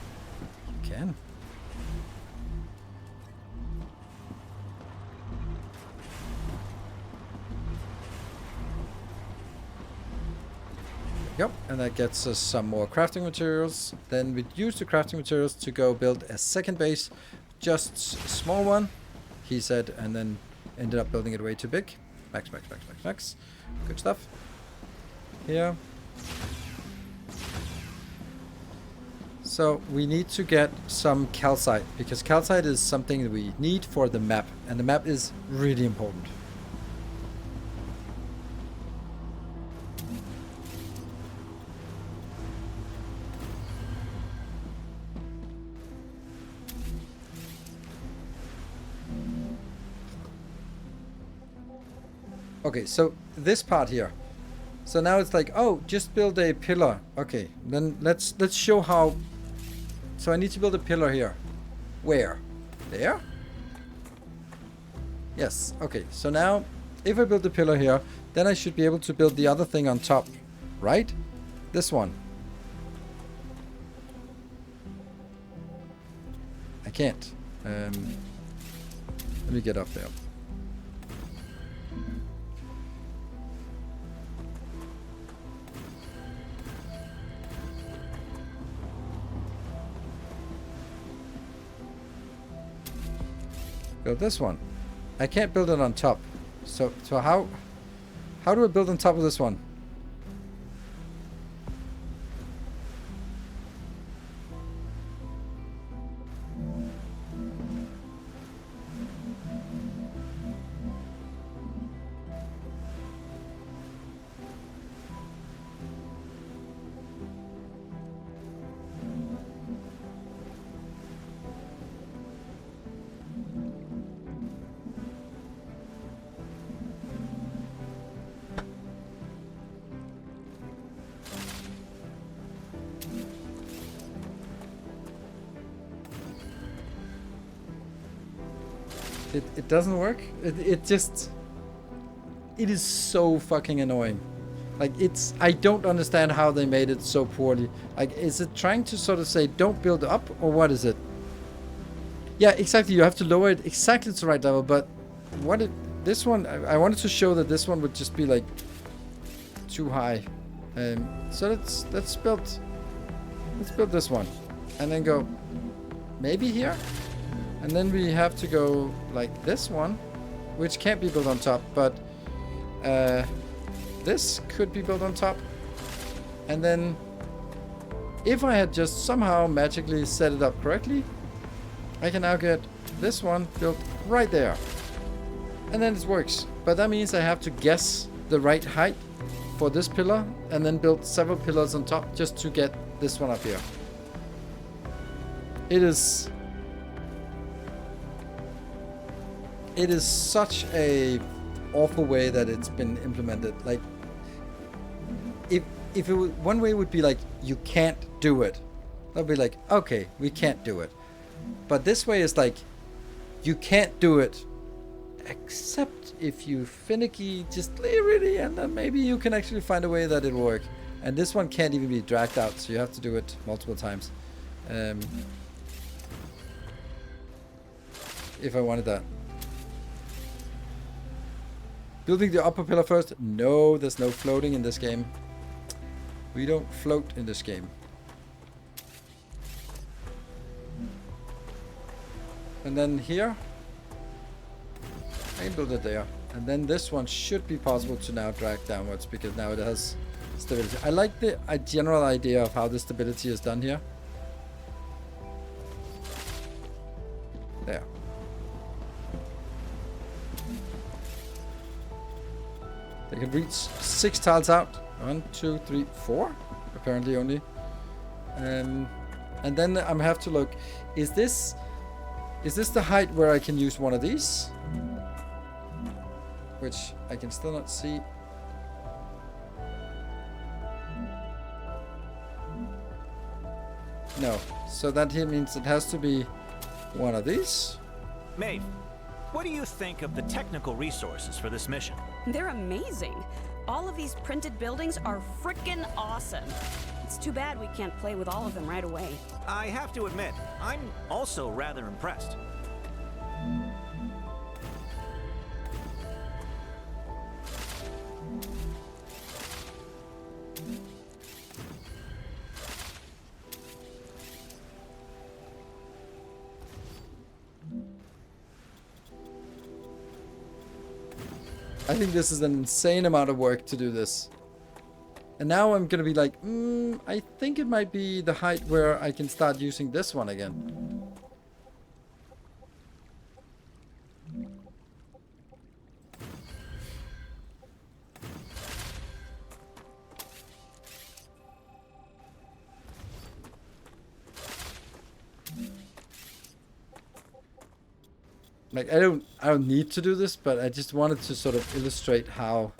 You can. Yep, and that gets us some more crafting materials. Then we'd use the crafting materials to go build a second base, just a small one, he said, and then ended up building it way too big. Max. Good stuff. Here. So we need to get some calcite, because calcite is something that we need for the map, and the map is really important. Okay, so this part here. So now it's like, oh, just build a pillar. Okay, then let's show how. So I need to build a pillar here. Where? There? Yes. Okay, so now if I build the pillar here, then I should be able to build the other thing on top, right? This one. I can't. Let me get up there. Build this one. I can't build it on top. So how do I build on top of this one? it doesn't work. It just... It is so fucking annoying. Like, it's... I don't understand how they made it so poorly. Like, is it trying to sort of say, don't build up, or what is it? Yeah, exactly. You have to lower it exactly to the right level, but what it... This one... I wanted to show that this one would just be, like, too high. So let's build this one. And then go... Maybe here? And then we have to go like this one, which can't be built on top, but this could be built on top. And then if I had just somehow magically set it up correctly, I can now get this one built right there. And then it works. But that means I have to guess the right height for this pillar and then build several pillars on top just to get this one up here. It is such a awful way that it's been implemented. Like, if it would, one way would be like, you can't do it. That'd be like, okay, we can't do it. But this way is like, you can't do it except if you finicky just really, and then maybe you can actually find a way that it'll work. And this one can't even be dragged out, so you have to do it multiple times. If I wanted that. Building the upper pillar first? No, there's no floating in this game. We don't float in this game. And then here, I can build it there. And then this one should be possible to now drag downwards because now it has stability. I like the general idea of how the stability is done here. There. They can reach 6 tiles out. 1, 2, 3, 4. Apparently only. And then I have to look. Is this the height where I can use one of these? Which I can still not see. No. So that here means it has to be one of these.
Maeve, what do you think of the technical resources for this mission?
They're amazing. All of these printed buildings are frickin' awesome. It's too bad we can't play with all of them right away.
I have to admit, I'm also rather impressed.
I think this is an insane amount of work to do this. And now I'm gonna be like, I think it might be the height where I can start using this one again. Like, I don't need to do this, but I just wanted to sort of illustrate how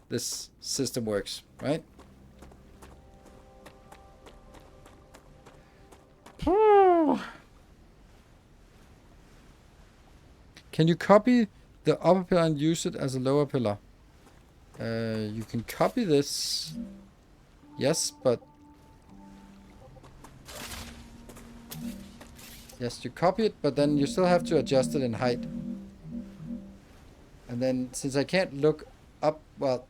this system works, right? Can you copy the upper pillar and use it as a lower pillar? You can copy this. Yes, but... Yes, you copy it, but then you still have to adjust it in height. And then, since I can't look up, well...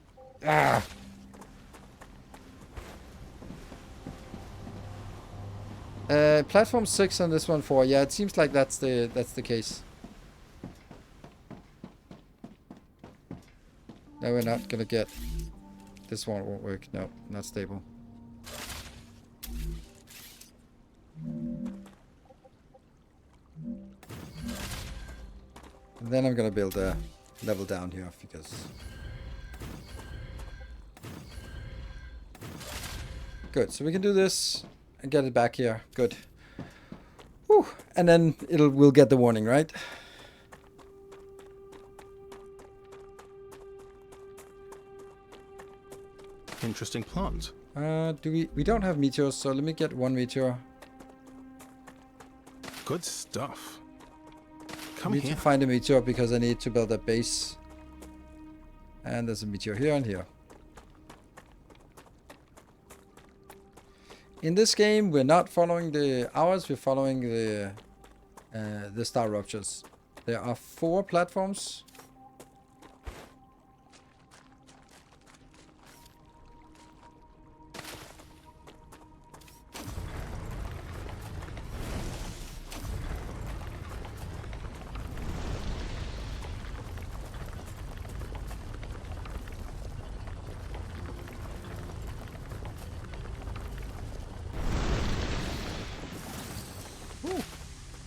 Platform 6 on this one 4. Yeah, it seems like that's the case. No, we're not gonna get... This one won't work. No, not stable. And then I'm gonna build a level down here because... Good, so we can do this and get it back here. Good. Whew. And then we'll get the warning, right?
Interesting plant.
We don't have meteors, so let me get one meteor.
Good stuff. Come
need
here.
to find a meteor because I need to build a base. And there's a meteor here and here. In this game, we're not following the hours, we're following the StarRuptures. There are 4 platforms.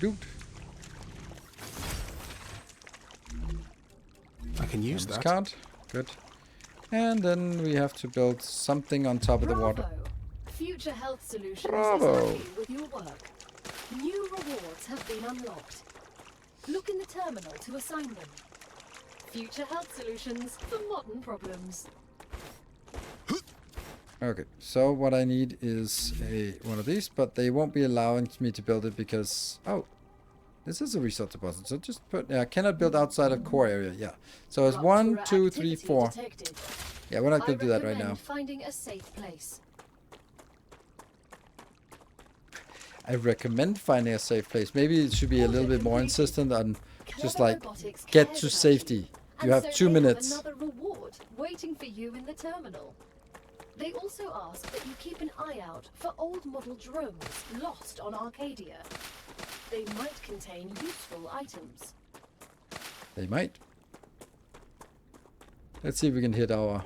Dude.
I can use
This
that.
card. Good. And then we have to build something on top of the water.
Bravo. Future Health Solutions
Bravo.
is happy with your work. New rewards have been unlocked. Look in the terminal to assign them. Future Health Solutions for modern problems.
Okay, so what I need is one of these, but they won't be allowing me to build it because... Oh, this is a resource deposit, so just put... Yeah, cannot build outside of core area, yeah. So it's 1, 2, 3, 4.
Detected.
Yeah, we're not going to do that right
recommend
now.
Finding a safe place.
I recommend finding a safe place. Maybe it should be a little bit more insistent on just
Clever
like,
Robotics
get
cares
to
about
safety.
And
You have
so
2
they
minutes.
Another reward waiting for you in the terminal. They also ask that you keep an eye out for old model drones lost on Arcadia. They might contain useful items.
They might. Let's see if we can hit our...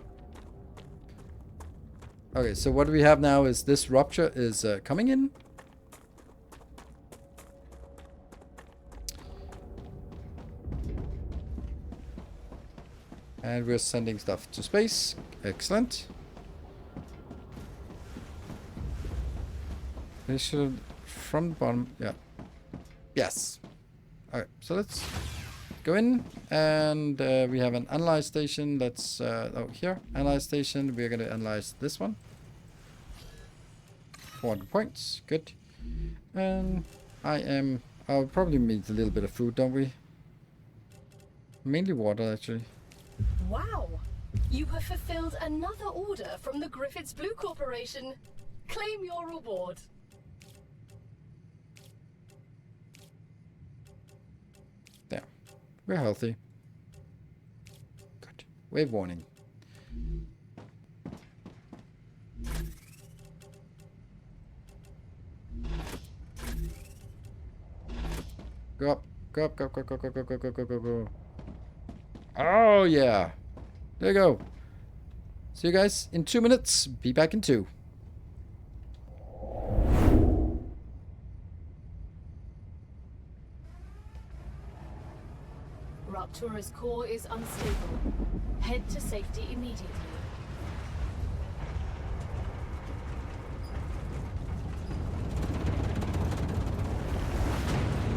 Okay, so what we have now is this rupture is coming in. And we're sending stuff to space. Excellent. They should... From the bottom... Yeah. Yes. Okay, so let's go in. And we have an analyze station. Let's... oh, here. Analyze station. We're going to analyze this one. 400 points. Good. And I'll probably need a little bit of food, don't we? Mainly water, actually.
Wow! You have fulfilled another order from the Griffiths Blue Corporation. Claim your reward.
There. We're healthy. Good. Wave warning. Go up. Go up, go, go, go, go, go, go, go, go, go, go. Oh, yeah. There you go. See you guys in 2 minutes. Be back in 2.
Raptura's core is unstable. Head to safety immediately.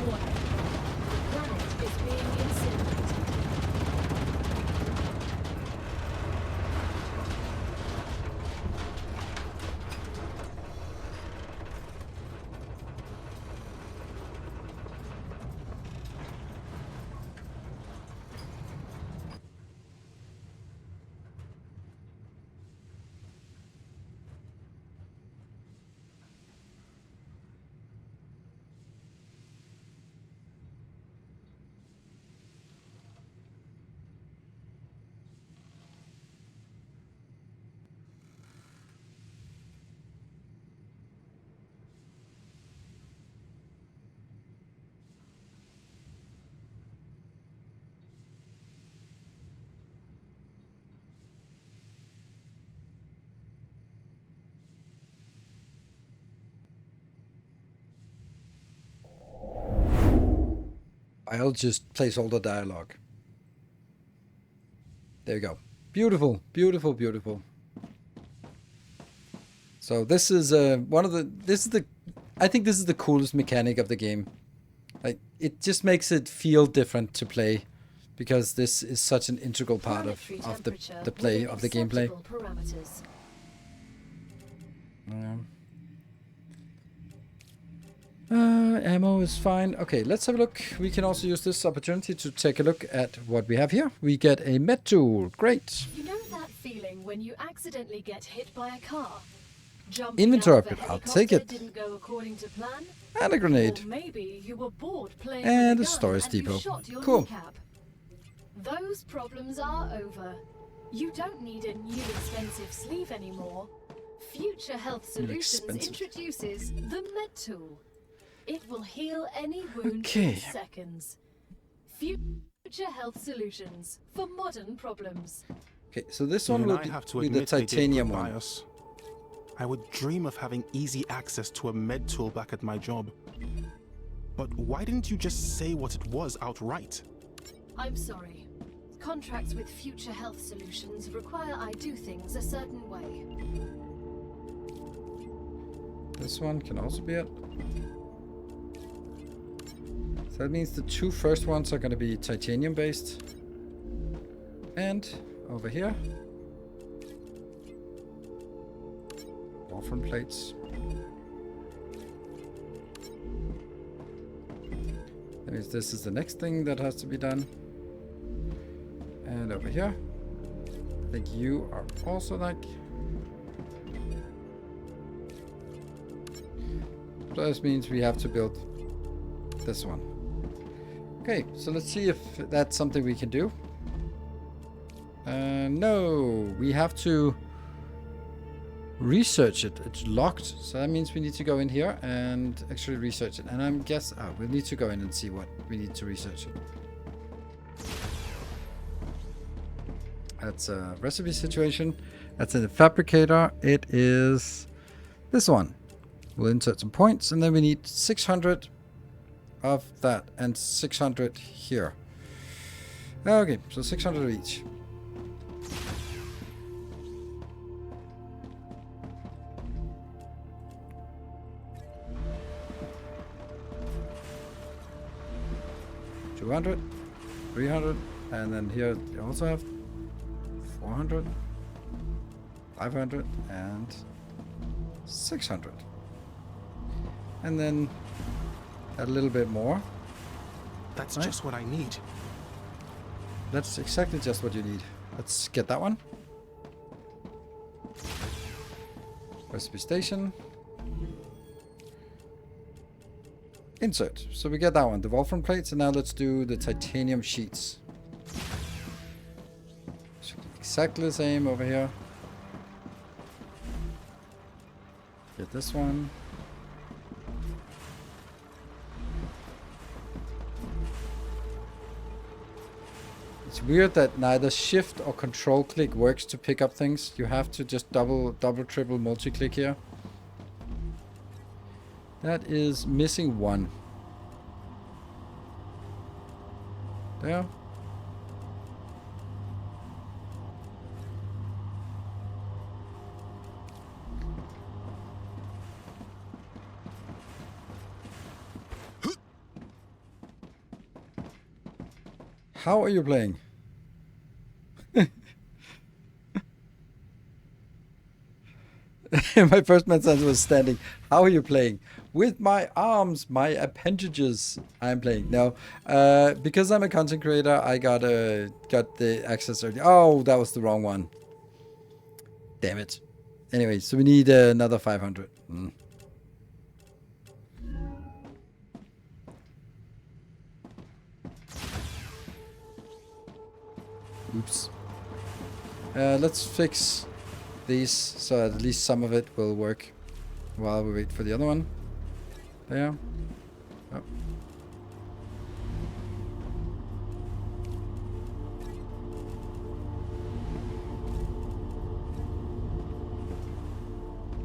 Warning. The planet is being incinerated.
I'll just place all the dialogue. There you go. Beautiful, beautiful, beautiful. So this is I think this is the coolest mechanic of the game. Like, it just makes it feel different to play, because this is such an integral part of the play, of the gameplay. Ammo is fine. Okay, let's have a look. We can also use this opportunity to take a look at what we have here. We get a med tool. Great.
You know that feeling when you accidentally get hit by a car? Jumping
Inventory
out of a
upgrade. I'll take
helicopter
it.
didn't go according to plan?
And a grenade.
Or maybe you were bored playing
And
with
a
gun
storage
and you
depot.
shot your
Cool.
kneecap. Those problems are over. You don't need a new expensive sleeve anymore. Future Health Solutions introduces the Med Tool. It will heal any wound in seconds. Future Health Solutions for modern problems.
Okay, so this one
Even
will
I have to
be the
admit they did
titanium
good by
one.
us. I would dream of having easy access to a med tool back at my job. But why didn't you just say what it was outright?
I'm sorry. Contracts with Future Health Solutions require I do things a certain way.
This one can also be it. So that means the two first ones are going to be titanium based. And over here, orphan plates. That means this is the next thing that has to be done. And over here, I think you are also like. Plus means we have to build this one. Okay, so let's see if that's something we can do. No, we have to research it. It's locked, so that means we need to go in here and actually research it. And I'm we'll need to go in and see what we need to research it. That's a recipe situation. That's in the fabricator. It is this one. We'll insert some points, and then we need 600 of that and 600 here. Okay, so 600 of each. $200, $300, and then here you also have $400, $500, and $600. And then a little bit more.
That's
right?
just what I need.
That's exactly just what you need. Let's get that one. Recipe station. Insert. So we get that one, the Wolfram plates, and now let's do the titanium sheets. Exactly the same over here. Get this one. It's weird that neither shift or control click works to pick up things. You have to just double, triple, multi-click here. That is missing one. There. How are you playing? My first message was standing. How are you playing? With my arms, my appendages. I'm playing. No, because I'm a content creator, I got the access early. Oh, that was the wrong one. Damn it. Anyway, so we need another 500. Oops. Let's fix these so at least some of it will work while we wait for the other one. There. Oh.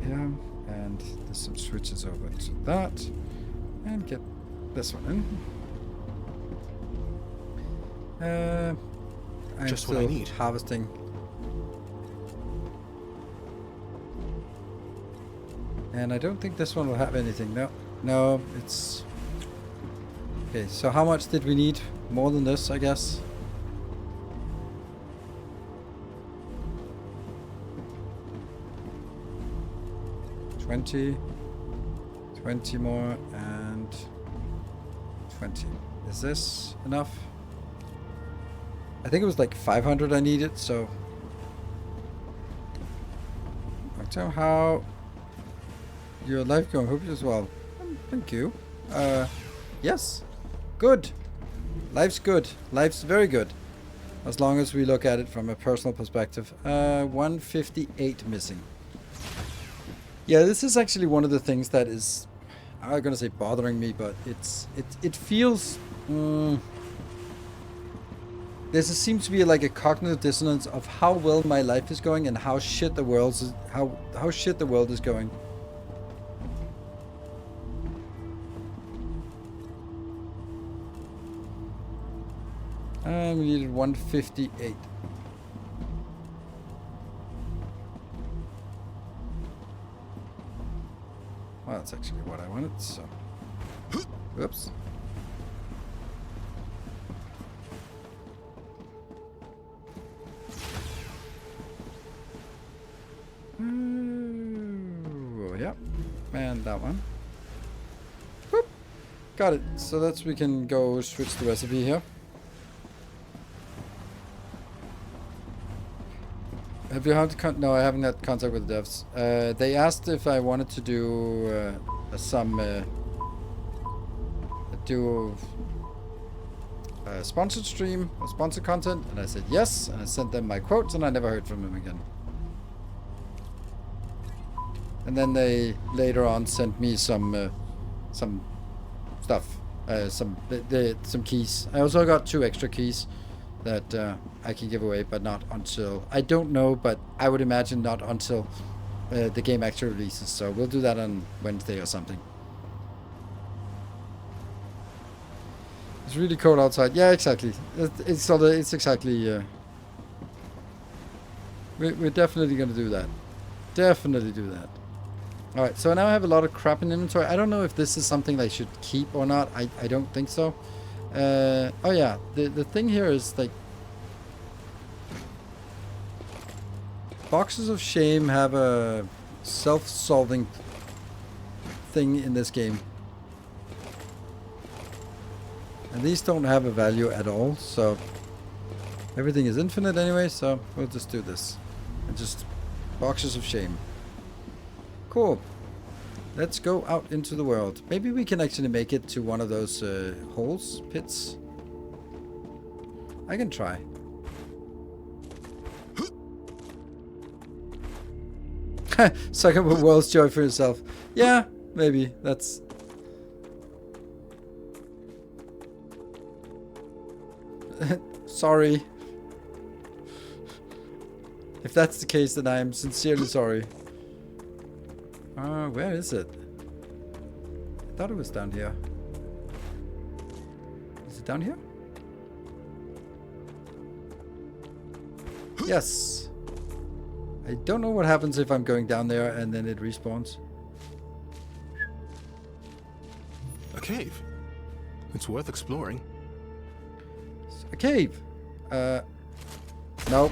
Yeah, and there's some switches over to that. And get this one in. I'm
Just what I need.
Harvesting. And I don't think this one will have anything. No, it's... Okay, so how much did we need? More than this, I guess. $20 more, and 20. Is this enough? I think it was like 500 I needed, so... Octo, how... Your life going? Hope you as well. Thank you. Yes. Good. Life's good. Life's very good. As long as we look at it from a personal perspective. 158 missing. Yeah, this is actually one of the things that is... I'm not gonna say bothering me, but it feels... there seems to be like a cognitive dissonance of how well my life is going and how shit the world is... How shit the world is going. We needed 158. Well, that's actually what I wanted, so... Whoops. Ooh, yeah. And that one. Whoop. Got it. So that's we can go switch the recipe here. Have you had no, I haven't had contact with the devs. They asked if I wanted to do a sponsored stream or sponsored content, and I said yes, and I sent them my quotes, and I never heard from them again. And then they later on sent me some stuff, some keys. I also got 2 extra keys that I can give away, but not until... I don't know, but I would imagine not until the game actually releases. So we'll do that on Wednesday or something. It's really cold outside. Yeah, exactly. It's exactly... we're definitely going to do that. Definitely do that. Alright, so now I have a lot of crap in inventory. I don't know if this is something I should keep or not. I don't think so. Oh yeah, the thing here is like boxes of shame have a self-solving thing in this game, and these don't have a value at all, so everything is infinite anyway, so we'll just do this and just boxes of shame. Cool. Let's go out into the world. Maybe we can actually make it to one of those holes, pits. I can try. Suck up a world's joy for yourself. Yeah, maybe. That's... Sorry. If that's the case, then I am sincerely sorry. Where is it? I thought it was down here. Is it down here? Yes. I don't know what happens if I'm going down there and then it respawns.
A cave. It's worth exploring.
A cave. No.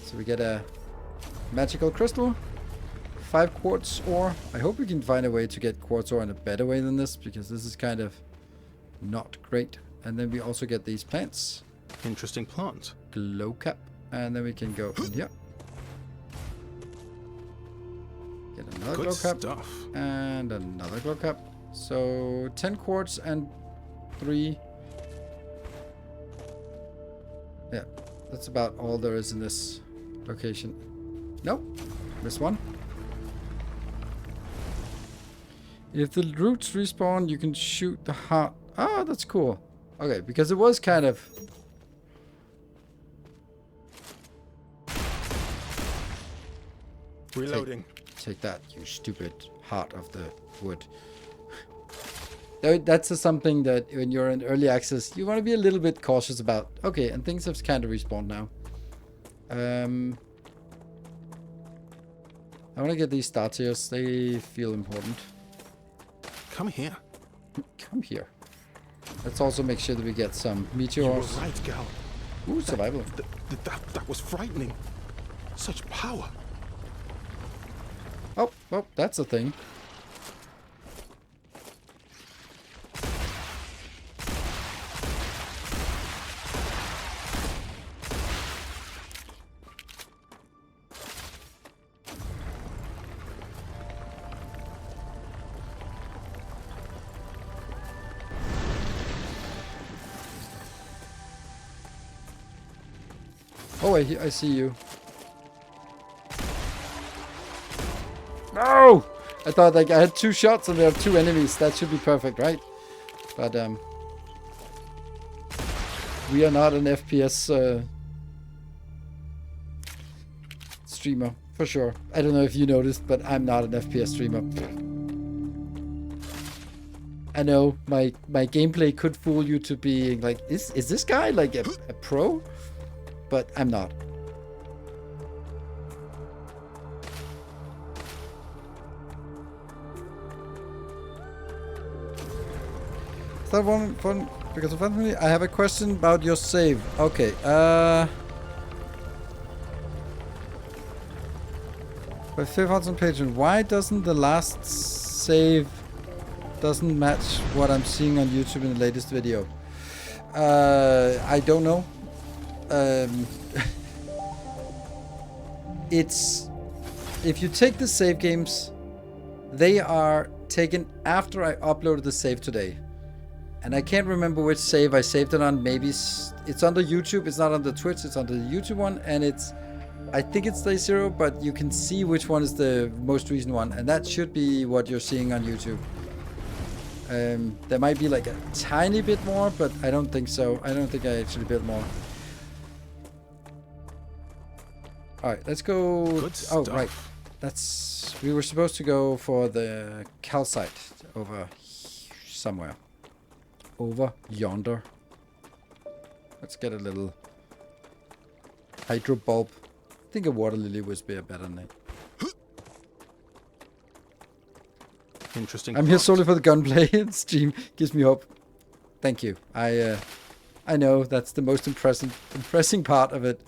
So we get a magical crystal, 5 quartz ore. I hope we can find a way to get quartz ore in a better way than this, because this is kind of not great. And then we also get these plants.
Interesting plant.
Glow cap. And then we can go in here. Get another glow cap.
Stuff.
And another glow cap. So 10 quartz and 3. Yeah, that's about all there is in this location. Nope, missed one. If the roots respawn, you can shoot the heart. Ah, that's cool. Okay, because it was kind of...
Reloading.
Take that, you stupid heart of the wood. That's something that when you're in early access, you want to be a little bit cautious about. Okay, and things have kind of respawned now. I want to get these star tiers. They feel important.
Come here.
Come here. Let's also make sure that we get some meteors.
You were right, Gal.
Ooh, survival.
That was frightening. Such power.
Oh, that's a thing. Oh, I see you. No! I thought like I had 2 shots and there are 2 enemies. That should be perfect, right? But we are not an FPS streamer, for sure. I don't know if you noticed, but I'm not an FPS streamer. I know my gameplay could fool you to being like, is this guy like a pro? But I'm not. Is that one fun? Because unfortunately, I have a question about your save. Okay. By 5,000 patrons, why doesn't the last save doesn't match what I'm seeing on YouTube in the latest video? I don't know. It's if you take the save games, they are taken after I uploaded the save today, and I can't remember which save I saved it on. Maybe it's on the YouTube. It's not on the Twitch. It's on the YouTube one, and I think it's day 0, but you can see which one is the most recent one, and that should be what you're seeing on YouTube. There might be like a tiny bit more, but I don't think so. I don't think I actually built more. Alright, let's go.
Good
Oh,
stuff.
right. We were supposed to go for the calcite over somewhere. Over yonder. Let's get a little hydro bulb. I think a water lily would be a better name.
Interesting.
I'm here solely for the gunplay. Stream gives me hope. Thank you. I know that's the most impressing part of it,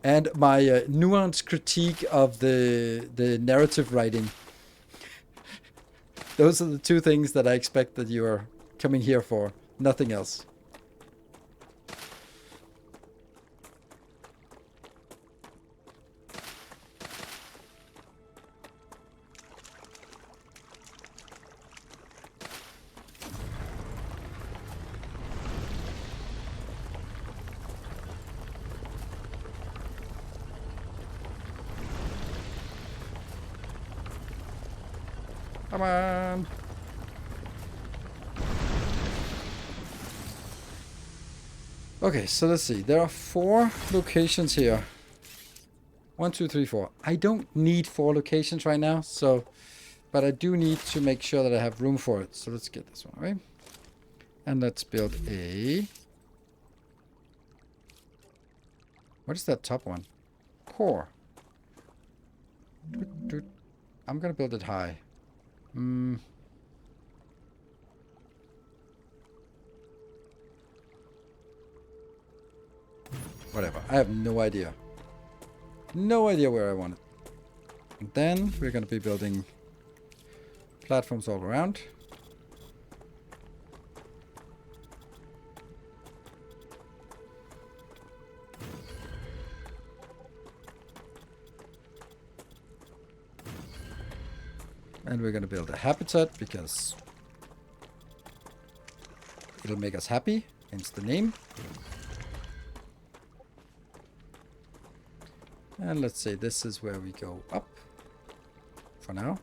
and my nuanced critique of the narrative writing. Those are the 2 things that I expect that you are coming here for. Nothing else. Come on. Okay, so let's see. There are 4 locations here. 1, 2, 3, 4. I don't need 4 locations right now, so, but I do need to make sure that I have room for it. So let's get this one, right? And let's build a... What is that top one? Core. I'm gonna build it high. Whatever. I have no idea. No idea where I want it. And then we're going to be building platforms all around. And we're going to build a habitat because it'll make us happy, hence the name. And let's say this is where we go up for now.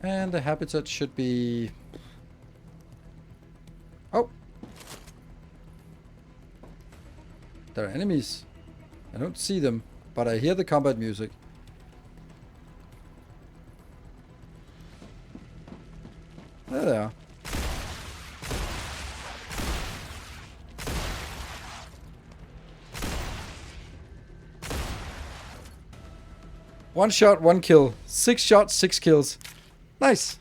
And the habitat should be... Oh! There are enemies. I don't see them, but I hear the combat music. There they are. One shot, 1 kill. 6 shots, 6 kills. Nice.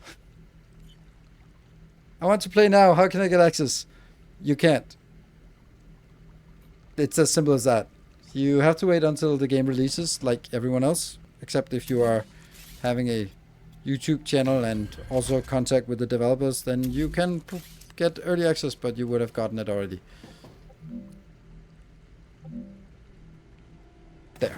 I want to play now. How can I get access? You can't. It's as simple as that. You have to wait until the game releases, like everyone else, except if you are having a YouTube channel and also contact with the developers, then you can get early access, but you would have gotten it already. There.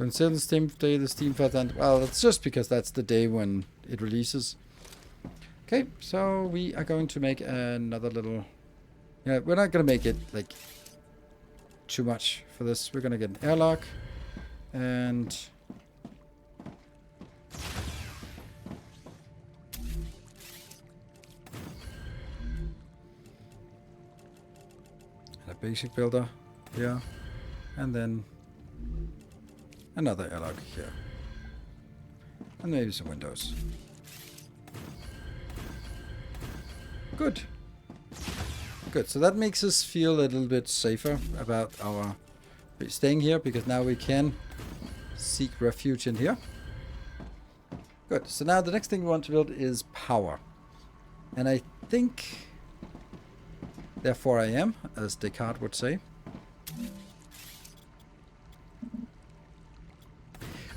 Consider the Steam day, the Steam Fest, and well, it's just because that's the day when it releases. Okay, so we are going to make another little. Yeah, we're not gonna make it like too much for this. We're gonna get an airlock and. A basic builder here, and then another airlock here, and maybe some windows. Good. Good. So that makes us feel a little bit safer about our staying here, because now we can seek refuge in here. Good. So now the next thing we want to build is power, and I think. Therefore I am, as Descartes would say.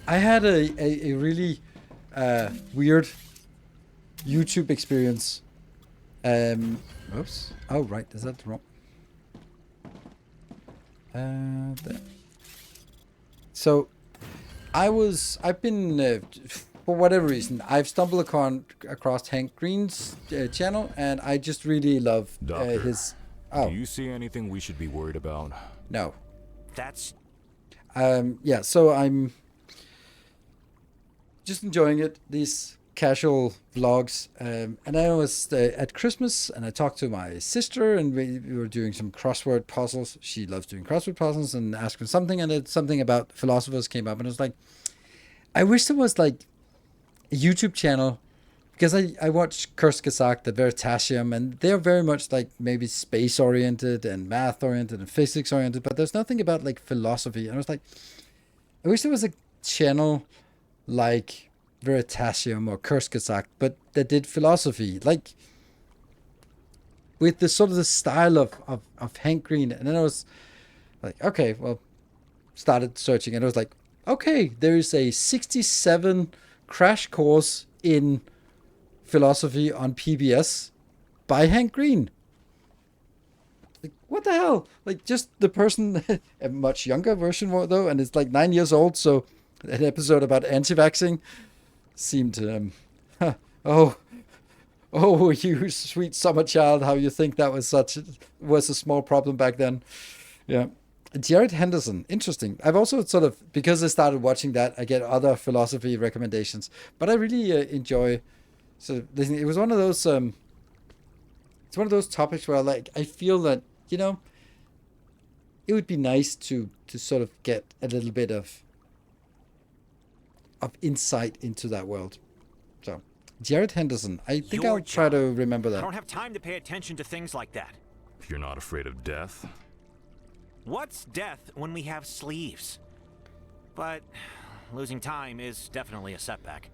I had a really weird YouTube experience. Oops. Oh, right. Is that wrong? There. So, I've been... for whatever reason, I've stumbled across Hank Green's channel, and I just really love his... Oh.
Do you see anything we should be worried about?
No.
That's...
Yeah, so I'm just enjoying it, these casual vlogs. And I was at Christmas, and I talked to my sister, and we were doing some crossword puzzles. She loves doing crossword puzzles, and asked her something, and it's something about philosophers came up, and I was like, I wish there was like a YouTube channel, because I watch Kurzgesagt, the Veritasium, and they're very much like maybe space oriented and math oriented and physics oriented, but there's nothing about like philosophy. And I was like, I wish there was a channel like Veritasium or Kurzgesagt, but that did philosophy, like with the sort of the style of Hank Green. And then I was like, okay, well, started searching, and I was like, okay, there is a 67 crash course in philosophy on PBS by Hank Green. Like, what the hell? Like, just the person, a much younger version though, and it's like 9 years old, so an episode about anti-vaxxing seemed oh, you sweet summer child, how you think that was a small problem back then. Yeah. Jared Henderson, interesting. I've also sort of, because I started watching that, I get other philosophy recommendations, but I really enjoy. So it was one of those. It's one of those topics where I feel that it would be nice to sort of get a little bit of insight into that world. So Jared Henderson, I think I'll try to remember that.
I don't have time to pay attention to things like that.
You're not afraid of death?
What's death when we have sleeves? But losing time is definitely a setback.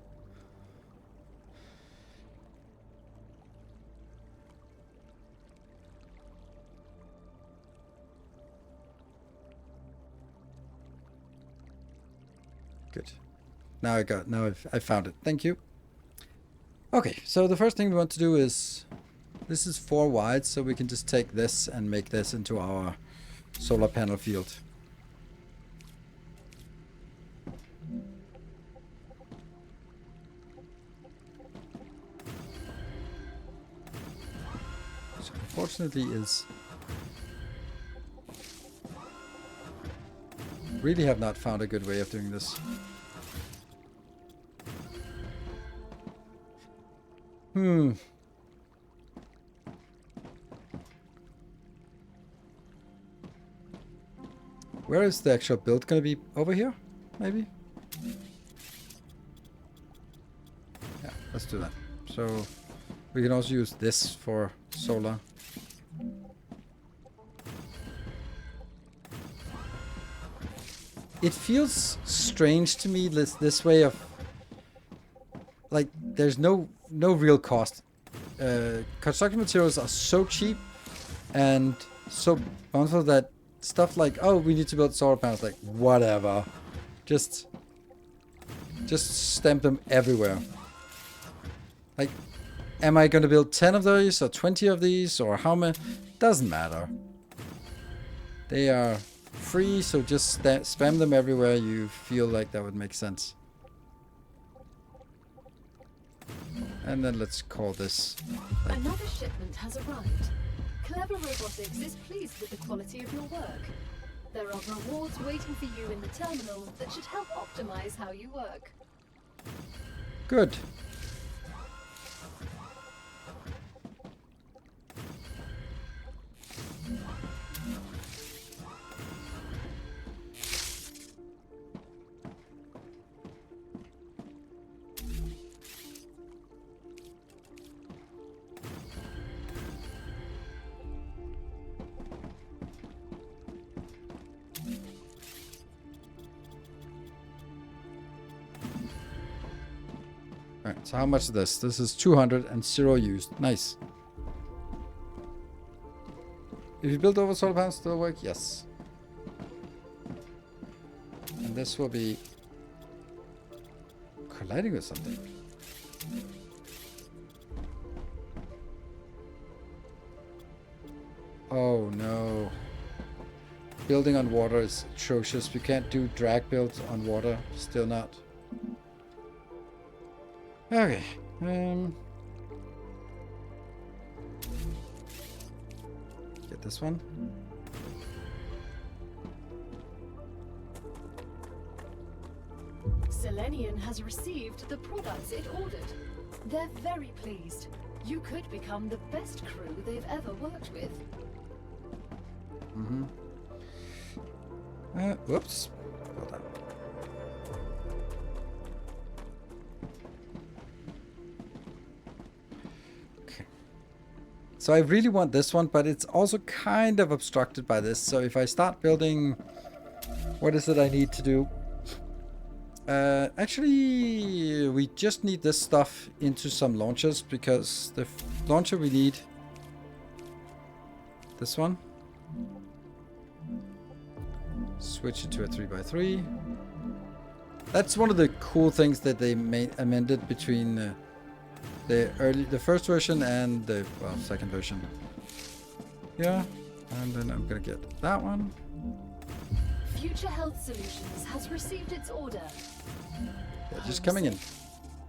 Good. Now I found it. Thank you. Okay, so the first thing we want to do is, this is 4 wide, so we can just take this and make this into our solar panel field. So unfortunately really have not found a good way of doing this. Where is the actual build going to be? Over here? Maybe? Yeah, let's do that. So we can also use this for solar. It feels strange to me, this way of, like, there's no real cost. Construction materials are so cheap and so bountiful that stuff like, oh, we need to build solar panels, like, whatever. Just stamp them everywhere. Like, am I going to build 10 of these or 20 of these or how many? Doesn't matter. They are free, so just spam them everywhere you feel like that would make sense. And then let's call this.
Another shipment has arrived. Clever Robotics is pleased with the quality of your work. There are rewards waiting for you in the terminal that should help optimize how you work.
Good. Alright, so how much is this? This is 200 and 0 used. Nice. If you build over solar panels, still work? Yes. And this will be colliding with something. Oh no. Building on water is atrocious. We can't do drag builds on water. Still not. Okay. Get this one.
Selenian has received the products it ordered. They're very pleased. You could become the best crew they've ever worked with.
Mm-hmm. Whoops. Hold on. Okay. So I really want this one, but it's also kind of obstructed by this. So if I start building, what is it I need to do? Actually, we just need this stuff into some launchers, because the launcher we need, this one, switch it to a 3x3. That's one of the cool things that they amended between the first version and the second version. Yeah, and then I'm gonna get that one.
Future Health Solutions has received its order.
They're just coming in.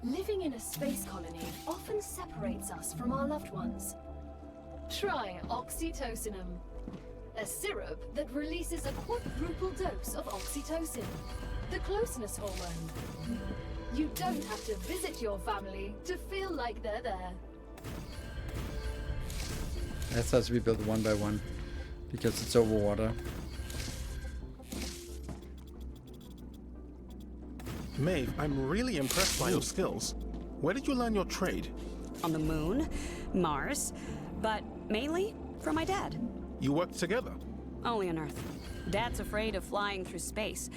Living in a space colony often separates us from our loved ones. Try oxytocinum, a syrup that releases a quadruple dose of oxytocin, the closeness hormone. You don't have to visit your family to feel like they're there.
That has to be built one by one, because it's over water.
Maeve, I'm really impressed by your skills. Where did you learn your trade?
On the moon, Mars, but mainly from my dad.
You worked together?
Only on Earth. Dad's afraid of flying through space,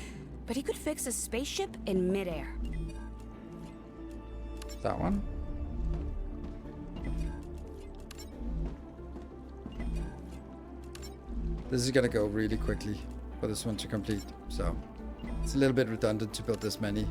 but he could fix a spaceship in midair.
That one. This is gonna go really quickly for this one to complete, so it's a little bit redundant to build this many.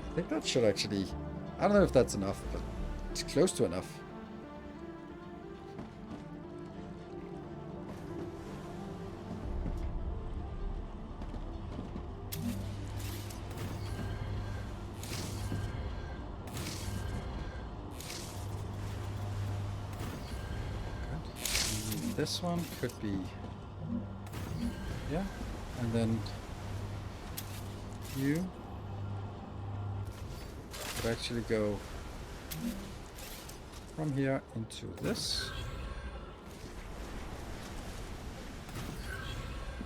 I think that should actually, I don't know if that's enough, but it's close to enough. Good. And this one could be, yeah, and then you actually go from here into this,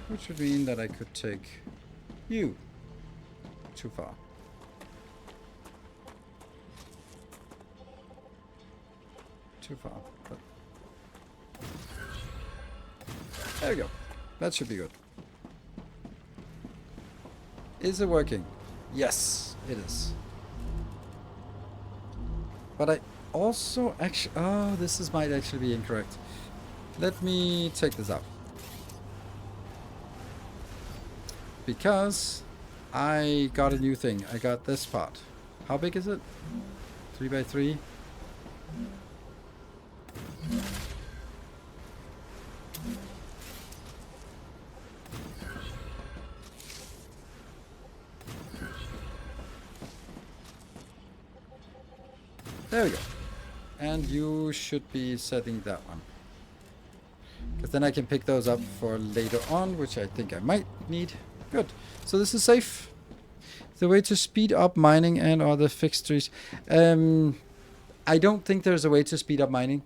which would mean that I could take you too far. Too far, but there we go. That should be good. Is it working? Yes, it is. But I also actually... Oh, might actually be incorrect. Let me take this out. Because I got a new thing. I got this part. How big is it? 3x3. There we go. And you should be setting that one. Because then I can pick those up for later on, which I think I might need. Good. So this is safe. The way to speed up mining and other fixtures. I don't think there's a way to speed up mining.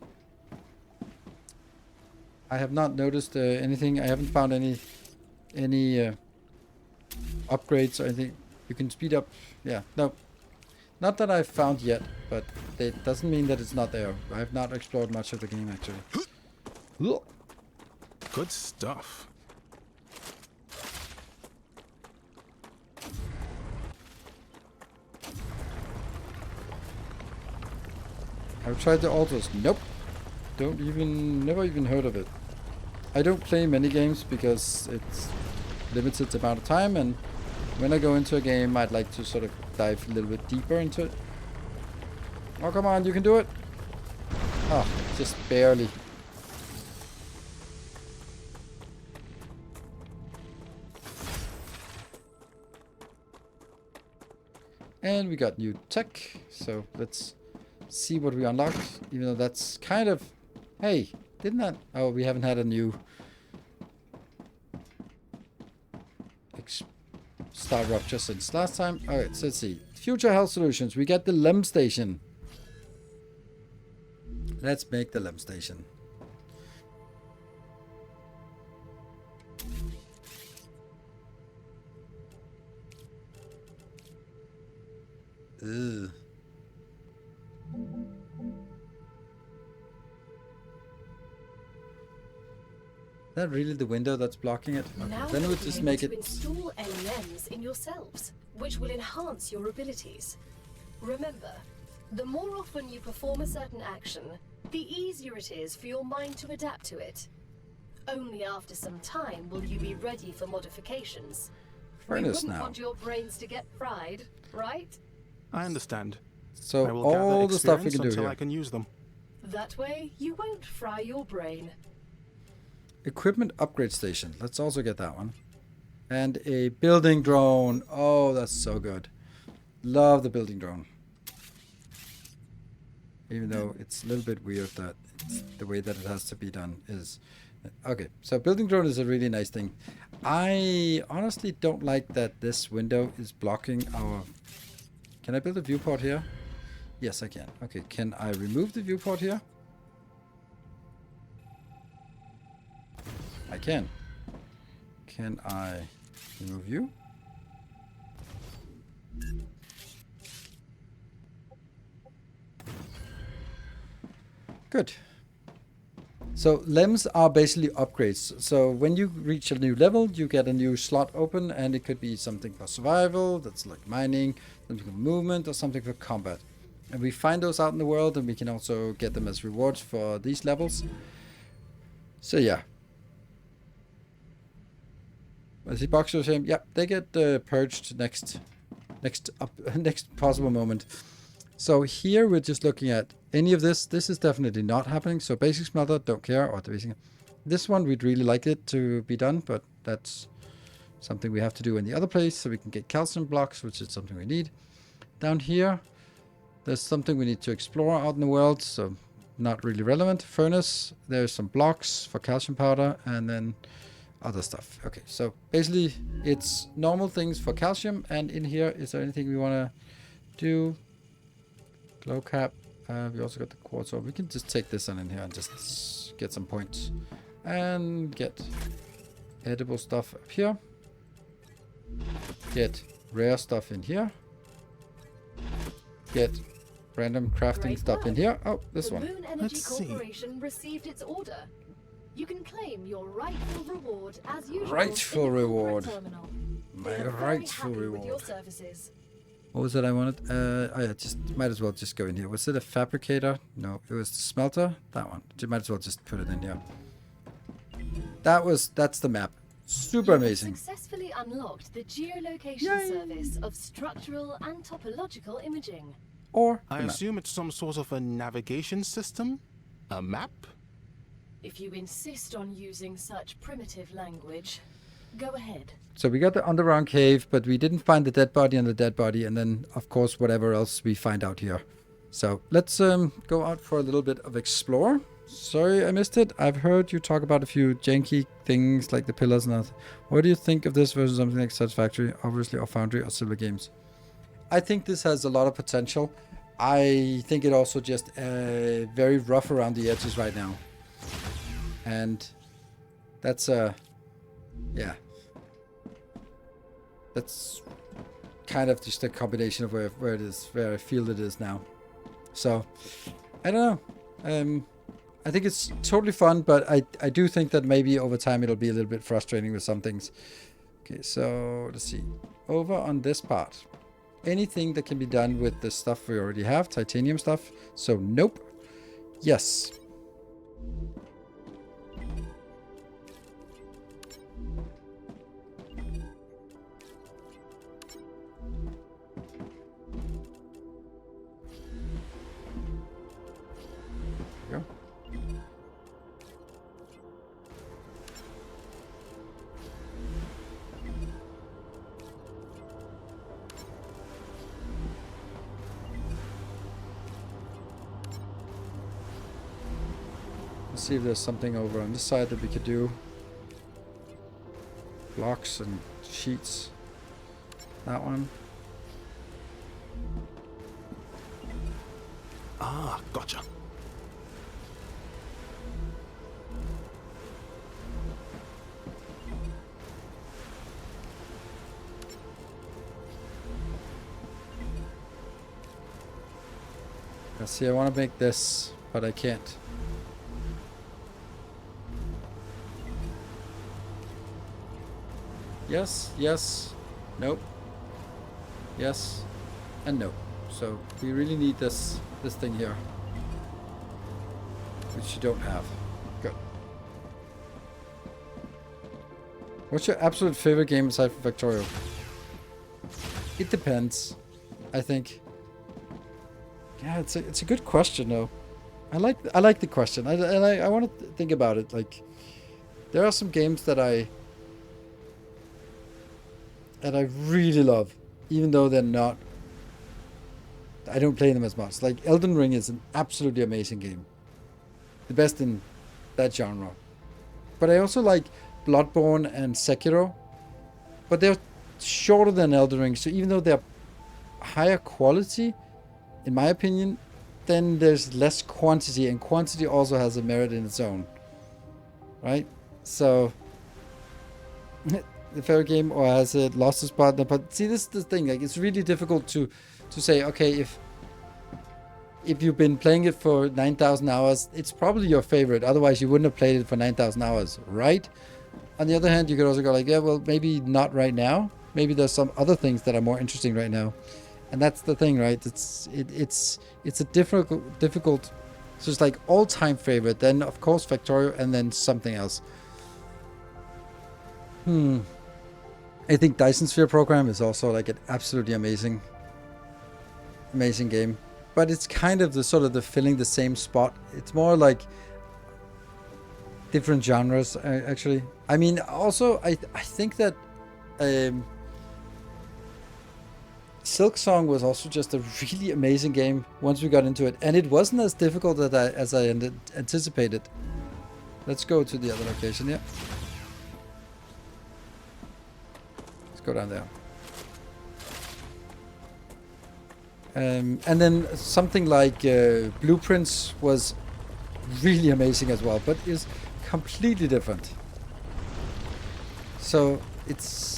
I have not noticed anything. I haven't found any upgrades or anything. You can speed up. Yeah, no. Not that I've found yet, but it doesn't mean that it's not there. I have not explored much of the game, actually.
Good stuff.
I've tried the altars. Nope. Never even heard of it. I don't play many games because it's limited amount of time, and when I go into a game, I'd like to sort of dive a little bit deeper into it. Oh, come on, you can do it. Oh, just barely. And we got new tech, so let's see what we unlocked, even though that's kind of... Hey, didn't that... Oh, we haven't had a new... StarRupture since last time. Alright, so let's see. Future health solutions. We get the LEM station. Let's make the LEM station. Ugh. Is that really the window that's blocking it? Okay.
Now
Then we'll just make it...
install LEMs in yourselves, which will enhance your abilities. Remember, the more often you perform a certain action, the easier it is for your mind to adapt to it. Only after some time will you be ready for modifications.
Furnace
We wouldn't
now.
want your brains to get fried, right?
I understand.
So
I will
all
gather
the stuff we
experience
can do
until
here.
I can use them.
That way, you won't fry your brain.
Equipment upgrade station. Let's also get that one. And a building drone. Oh, that's so good. Love the building drone. Even though it's a little bit weird that the way that it has to be done is... Okay, so building drone is a really nice thing. I honestly don't like that this window is blocking our... Can I build a viewport here? Yes, I can. Okay, can I remove the viewport here? I can. Can I remove you? Good. So LEMs are basically upgrades. So when you reach a new level, you get a new slot open, and it could be something for survival, that's like mining, something for movement, or something for combat. And we find those out in the world, and we can also get them as rewards for these levels. So yeah. I see boxers saying, yeah, they get purged next possible moment. So here we're just looking at any of this. This is definitely not happening. So basic smelter, don't care. Or the basic. This one we'd really like it to be done, but that's something we have to do in the other place. So we can get calcium blocks, which is something we need. Down here, there's something we need to explore out in the world. So not really relevant. Furnace, there's some blocks for calcium powder, and then other stuff. Okay, so basically it's normal things for calcium, and in here, is there anything we want to do? Glow cap. We also got the quartz, so we can just take this one in here and just get some points. And get edible stuff up here. Get rare stuff in here. Get random crafting
Great
stuff in
work.
here. Oh, this
The
one.
Moon Energy
Let's see.
Corporation received its order. You can claim your rightful reward as usual.
Rightful
in the corporate
reward.
terminal.
My
We're very
rightful
happy with your
reward.
services.
What was it I wanted? Oh yeah, just might as well just go in here. Was it a fabricator? No, it was the smelter. That one. You might as well just put it in here. That's the map. Super amazing.
Successfully unlocked the geolocation service of structural and topological imaging.
Or
I assume it's some sort of a navigation system? A map?
If you insist on using such primitive language, go ahead.
so we got the underground cave, but we didn't find the dead body and the dead body, and then of course whatever else we find out here. So let's go out for a little bit of explore. Sorry I missed it. I've heard you talk about a few janky things like the pillars and that. What do you think of this versus something like Satisfactory, obviously, or Foundry or Silver Games? I think this has a lot of potential. I think it also just very rough around the edges right now. And that's yeah. That's kind of just a combination of where it is, where I feel it is now. So, I don't know. I think it's totally fun, but I do think that maybe over time it'll be a little bit frustrating with some things. Okay, so let's see. Over on this part. Anything that can be done with the stuff we already have, titanium stuff. So, nope. Yes. There we go. Let's see if there's something over on this side that we could do. Blocks and sheets. That one.
Ah, gotcha.
Let's see, I want to make this, but I can't. Yes, yes, nope, yes, and no. So we really need this thing here, which you don't have. Good. What's your absolute favorite game aside from Factorio? It depends, I think. Yeah, it's a good question though. I like the question. I want to think about it. Like, there are some games that I really love, even though they're not. I don't play them as much. Like Elden Ring is an absolutely amazing game, the best in that genre. But I also like Bloodborne and Sekiro, but they're shorter than Elden Ring. So even though they're higher quality, in my opinion, then there's less quantity, and quantity also has a merit in its own, right? So the fair game, or has it lost its partner? But see, this is the thing. Like, it's really difficult to say, okay, if you've been playing it for 9,000 hours, it's probably your favorite. Otherwise, you wouldn't have played it for 9,000 hours, right? On the other hand, you could also go like, yeah, well, maybe not right now. Maybe there's some other things that are more interesting right now. And that's the thing, right? It's a difficult. So it's like all-time favorite. Then of course Factorio, and then something else. I think Dyson Sphere Program is also like an absolutely amazing game. But it's kind of the sort of the filling the same spot. It's more like different genres, actually. I mean, also I think that. Silk Song was also just a really amazing game once we got into it, and it wasn't as difficult as I anticipated. Let's go to the other location, yeah. Let's go down there. And then something like Blueprints was really amazing as well, but is completely different. So it's.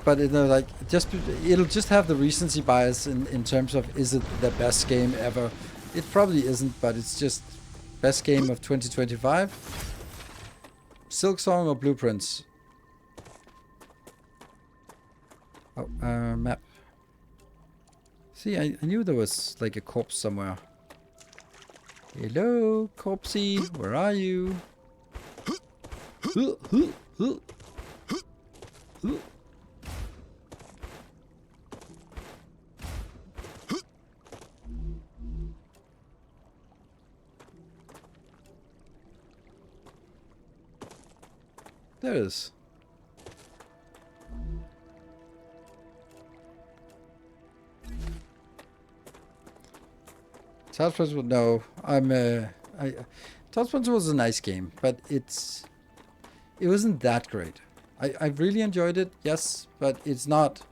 But like it'll just have the recency bias in terms of, is it the best game ever? It probably isn't, but it's just best game of 2025. Silk Song or Blueprints? Oh, map. See, I knew there was like a corpse somewhere. Hello, corpsey, where are you? There it is. Todd Spencer, no, Todd Spencer was a nice game, but it wasn't that great. I really enjoyed it, yes, but it's not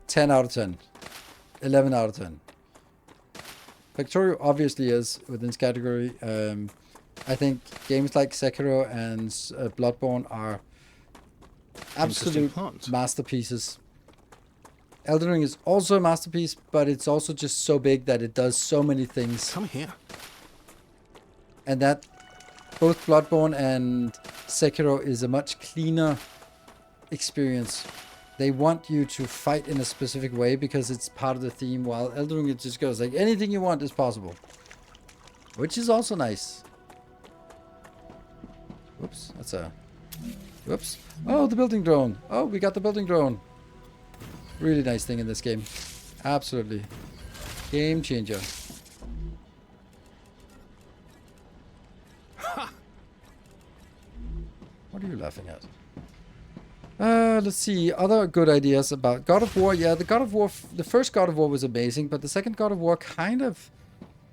10 out of 10, 11 out of 10. Factorio obviously is within this category. I think games like Sekiro and Bloodborne are absolute masterpieces. Elden Ring is also a masterpiece, but it's also just so big that it does so many things.
Come here.
And that both Bloodborne and Sekiro is a much cleaner experience. They want you to fight in a specific way because it's part of the theme, while Elden Ring it just goes like anything you want is possible. Which is also nice. Whoops, that's a... Whoops. Oh, the building drone. Oh, we got the building drone. Really nice thing in this game. Absolutely. Game changer. What are you laughing at? Let's see. Other good ideas about God of War. Yeah, the God of War, the first God of War was amazing, but the second God of War kind of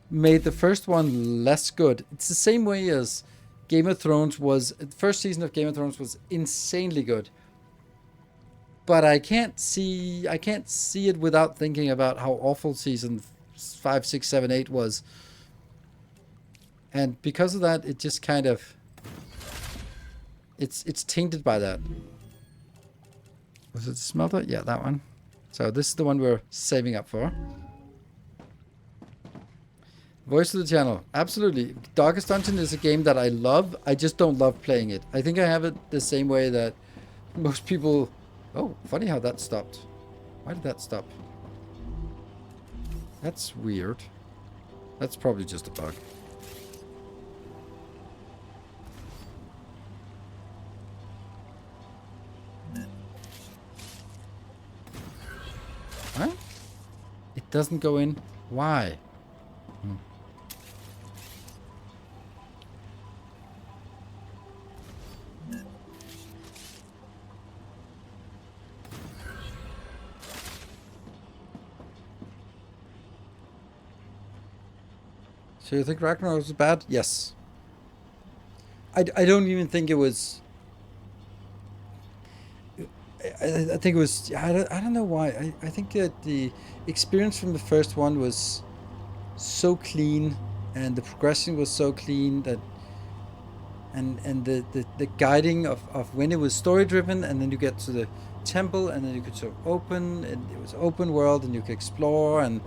made the first one less good. It's the same way as Game of Thrones was. The first season of Game of Thrones was insanely good. But I can't see it without thinking about how awful season 5, 6, 7, 8 was. And because of that, it just kind of it's tainted by that. Was it the smelter? Yeah, that one. So this is the one we're saving up for. Voice of the channel. Absolutely. Darkest Dungeon is a game that I love. I just don't love playing it. I think I have it the same way that most people... Oh, funny how that stopped. Why did that stop? That's weird. That's probably just a bug. Huh? It doesn't go in. Why? So you think Ragnarok was bad? Yes. I don't even think it was... I think it was... I don't know why. I think that the experience from the first one was so clean, and the progression was so clean that... And the guiding of when it was story driven, and then you get to the temple, and then you could sort of open, and it was open world, and you could explore, and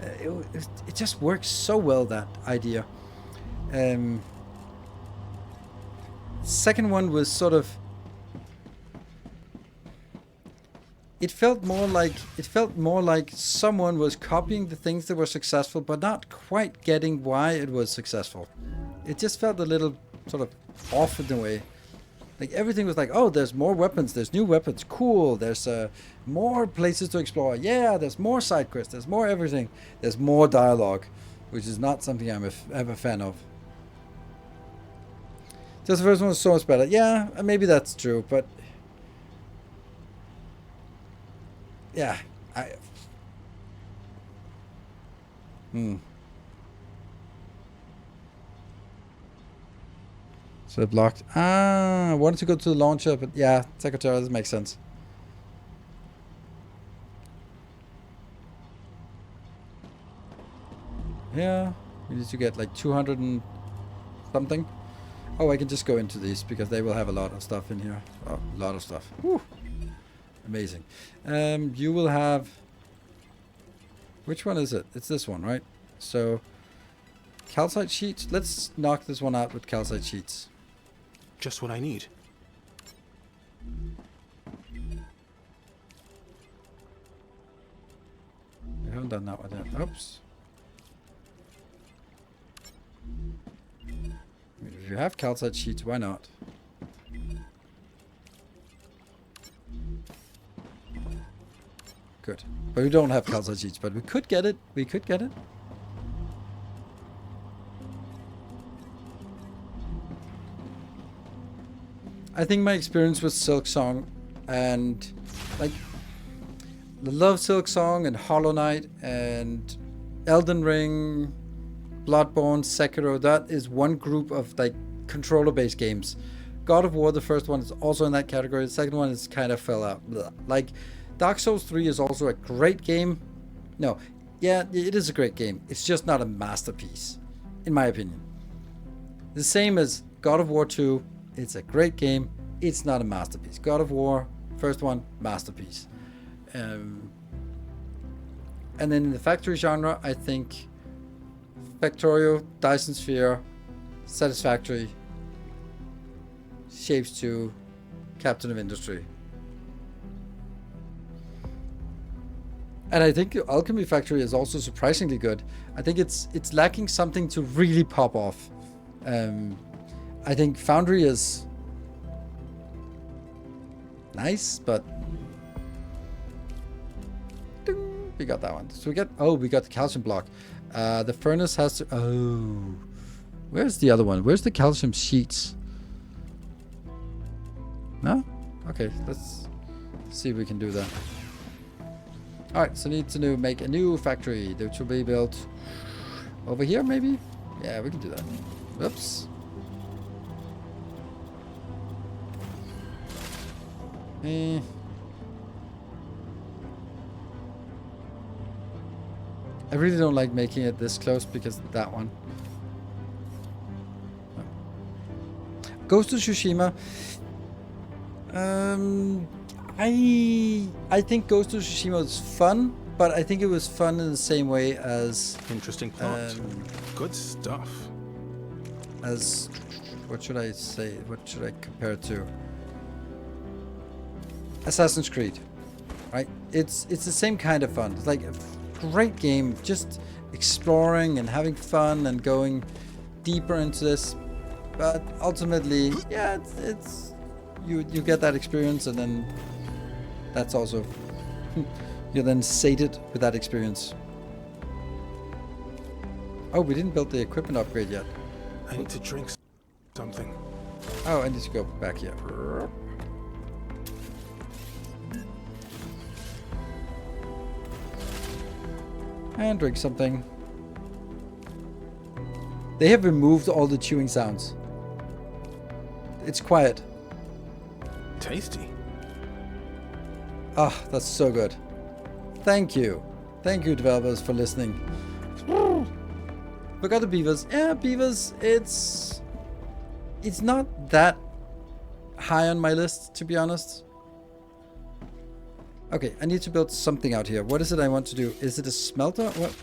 it just works so well, that idea. Second one was sort of... It felt more like someone was copying the things that were successful, but not quite getting why it was successful. It just felt a little sort of off in a way. Like everything was like, oh, there's more weapons, there's new weapons, cool, there's more places to explore, yeah, there's more side quests, there's more everything, there's more dialogue, which is not something I'm a fan of. Just the first one was so much better. Yeah, maybe that's true, but yeah, So it blocked. I wanted to go to the launcher, but yeah, Secretary, this makes sense. Yeah, we need to get like 200 and something. Oh, I can just go into these because they will have a lot of stuff in here. Oh, a lot of stuff. Woo. Amazing. You will have... Which one is it? It's this one, right? So, calcite sheets. Let's knock this one out with calcite sheets.
Just what I need.
We haven't done that one yet. Oops. If you have calcite sheets, why not? Good. But we don't have calcite sheets, but we could get it. We could get it. I think my experience with Silk Song and like the love Silk Song and Hollow Knight and Elden Ring, Bloodborne, Sekiro, that is one group of like controller-based games. God of War, the first one, is also in that category. The second one is kind of fell out. Blah. Like Dark Souls 3 is also a great game. No, yeah, it is a great game. It's just not a masterpiece, in my opinion. The same as God of War 2. It's a great game. It's not a masterpiece. God of War, first one, masterpiece. And then in the factory genre, I think Factorio, Dyson Sphere, Satisfactory, Shapes 2, Captain of Industry. And I think Alchemy Factory is also surprisingly good. I think it's lacking something to really pop off. I think Foundry is nice, but ding, we got that one. So we got the calcium block. The furnace has to. Oh, where's the other one? Where's the calcium sheets? No? Okay, let's see if we can do that. All right, so need to make a new factory that will be built over here, maybe. Yeah, we can do that. Whoops. I really don't like making it this close because of that one. Ghost of Tsushima. I think Ghost of Tsushima was fun, but I think it was fun in the same way as
Interesting plot. Good stuff.
As what should I say? What should I compare it to? Assassin's Creed, right? It's the same kind of fun. It's like a great game, just exploring and having fun and going deeper into this. But ultimately, yeah, it's you get that experience, and then that's also you're then sated with that experience. Oh, we didn't build the equipment upgrade yet.
I need to drink something.
Oh, I need to go back here. And drink something. They have removed all the chewing sounds. It's quiet.
Tasty.
Ah, that's so good. Thank you. Thank you, developers, for listening. We got the beavers. Yeah, beavers, it's not that high on my list, to be honest. Okay, I need to build something out here. What is it I want to do? Is it a smelter? What?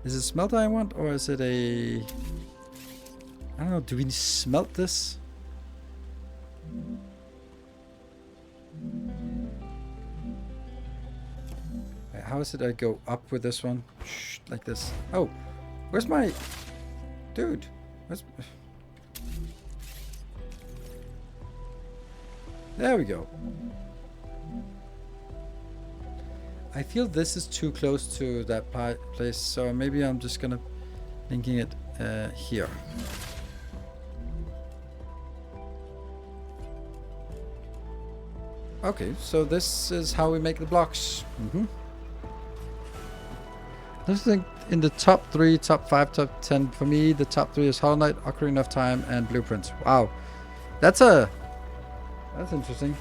Is it a smelter I want? Or is it a... I don't know. Do we smelt this? Wait, how is it I go up with this one? Shh, like this. Oh, where's my... Dude, where's... There we go. I feel this is too close to that place, so maybe I'm just gonna linking it here. Okay, so this is how we make the blocks. I think in the top 3, top 5, top 10, for me, the top 3 is Hollow Knight, Ocarina of Time, and Blueprints. Wow, that's interesting.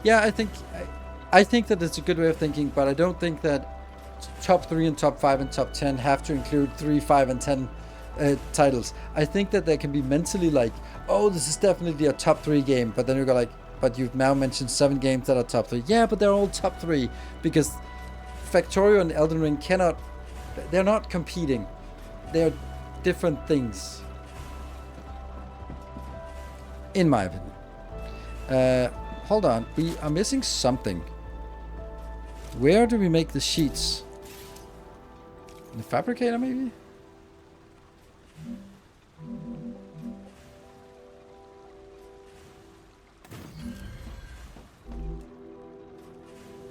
Yeah, I think that it's a good way of thinking, but I don't think that top 3 and top 5 and top 10 have to include 3, 5, and 10 titles. I think that they can be mentally like, oh, this is definitely a top 3 game, but then you go like, but you've now mentioned 7 games that are top 3. Yeah, but they're all top 3 because Factorio and Elden Ring they're not competing. They're different things. In my opinion. Hold on. We are missing something. Where do we make the sheets? In the fabricator, maybe?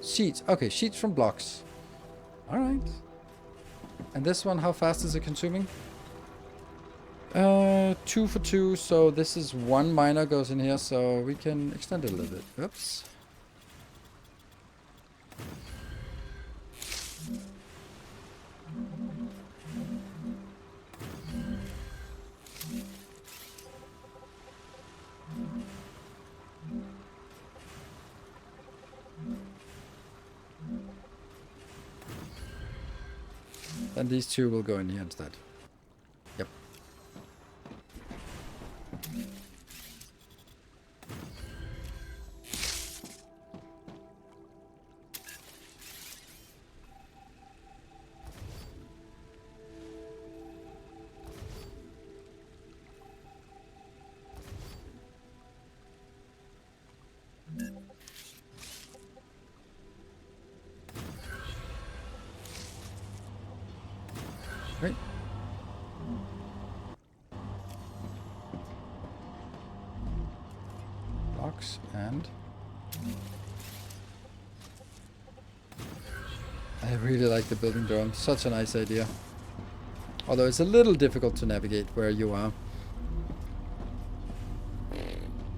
Sheets. Okay, sheets from blocks. Alright. And this one, how fast is it consuming? 2 for 2, so this is 1 miner goes in here, so we can extend it a little bit. Oops. Then these two will go in here instead. Yep. Right. Blocks and I really like the building drone. Such a nice idea. Although it's a little difficult to navigate where you are.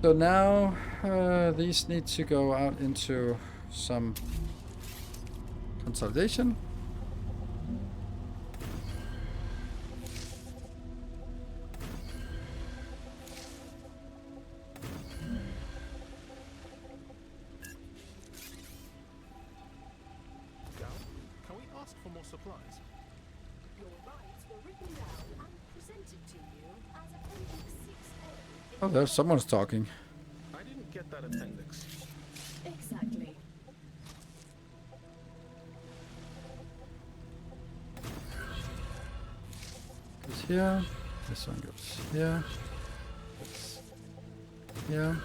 So now these need to go out into some consolidation. Oh, there's someone's talking.
I didn't get that appendix.
Exactly.
Goes here. This one goes here. This here.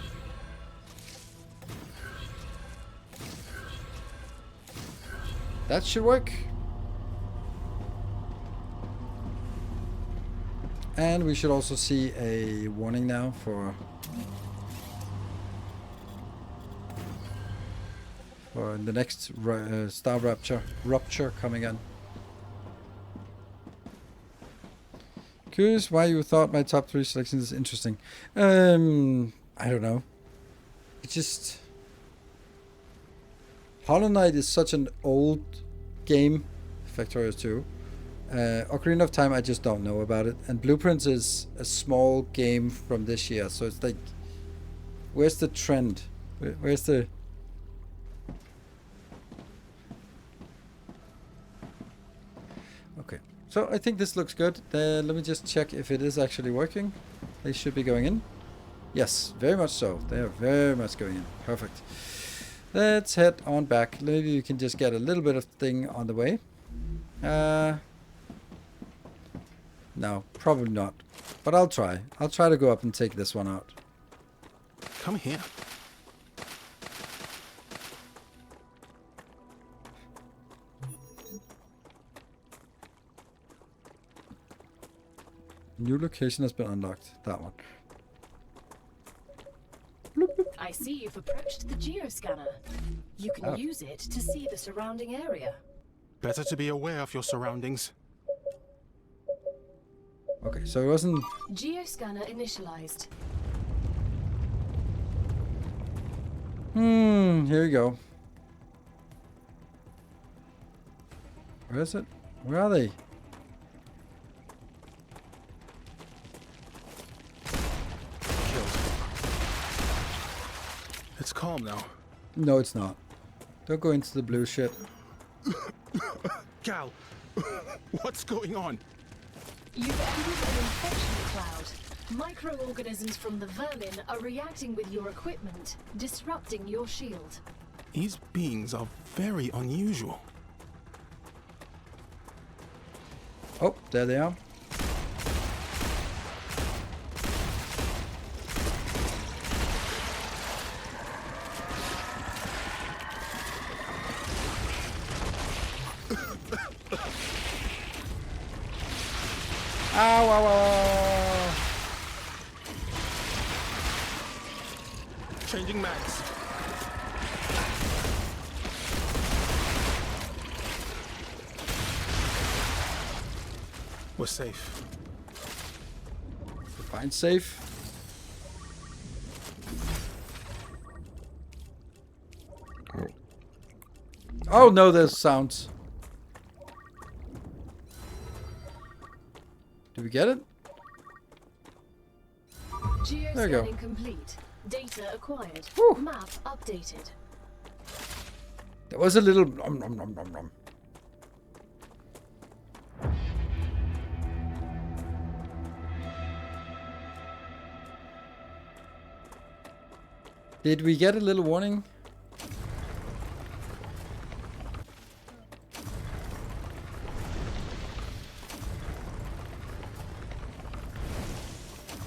That should work. And we should also see a warning now for the next StarRupture coming in. Curious why you thought my top 3 selections is interesting. I don't know. It just Hollow Knight is such an old game. Factorious 2. Ocarina of Time, I just don't know about it. And Blueprints is a small game from this year, so it's like, where's the trend? Where's the... Okay, so I think this looks good. Let me just check if it is actually working. They should be going in. Yes, very much so. They are very much going in. Perfect. Let's head on back. Maybe you can just get a little bit of thing on the way. No, probably not. But I'll try. I'll try to go up and take this one out.
Come here.
New location has been unlocked. That one.
I see you've approached the geoscanner. You can use it to see the surrounding area.
Better to be aware of your surroundings.
Okay, so it wasn't...
Geoscanner initialized.
Here we go. Where is it? Where are they?
It's calm now.
No, it's not. Don't go into the blue shit.
Gal, what's going on?
You've entered an infection cloud. Microorganisms from the vermin are reacting with your equipment, disrupting your shield.
These beings are very unusual.
Oh, there they are. Ow, ow, ow.
Changing mags. We're safe.
Fine, safe. Oh no, there's sounds. Did we get it? There you go.
Geoscanning complete. Data acquired.
Whew.
Map updated.
There was a little nom, nom, nom, nom, nom. Did we get a little warning?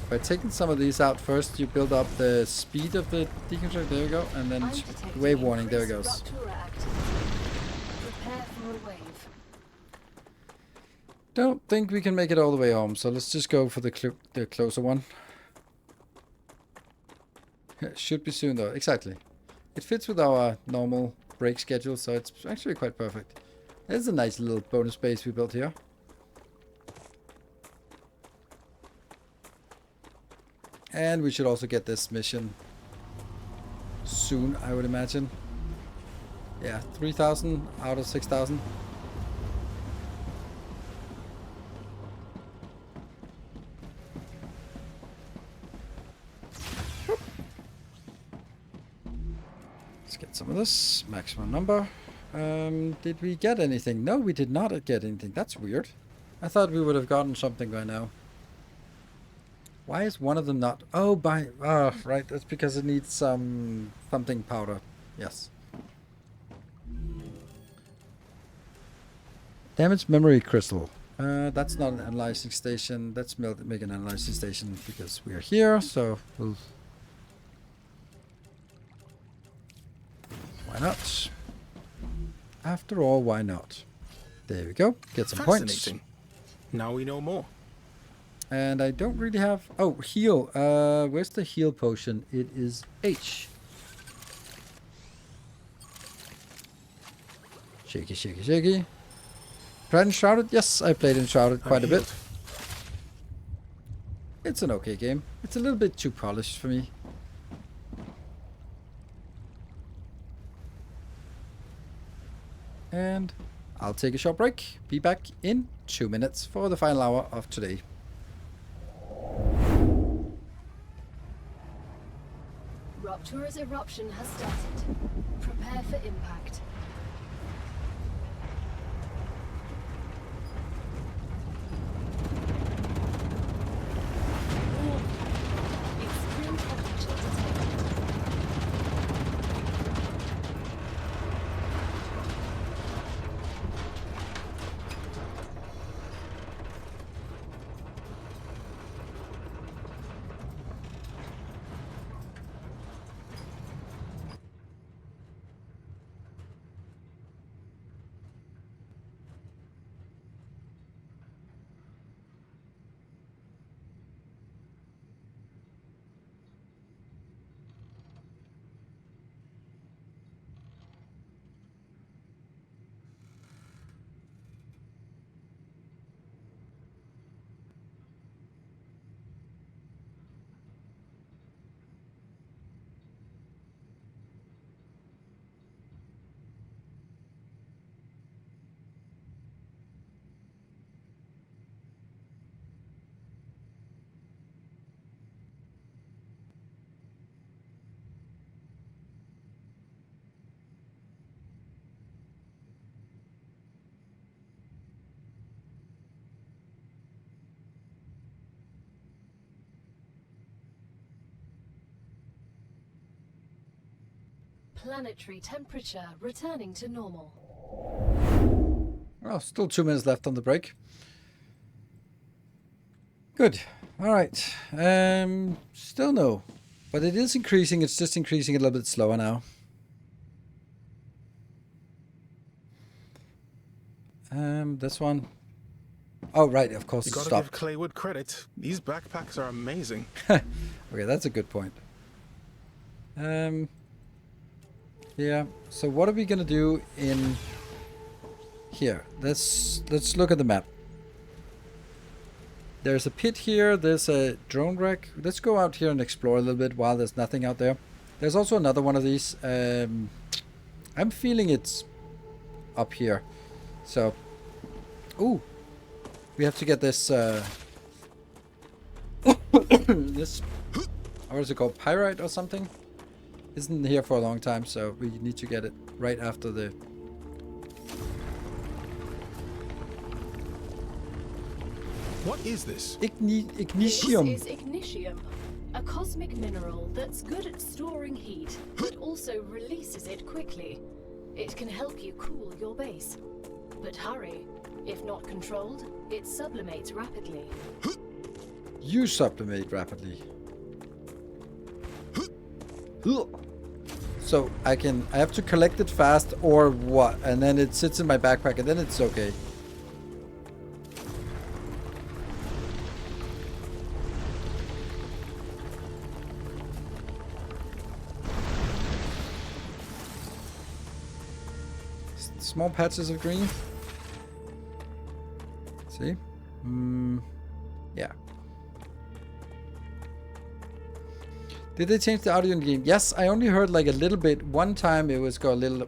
By taking some of these out first, you build up the speed of the deconstruct. There we go. And then wave warning. There it goes.
Rupture activity. Prepare for a wave.
Don't think we can make it all the way home, so let's just go for the closer one. Should be soon though. Exactly. It fits with our normal break schedule, so it's actually quite perfect. There's a nice little bonus base we built here. And we should also get this mission soon, I would imagine. Yeah, 3,000 out of 6,000. Let's get some of this. Maximum number. Did we get anything? No, we did not get anything. That's weird. I thought we would have gotten something by now. Why is one of them not? Oh, right. That's because it needs some something powder. Yes. Damaged memory crystal. That's not an analyzing station. Let's make an analyzing station because we are here. So we'll. Why not? After all, why not? There we go. Get some points.
Now we know more.
And I don't really have... Oh, heal. Where's the heal potion? It is H. Shaky, shaky, shaky. Played Enshrouded? Yes, I played Enshrouded quite a bit. It's an okay game. It's a little bit too polished for me. And I'll take a short break. Be back in 2 minutes for the final hour of today.
Rupture's eruption has started. Prepare for impact. Extreme temperature detected. Planetary temperature returning to normal.
Well, still 2 minutes left on the break. Good. All right. Still no. But it is increasing. It's just increasing a little bit slower now. This one. Oh, right, of course
You
it
gotta
stopped.
give Claywood credit. These backpacks are amazing.
Okay, that's a good point. Yeah, so what are we gonna do in here? Let's look at the map. There's a pit here, there's a drone wreck. Let's go out here and explore a little bit while there's nothing out there. There's also another one of these. I'm feeling it's up here. So, ooh, we have to get this, this, what is it called, pyrite or something? Isn't here for a long time, so we need to get it right after the...
What is this?
Ignitium.
This is ignitium, a cosmic mineral that's good at storing heat, but also releases it quickly. It can help you cool your base. But hurry, if not controlled, it sublimates rapidly.
You sublimate rapidly. So I have to collect it fast or what? And then it sits in my backpack and then it's okay. Small patches of green. See? Yeah. Did they change the audio in the game? Yes, I only heard like a little bit. One time it was go a little...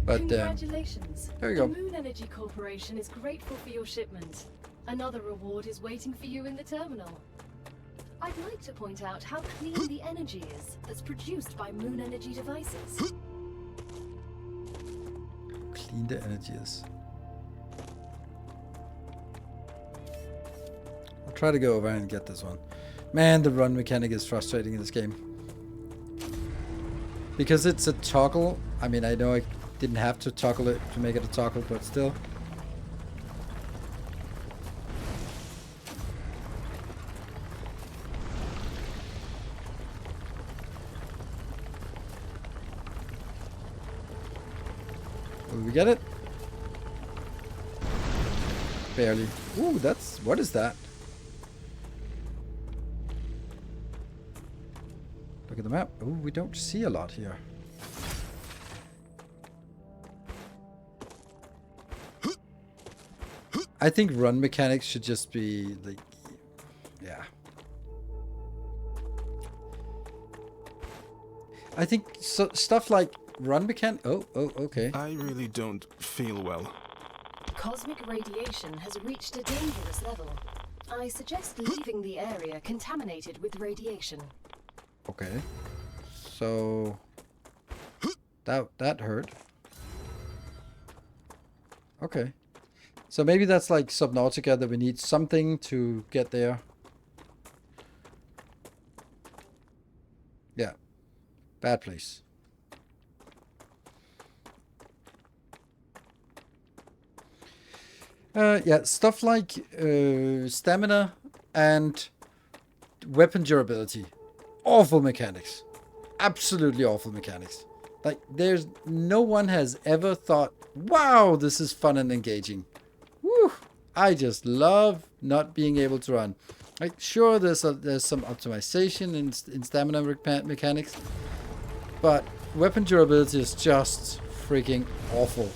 But
congratulations.
there you go.
The Moon Energy Corporation is grateful for your shipment. Another reward is waiting for you in the terminal. I'd like to point out how clean the energy is that's produced by Moon Energy devices.
Clean the energy is. I'll try to go over and get this one. Man, the run mechanic is frustrating in this game. Because it's a toggle. I mean, I know I didn't have to toggle it to make it a toggle, but still. Will we get it? Barely. Ooh, that's... What is that? Look at the map. Ooh, we don't see a lot here. I think run mechanics should just be like... Yeah. I think so, stuff like run mechanic... Oh, okay.
I really don't feel well.
Cosmic radiation has reached a dangerous level. I suggest leaving the area contaminated with radiation.
Okay. So... That hurt. Okay. So maybe that's like Subnautica, that we need something to get there. Yeah. Bad place. Yeah, stuff like stamina and weapon durability. Awful mechanics. Absolutely awful mechanics. Like, there's no one has ever thought, wow, this is fun and engaging. Woo! I just love not being able to run. Like, sure, there's some optimization in stamina mechanics, but weapon durability is just freaking awful.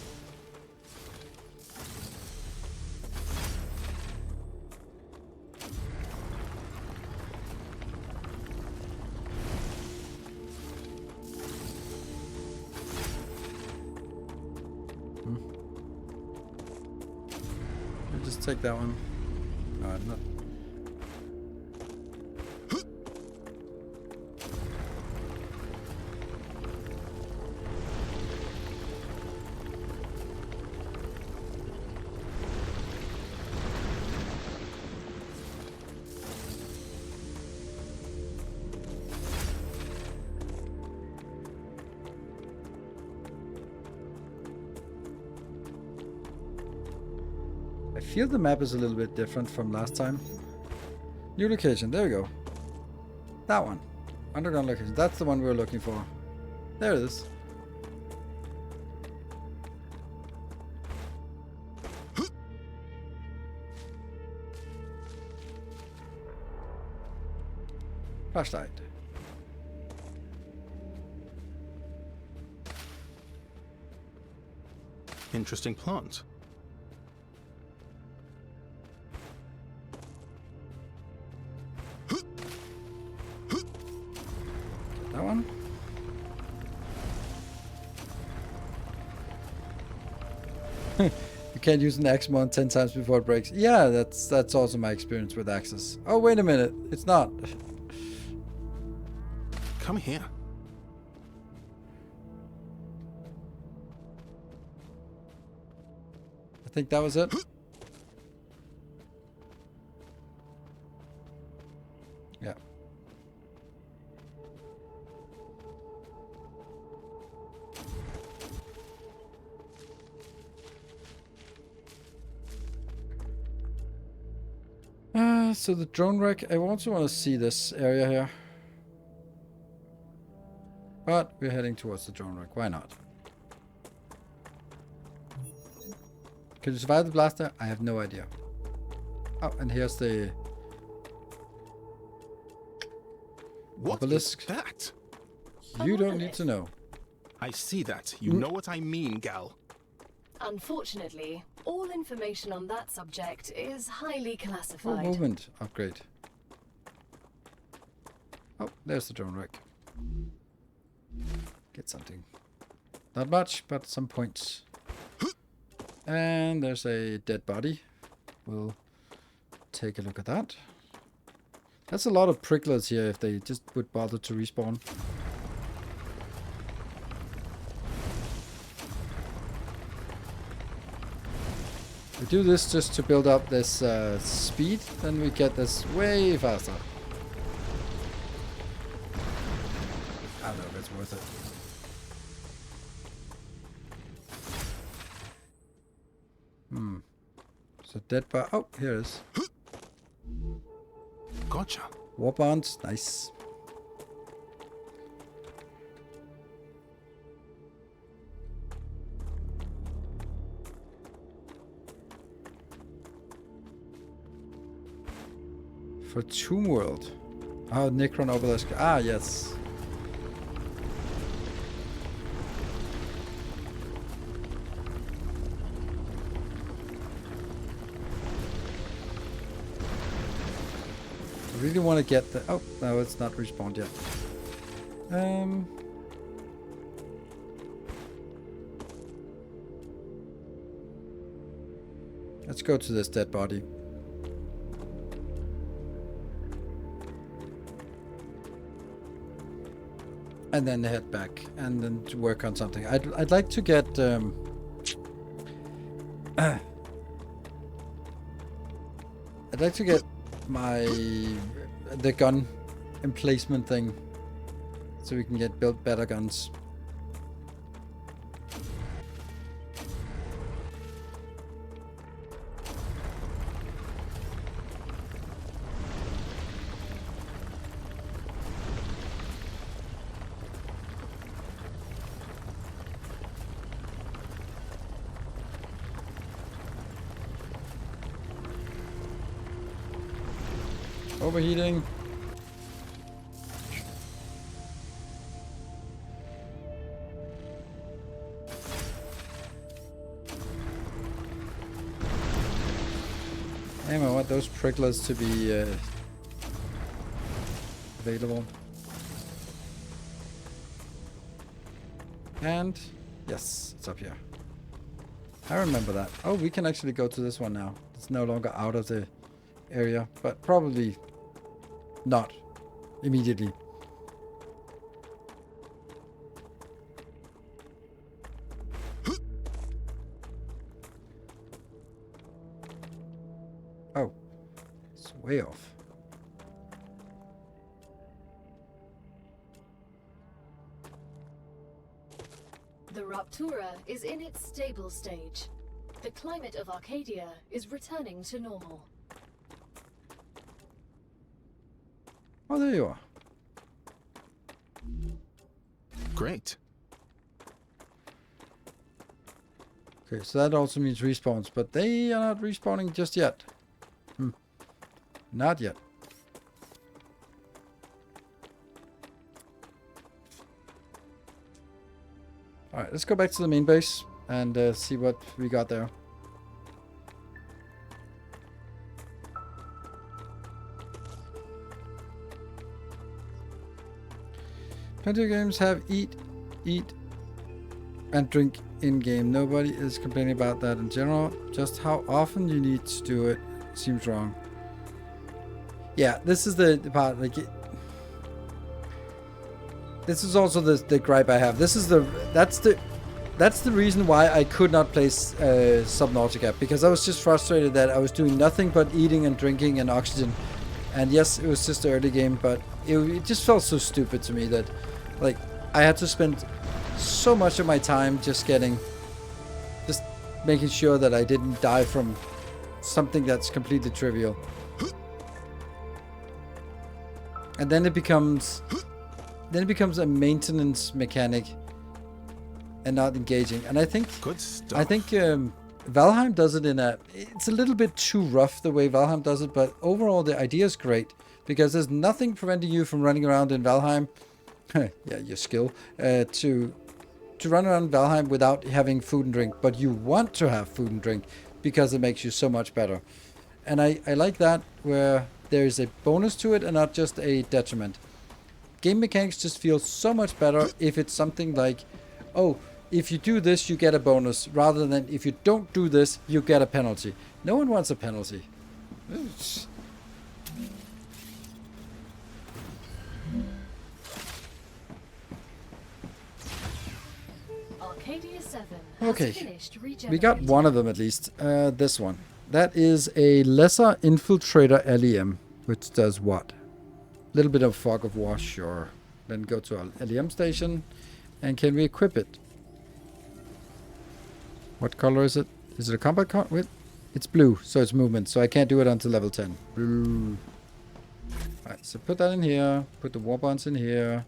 Just take that one. No, I'm not. I feel the map is a little bit different from last time. New location, there we go. That one. Underground location, that's the one we were looking for. There it is. Flashlight.
Interesting plant.
That one. You can't use an axe more than 10 times before it breaks. Yeah, that's also my experience with axes. Oh, wait a minute. It's not.
Come here.
I think that was it. Yeah. So the drone wreck, I also want to see this area here. But we're heading towards the drone wreck. Why not? Can you survive the blaster? I have no idea. Oh, and here's the
What
obelisk.
is that?
You don't need to know.
I see that. You know what I mean, gal.
Unfortunately, all information on that subject is highly
Oh,
classified.
movement upgrade. Oh, there's the drone wreck. Get something. Not much, but some points. And there's a dead body. We'll take a look at that. That's a lot of pricklers here if they just would bother to respawn. We do this just to build up this speed, then we get this way faster. I don't know if it's worth it. So dead bar. Oh, here it is.
Gotcha.
War bonds. Nice. For Tomb World. Oh, Necron Obelisk. Ah, yes. I really want to get the... Oh, no, it's not respawned yet. Let's go to this dead body. And then head back and then to work on something. I'd like to get I'd like to get the gun emplacement thing so we can build better guns. Overheating. Damn, I want those pricklers to be available. And yes, it's up here. I remember that. Oh, we can actually go to this one now. It's no longer out of the area, but probably not immediately. Oh, it's way off.
The Raptura is in its stable stage. The climate of Arcadia is returning to normal.
Oh, there you are.
Great.
Okay, so that also means respawns, but they are not respawning just yet. Not yet. Alright, let's go back to the main base and see what we got there. Plenty of games have eat, and drink in-game. Nobody is complaining about that in general. Just how often you need to do it seems wrong. Yeah, this is the part, like... This is also the gripe I have. That's the reason why I could not play Subnautica, because I was just frustrated that I was doing nothing but eating and drinking and oxygen. And yes, it was just the early game, but it just felt so stupid to me that, like, I had to spend so much of my time just making sure that I didn't die from something that's completely trivial. And then it becomes a maintenance mechanic and not engaging. And I think
Good stuff.
I think Valheim does it it's a little bit too rough the way Valheim does it, but overall the idea is great because there's nothing preventing you from running around in Valheim. Yeah, your skill to run around Valheim without having food and drink, but you want to have food and drink because it makes you so much better. And I like that, where there is a bonus to it and not just a detriment. Game mechanics just feel so much better if it's something like, oh, if you do this, you get a bonus, rather than if you don't do this, you get a penalty. No one wants a penalty.
Arcadia 7 has
Okay,
finished
we got
regenerating.
one of them at least. This one. That is a lesser infiltrator LEM, which does what? A little bit of fog of war, sure. Then go to our LEM station, and can we equip it? What color is it? Is it a combat with? It's blue, so it's movement, so I can't do it until level 10. Blue. Alright, so put that in here. Put the war bonds in here.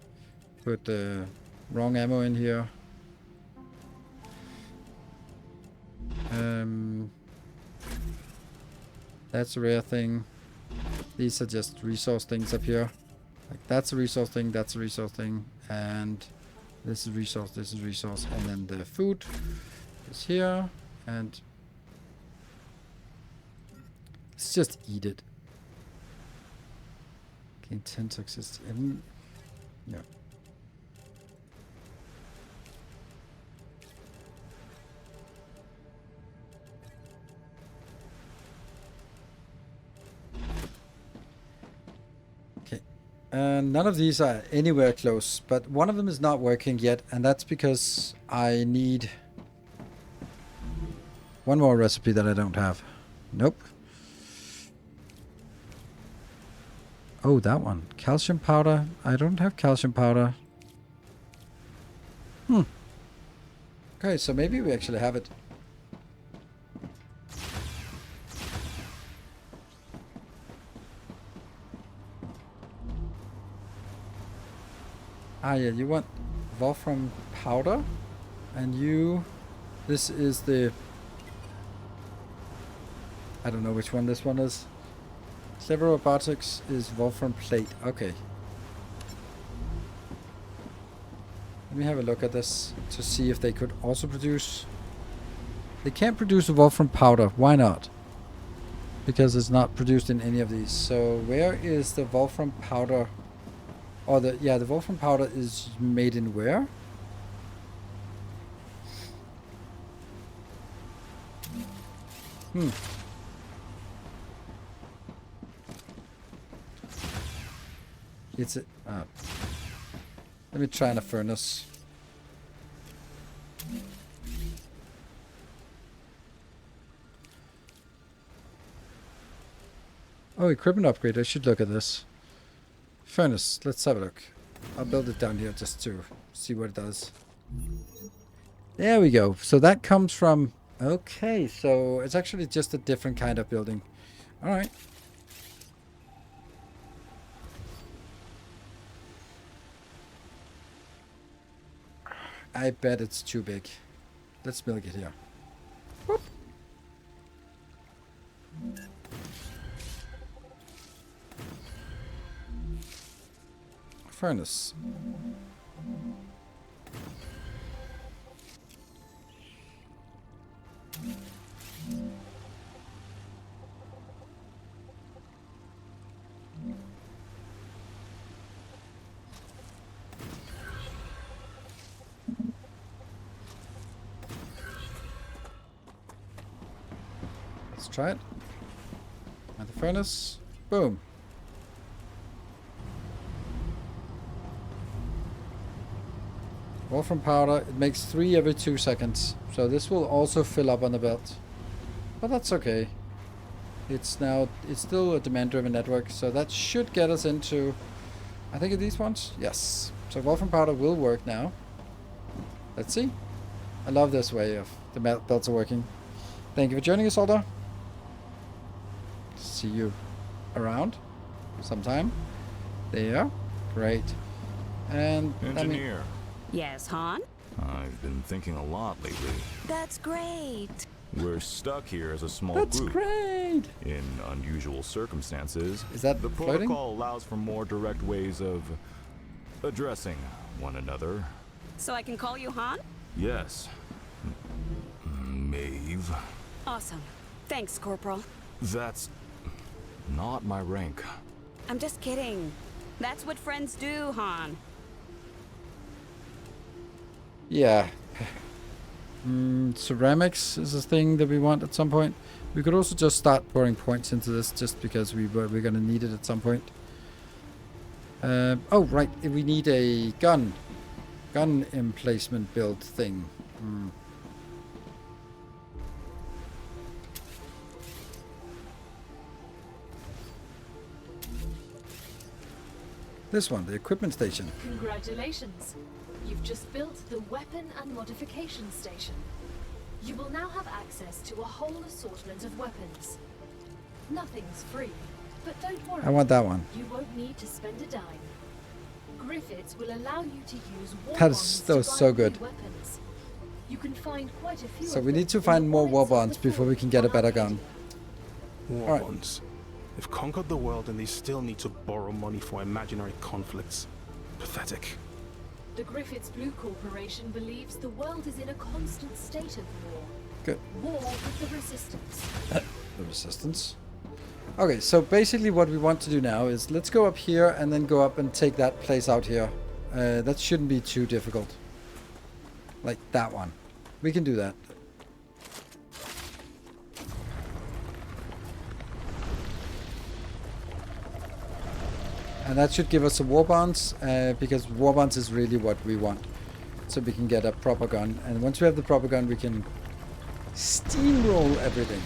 Put the wrong ammo in here. That's a rare thing. These are just resource things up here. Like that's a resource thing, that's a resource thing, and this is resource, and then the food is here, and let's just eat it. Gain 10 toxicity. Yeah. None of these are anywhere close, but one of them is not working yet, and that's because I need one more recipe that I don't have. Nope. Oh, that one. Calcium powder. I don't have calcium powder. Okay, so maybe we actually have it. Ah, yeah, you want Wolfram powder, and this is the, I don't know which one this one is. Clever Robotics is Wolfram plate. Okay. Let me have a look at this to see if they could also produce. They can't produce a Wolfram powder. Why not? Because it's not produced in any of these. So where is the Wolfram powder? Or the Wolfram powder is made in where? It's a... let me try in a furnace. Oh, equipment upgrade. I should look at this. Furnace. Let's have a look. I'll build it down here just to see what it does. There we go. So that comes from... Okay, so it's actually just a different kind of building. Alright. I bet it's too big. Let's milk it here. Whoop. Furnace. try it. And the furnace. Boom. Wolfram powder. It makes 3 every 2 seconds. So this will also fill up on the belt. But that's okay. It's still a demand-driven network. So that should get us into, I think, these ones. Yes. So Wolfram powder will work now. Let's see. I love this way of the belts are working. Thank you for joining us, Alder. See you around sometime. There. Great. And
Engineer.
Yes, Han?
I've been thinking a lot lately.
That's great.
We're stuck here as a small
that's
group.
great.
In unusual circumstances,
Is that
the
floating?
protocol allows for more direct ways of addressing one another.
So I can call you Han?
Yes. Maeve.
Awesome. Thanks, Corporal.
That's not my rank.
I'm just kidding. That's what friends do, Han.
Yeah. Ceramics is a thing that we want at some point. We could also just start pouring points into this just because we're going to need it at some point. Oh, right. We need a gun emplacement build thing. This one, the equipment station.
Congratulations. You've just built the weapon and modification station. You will now have access to a whole assortment of weapons. Nothing's free, but don't worry.
I want that one.
You won't need to spend a dime. Griffiths will allow you to use war
That
bonds
was
to
so
buy
good.
new weapons. You can find quite a few.
So
of
we
them
need to
in
find
the
more war
wallets of
bonds
the
before we
fort
can get a
on
better gun.
Arcadia.
War
Alright.
bonds. They've conquered the world and they still need to borrow money for imaginary conflicts. Pathetic.
The Griffiths Blue Corporation believes the world is in a constant state of war.
Good.
War with the Resistance.
The resistance. Okay, so basically what we want to do now is let's go up here and then go up and take that place out here. That shouldn't be too difficult. Like that one. We can do that. And that should give us some war bonds, because war bonds is really what we want. So we can get a proper gun. And once we have the proper gun, we can steamroll everything.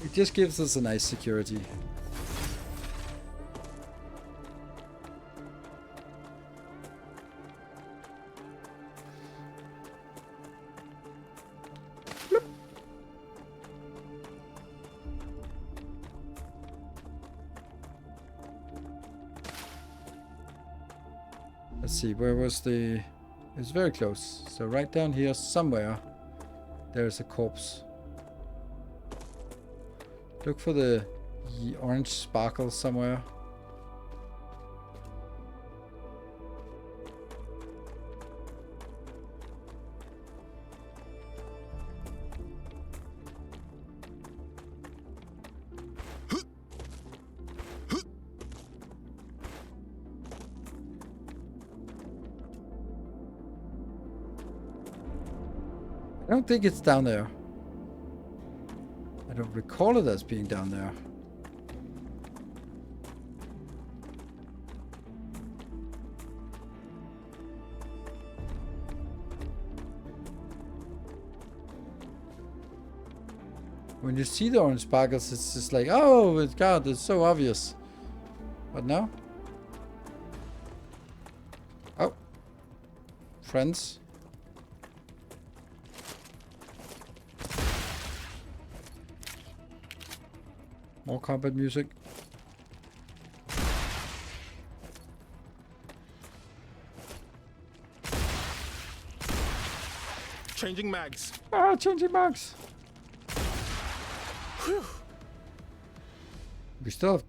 It just gives us a nice security. Bloop. Let's see, where was the... It's very close. So right down here somewhere, there's a corpse. Look for the orange sparkle somewhere. I don't think it's down there. I don't recall it as being down there. When you see the orange sparkles, it's just like, oh God, it's so obvious. But no. Oh. Friends. More combat music.
Changing mags.
Ah, changing mags.
Whew.
We still have...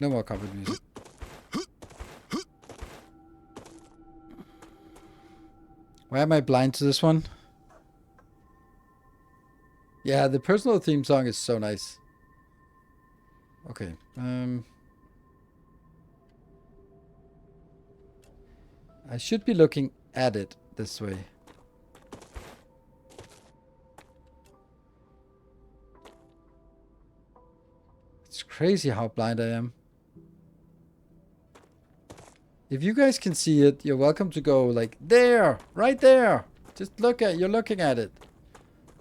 No more combat music. Why am I blind to this one? Yeah, the personal theme song is so nice. Okay. I should be looking at it this way. It's crazy how blind I am. If you guys can see it, you're welcome to go like there, right there. Just look at, you're looking at it.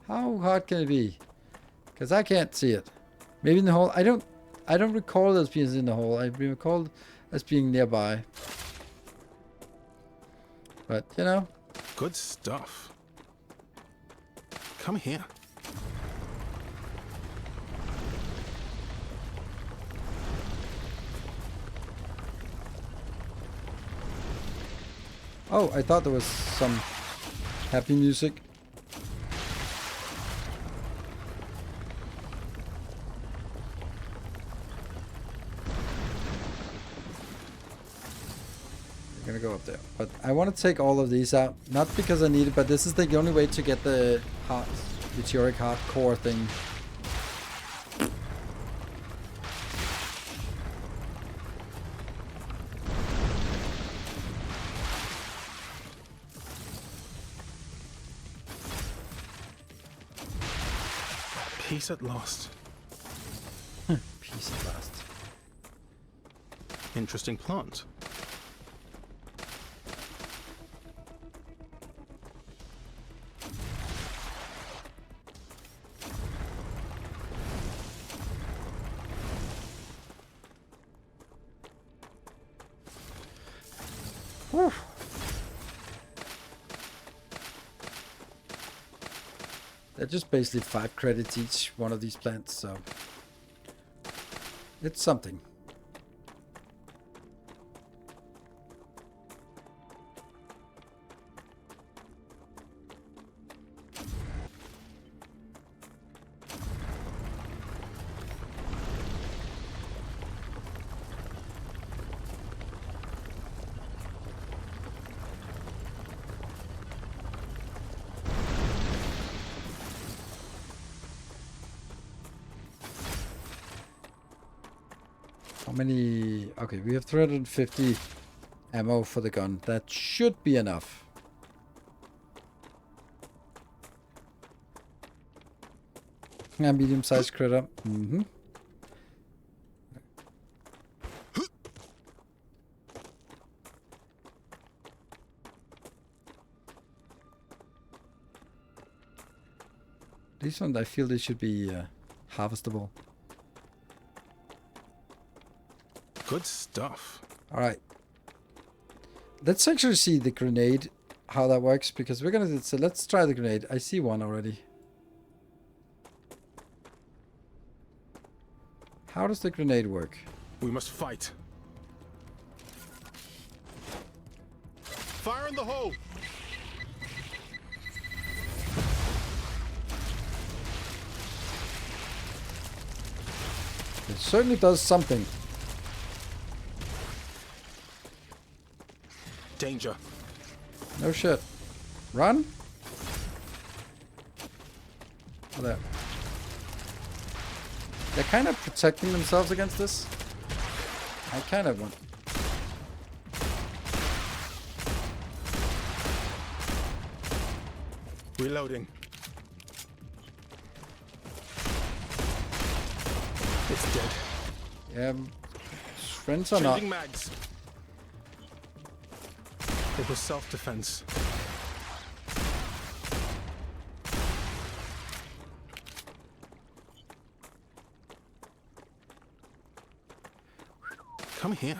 How hard can it be? Because I can't see it. Maybe in the hole. I don't recall it as being in the hole. I recall it as being nearby. But you know.
Good stuff. Come here.
Oh, I thought there was some happy music. I'm gonna go up there. But I want to take all of these out. Not because I need it, but this is the only way to get the heart, meteoric heart core thing.
Peace at last.
Peace at last.
Interesting plant.
Whew. They're just basically 5 credits each, one of these plants, so it's something. How many? Okay, we have 350 ammo for the gun. That should be enough. Yeah, medium-sized critter. Mm-hmm. These ones, I feel they should be harvestable.
Good stuff.
All right. Let's actually see the grenade, how that works, because we're gonna. So let's try the grenade. I see one already. How does the grenade work?
We must fight. Fire in the hole!
It certainly does something.
Danger.
No shit. Run? Oh, there. They're kind of protecting themselves against this. I kind of want...
Reloading. It's dead.
Yeah, friends or not.
Changing mags. It was self-defense. Come here.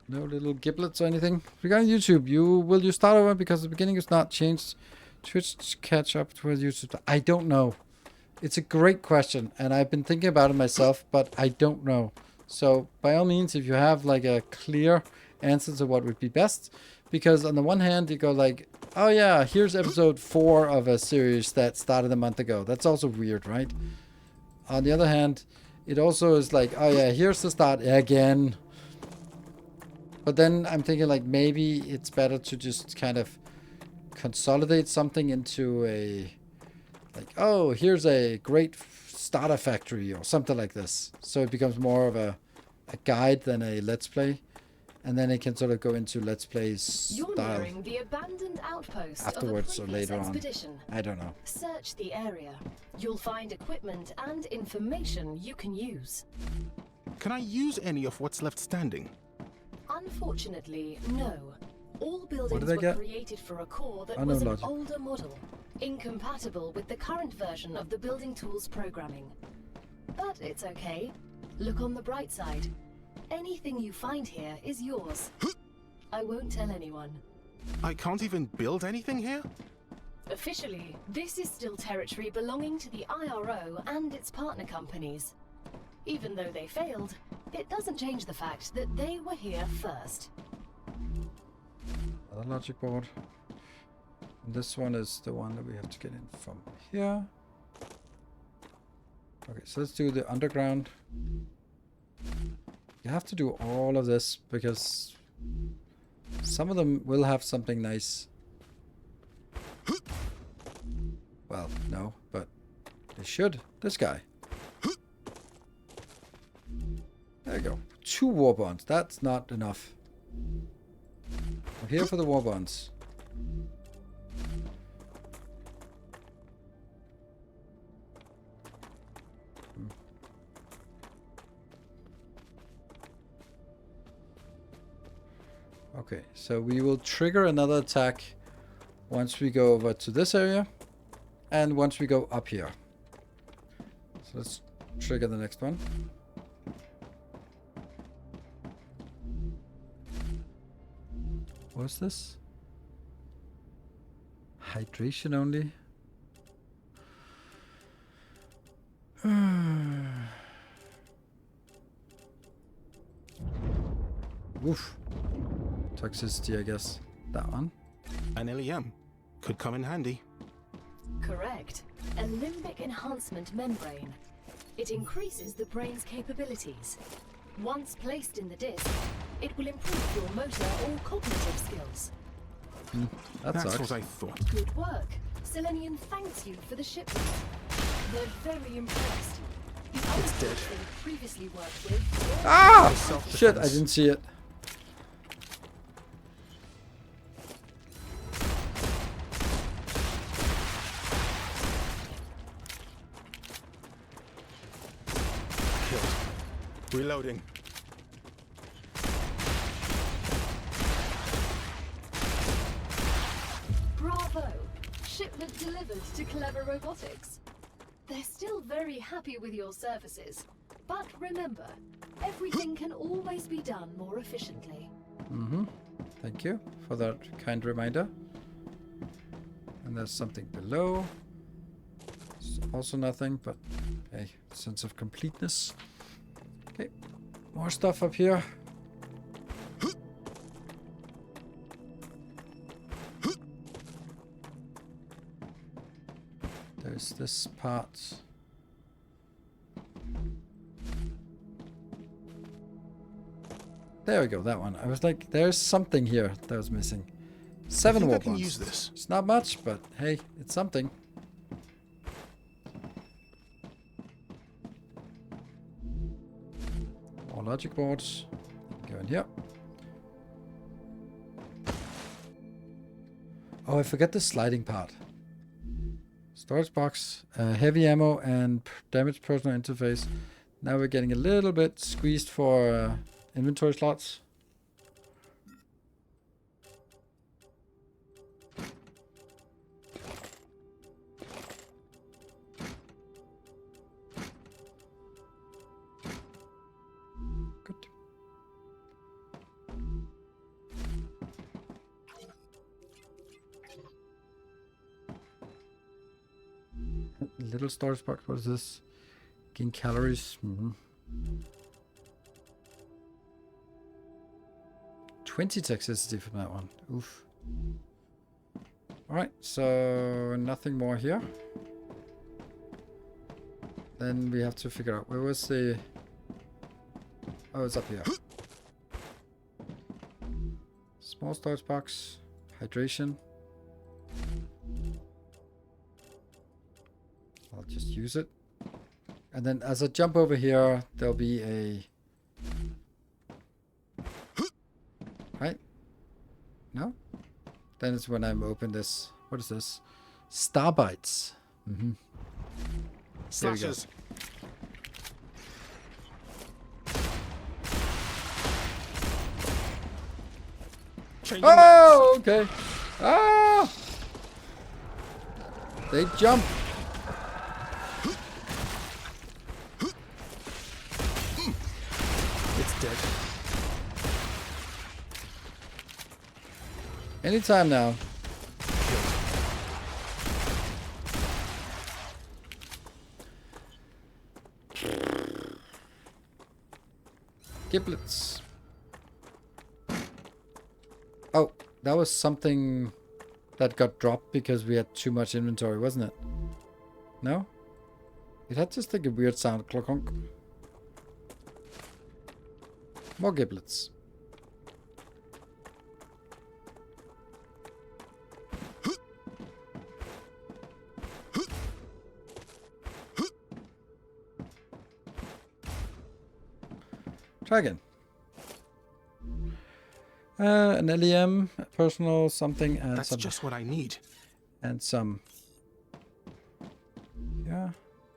No little giblets or anything. Regarding YouTube, will you start over because the beginning is not changed? Twitch to catch up to YouTube. I don't know. It's a great question, and I've been thinking about it myself, but I don't know. So by all means, if you have like a clear answer to what would be best, because on the one hand you go like, oh yeah, here's episode 4 of a series that started a month ago. That's also weird, right? On the other hand, it also is like, oh yeah, here's the start again. But then I'm thinking like maybe it's better to just kind of consolidate something into a, like, oh, here's a great starter factory or something like this. So it becomes more of a guide than a let's play. And then it can sort of go into Let's Play
You're
style
nearing the abandoned outpost
afterwards
of
or
a previous
later on.
expedition.
I don't know.
Search the area. You'll find equipment and information you can use.
Can I use any of what's left standing?
Unfortunately, no. All
did
buildings
I
were
get?
created for a core that
Oh, no
was an
logic.
older model, incompatible with the current version of the building tools programming. But it's okay. Look on the bright side. Anything you find here is yours. I won't tell anyone.
I can't even build anything here?
Officially, this is still territory belonging to the IRO and its partner companies. Even though they failed, it doesn't change the fact that they were here first.
Another logic board. And this one is the one that we have to get in from here. Okay, so let's do the underground. You have to do all of this because some of them will have something nice. Well, no, but they should. This guy. There you go. 2 war bonds. That's not enough. I'm here for the war bonds. Okay, so we will trigger another attack once we go over to this area and once we go up here. So let's trigger the next one. What's this? Hydration only? Oof. Toxicity, I guess. That one.
An LEM. Could come in handy.
Correct. A limbic enhancement membrane. It increases the brain's capabilities. Once placed in the disc, it will improve your motor or cognitive skills.
That
That's
sucks.
what I thought.
Good work. Selenium thanks you for the shipment. They're very impressed. The others
dead.
they previously worked with.
Ah!
Self-defense.
Shit, I didn't see it.
Killed. Reloading.
Bravo! Shipment delivered to Clever Robotics. They're still very happy with your services. But remember, everything can always be done more efficiently.
Thank you for that kind reminder. And there's something below. It's also nothing, but hey, sense of completeness. Okay, more stuff up here. There's this part. There we go, that one. I was like, there's something here that was missing. 7
I
war
can
bonds.
use this.
It's not much, but hey, it's something. More logic boards. Go in here. Oh, I forgot the sliding part. Storage box, heavy ammo, and damaged personal interface. Now we're getting a little bit squeezed for inventory slots. Good. Little storage box. What is this? Gain calories. 20 toxicity from that one. Oof. Alright, so nothing more here. Then we have to figure out where was the... Oh, it's up here. Small storage box. Hydration. I'll just use it. And then as I jump over here, there'll be a No? Then it's when I'm open this. What is this? Starbites. Mm-hmm. There we go.
Slashes. Changing
Oh, okay. Ah! They jump.
It's dead.
Anytime now. Giblets. Oh, that was something that got dropped because we had too much inventory, wasn't it? No? It had just like a weird sound. Clonk. More giblets. Try again. An LEM, a personal something, and
That's
some,
just what I need.
and some. Yeah,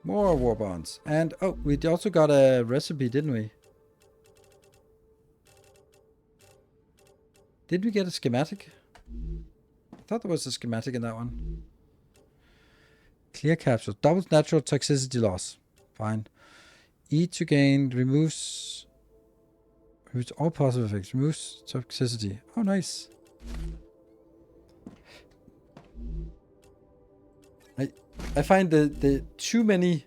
more war bonds, and oh, we also got a recipe, didn't we? Did we get a schematic? I thought there was a schematic in that one. Clear capsule, doubles natural toxicity loss. Fine. Eat to gain, removes all positive effects, removes toxicity. Oh, nice. I find the too many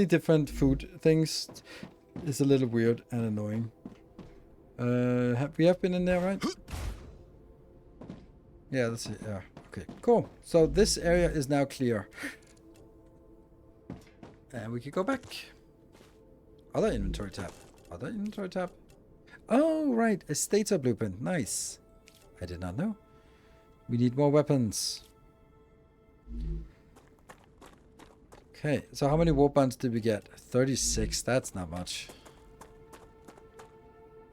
different food things is a little weird and annoying. We have been in there, right? Yeah, that's it. Yeah. Okay, cool. So this area is now clear. And we can go back. Other inventory tab. Other inventory tab. Oh, right. A stator blueprint. Nice. I did not know. We need more weapons. Okay, so how many war bonds did we get? 36. That's not much.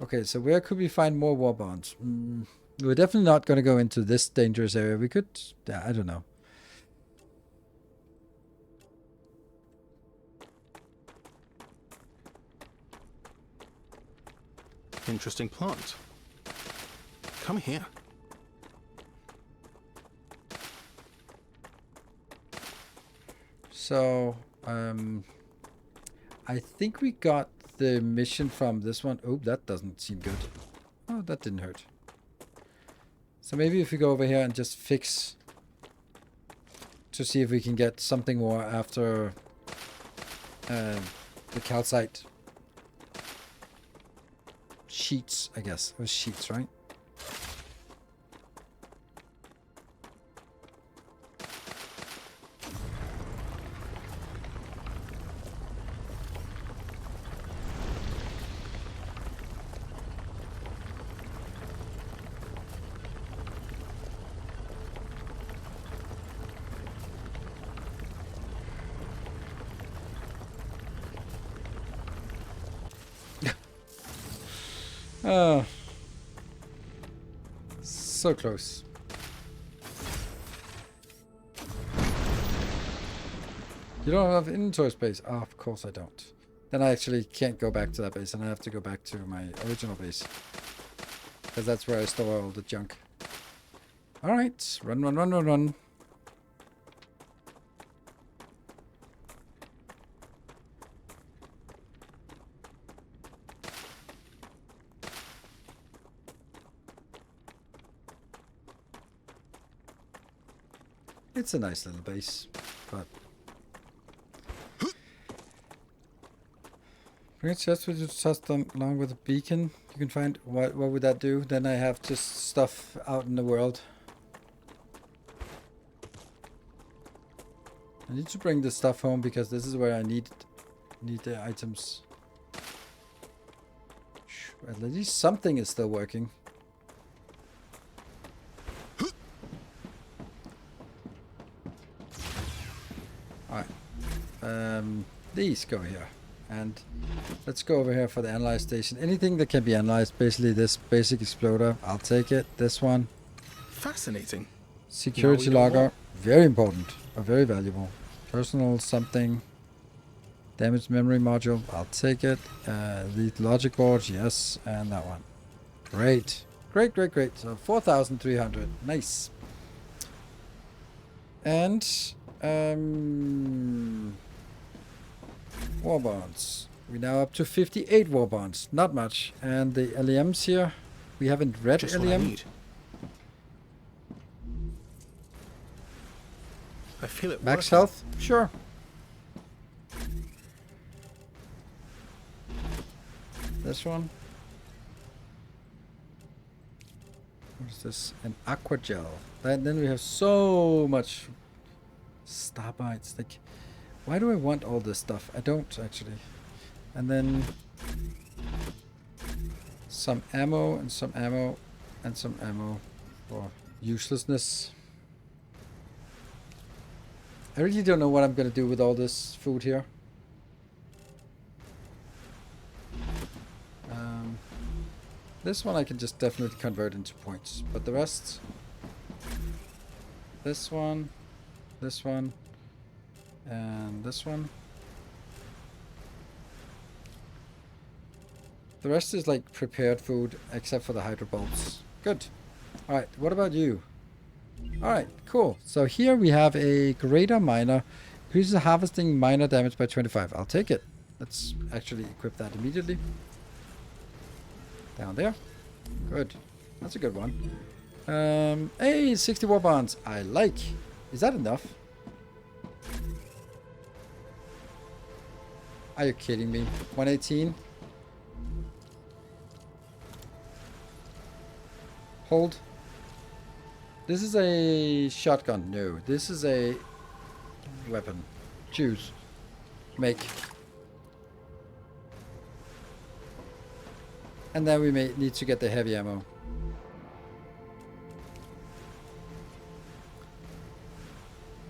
Okay, so where could we find more war bonds? We're definitely not going to go into this dangerous area. We could... Yeah, I don't know.
Interesting plant. Come here.
So, I think we got the mission from this one. Oh, that doesn't seem good. Oh, that didn't hurt. So maybe if we go over here and just fix to see if we can get something more after the calcite sheets, I guess. It was sheets, right? Oh, so close. You don't have inventory space. Oh, of course I don't. Then I actually can't go back to that base, and I have to go back to my original base. Because that's where I store all the junk. Alright, run, run, run, run, run. It's a nice little base, but... Bring a chest with your chest along with a beacon. You can find... What would that do? Then I have just stuff out in the world. I need to bring the stuff home because this is where I need the items. At least something is still working. Alright. These go here. And let's go over here for the analyze station. Anything that can be analyzed, basically this basic exploder, I'll take it. This one.
Fascinating.
Security
Now we know
logger,
more.
very important, or very valuable. Personal something. Damaged memory module, I'll take it. The logic board, yes, and that one. Great. Great, great, great. So 4,300. Nice. And war bonds. We're now up to 58 war bonds. Not much. And the LEMs here, we haven't read
Just what I
LEM.
need. I feel it
Max
working.
health? Sure. This one. What is this? An aqua gel. Then we have so much starbites. Like, why do I want all this stuff? I don't actually. And then some ammo and some ammo and some ammo for uselessness. I really don't know what I'm gonna do with all this food here. This one I can just definitely convert into points, but the rest, this one, and this one. The rest is like prepared food, except for the hydro bulbs. Good. All right, what about you? All right, cool. So here we have a greater miner, increases harvesting miner damage by 25. I'll take it. Let's actually equip that immediately. Down there. Good. That's a good one. Hey, 60 war bonds. I like. Is that enough? Are you kidding me? 118? Hold. This is a shotgun. No, this is a weapon. Choose. Make. And then we may need to get the heavy ammo.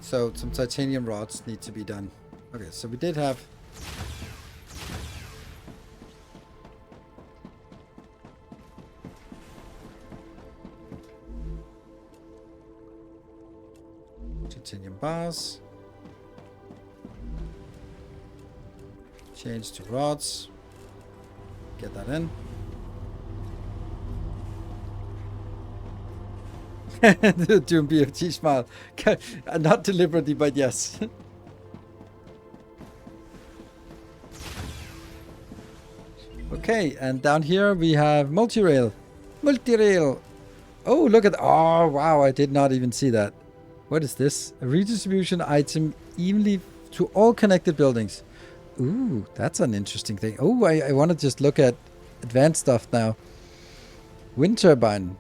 So some titanium rods need to be done. Okay, so we did have... titanium bars. Change to rods. Get that in. Doing BFT smile. Not deliberately, but yes. Okay, and down here we have multi-rail. Multi-rail. Oh, look at... Oh, wow, I did not even see that. What is this? A redistribution item evenly to all connected buildings. Ooh, that's an interesting thing. Oh, I want to just look at advanced stuff now. Wind turbine.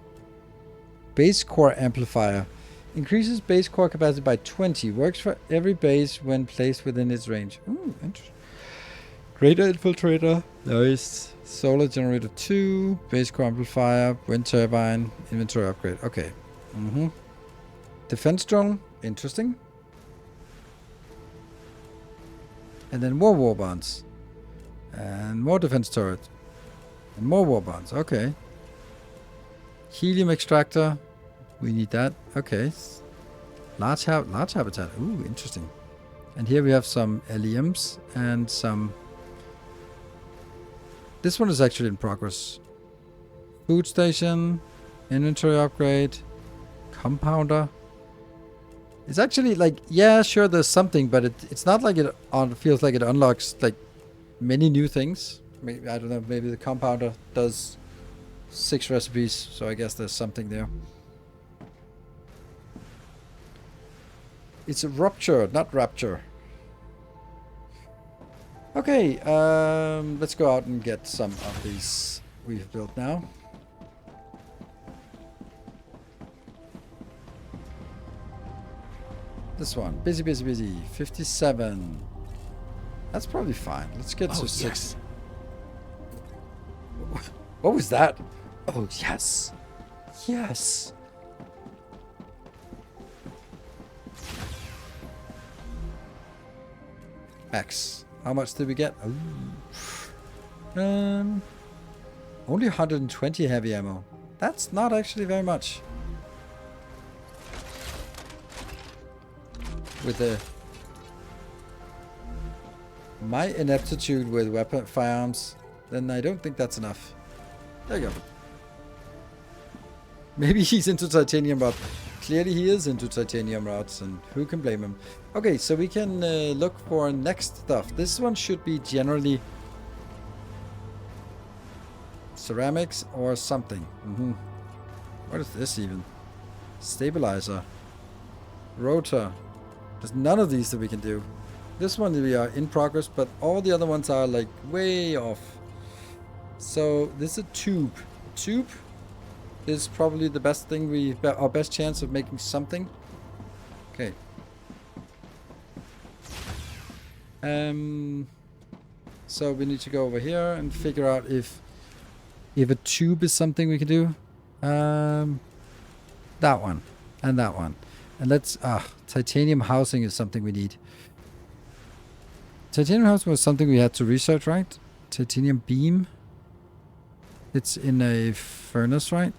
Base core amplifier. Increases base core capacity by 20. Works for every base when placed within its range. Ooh, interesting. Greater infiltrator. Nice. Solar generator 2. Base core amplifier. Wind turbine. Inventory upgrade. Okay. Defense drone. Interesting. And then more war bonds. And more defense turret. And more war bonds. Okay. Helium extractor. We need that. Okay. Large habitat. Ooh, interesting. And here we have some LEMs and some... This one is actually in progress. Food station. Inventory upgrade. Compounder. It's actually like, yeah, sure, there's something, but it's not like it feels like it unlocks like many new things. Maybe, I don't know, maybe the compounder does 6 recipes, so I guess there's something there. It's a rupture, not rapture. Okay, let's go out and get some of these we've built now. This one, busy. 57. That's probably fine. Let's get to 6.
Yes.
What was that? Oh, yes. Yes. Max. How much did we get? Ooh. Only 120 heavy ammo. That's not actually very much. With my ineptitude with firearms, then I don't think that's enough. There you go. Maybe he's into titanium rod. Clearly he is into titanium rods, and who can blame him? Okay, so we can look for next stuff. This one should be generally ceramics or something. What is this even? Stabilizer. Rotor. There's none of these that we can do. This one we are in progress, but all the other ones are like way off. So this is a tube. Tube is probably the best thing our best chance of making something. Okay. So we need to go over here and figure out if a tube is something we can do. That one and that one. And let's titanium housing is something we need. Titanium housing was something we had to research, right? Titanium beam. It's in a furnace, right?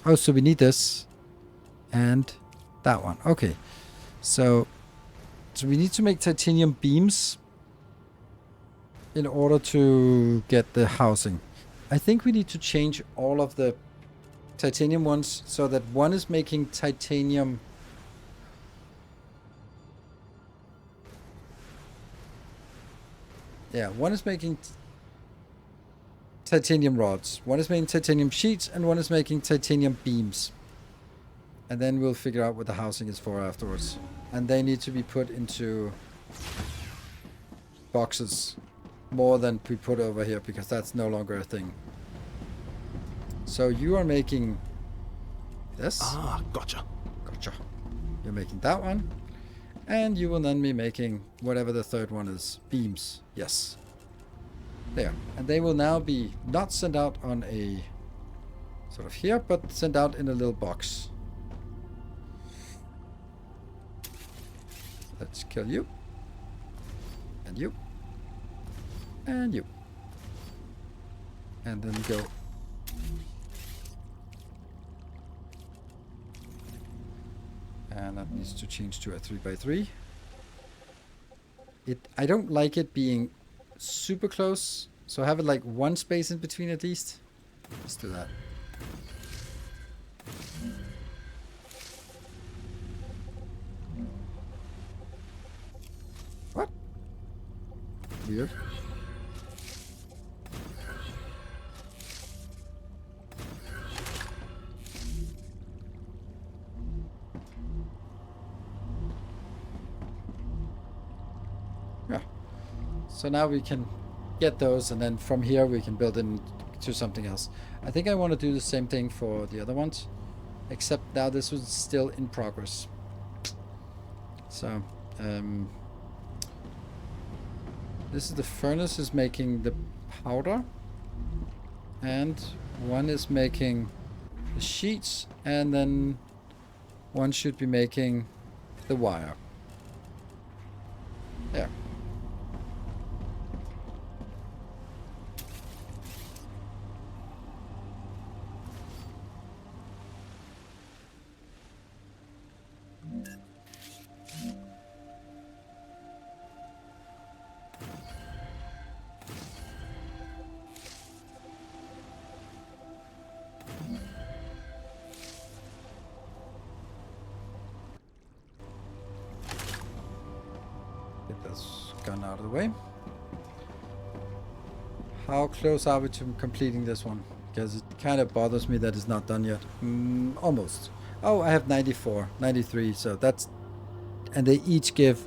Oh, so we need this and that one. Okay. So we need to make titanium beams in order to get the housing. I think we need to change all of the titanium ones so that one is making titanium. Yeah, one is making titanium rods, one is making titanium sheets, and one is making titanium beams. And then we'll figure out what the housing is for afterwards. And they need to be put into boxes more than we put over here, because that's no longer a thing. So you are making this.
Ah, gotcha.
Gotcha. You're making that one. And you will then be making whatever the third one is. Beams. Yes. There. And they will now be not sent out on a sort of here, but sent out in a little box. Let's kill you. And you. And you. And then go. And that needs to change to a 3x3. I don't like it being super close, so have it like one space in between at least. Let's do that. What? Weird. So now we can get those, and then from here we can build into something else. I think I want to do the same thing for the other ones, except now this was still in progress. So this is the furnace is making the powder, and one is making the sheets, and then one should be making the wire. There. Get this gun out of the way. How close are we to completing this one? Because it kind of bothers me that it's not done yet. Almost. Oh, I have 94, 93, so that's... And they each give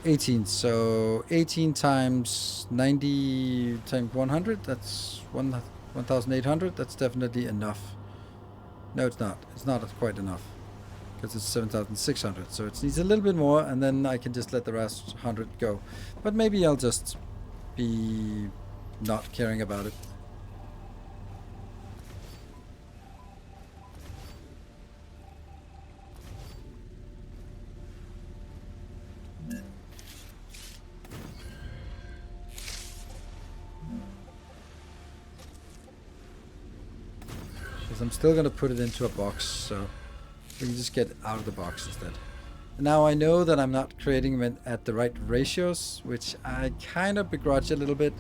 18, so 18 times 90 times 100, that's 1,800. That's definitely enough. No, it's not. It's not quite enough. Because it's 7,600, so it needs a little bit more, and then I can just let the rest 100 go. But maybe I'll just be not caring about it. I'm still gonna put it into a box, so we can just get out of the box instead. Now I know that I'm not creating them at the right ratios, which I kind of begrudge a little bit.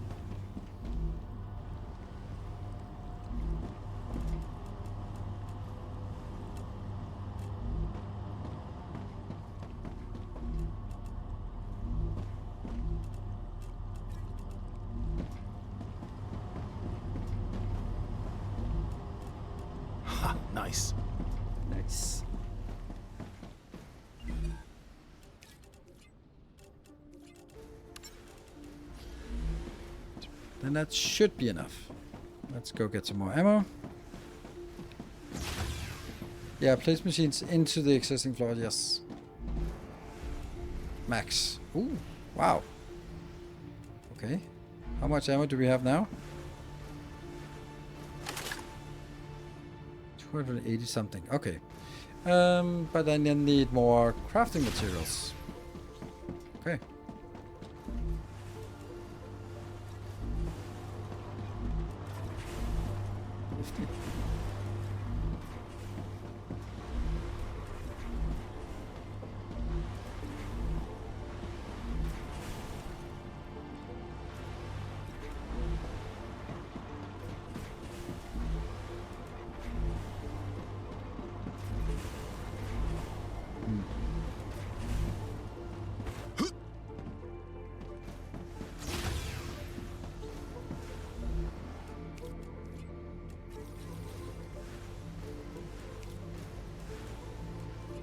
Ha, nice.
Nice. Then that should be enough. Let's go get some more ammo. Yeah, place machines into the existing floor, yes. Max. Ooh, wow. Okay. How much ammo do we have now? 280 something. Okay. But I need more crafting materials. Okay.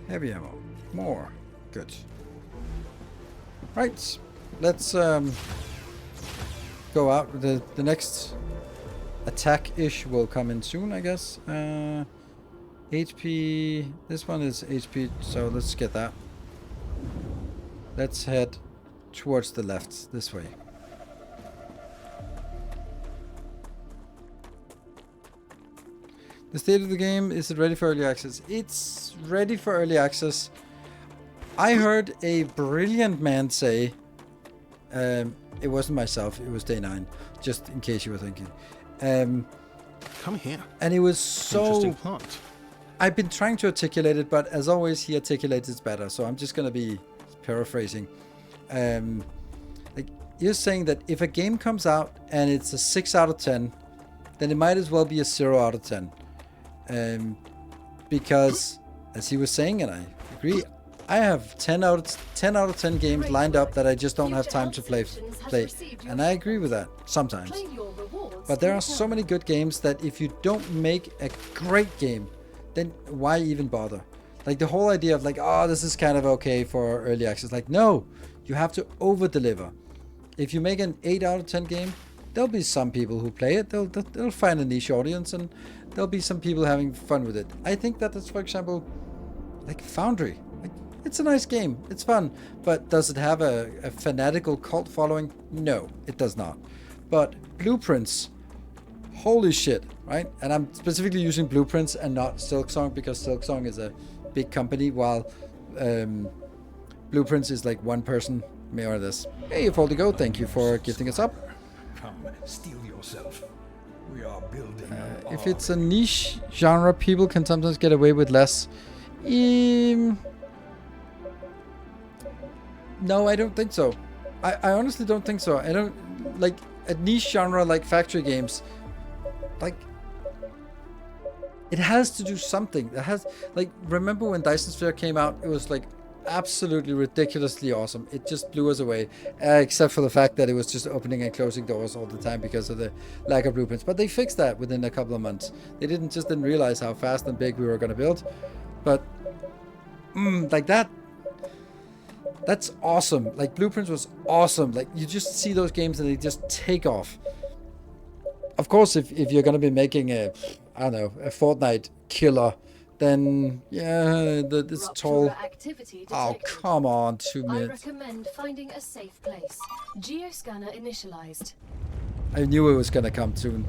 Heavy ammo. More. Good. Right. Let's go out. The next attack-ish will come in soon, I guess. HP. This one is HP, so let's get that. Let's head towards the left, this way. The state of the game, is it ready for early access? It's ready for early access. I heard a brilliant man say, it wasn't myself, it was Day 9, just in case you were thinking.
Come here.
And it was so...
Interesting plant.
I've been trying to articulate it, but as always, he articulates it better, so I'm just going to be paraphrasing. Like, you're saying that if a game comes out and it's a 6 out of 10, then it might as well be a 0 out of 10. Because, as he was saying, and I agree, I have 10 out of 10 games lined up that I just don't have time to play. And I agree with that, sometimes. But there are so many good games that if you don't make a great game, then why even bother? Like the whole idea of like, oh, this is kind of okay for early access. Like, no, you have to over-deliver. If you make an 8 out of 10 game, there'll be some people who play it. They'll find a niche audience, and there'll be some people having fun with it. I think that is, for example, like Foundry. Like, it's a nice game. It's fun. But does it have a fanatical cult following? No, it does not. But Blueprints, holy shit, right? And I'm specifically using Blueprints and not Silksong, because Silksong is a big company, while Blueprints is like one person. Mayor this. Hey, Foldigo, thank you for gifting us up.
Come, steel yourself. We are building
If it's a niche genre, people can sometimes get away with less. No, I don't think so. I honestly don't think so. I don't like a niche genre like factory games. Like, it has to do something. It has, like, remember when Dyson Sphere came out? It was like absolutely ridiculously awesome. It just blew us away, except for the fact that it was just opening and closing doors all the time because of the lack of blueprints. But they fixed that within a couple of months. They didn't realize how fast and big we were going to build. But like that's awesome. Like, Blueprints was awesome. Like, you just see those games and they just take off. Of course, if you're going to be making a Fortnite killer, then yeah, this tall. Oh, come on, 2 minutes.
I recommend finding a safe place. Geoscanner initialized.
I knew it was gonna come soon.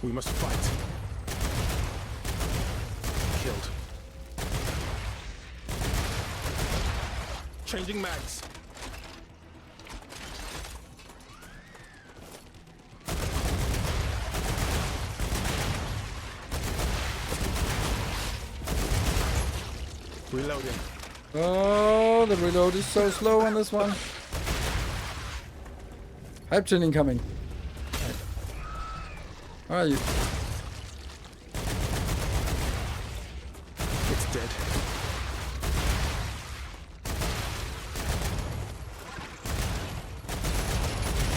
We must fight. Killed. Changing mags. Reloading.
Oh, the reload is so slow on this one. Hype train incoming. Where are you?
It's dead.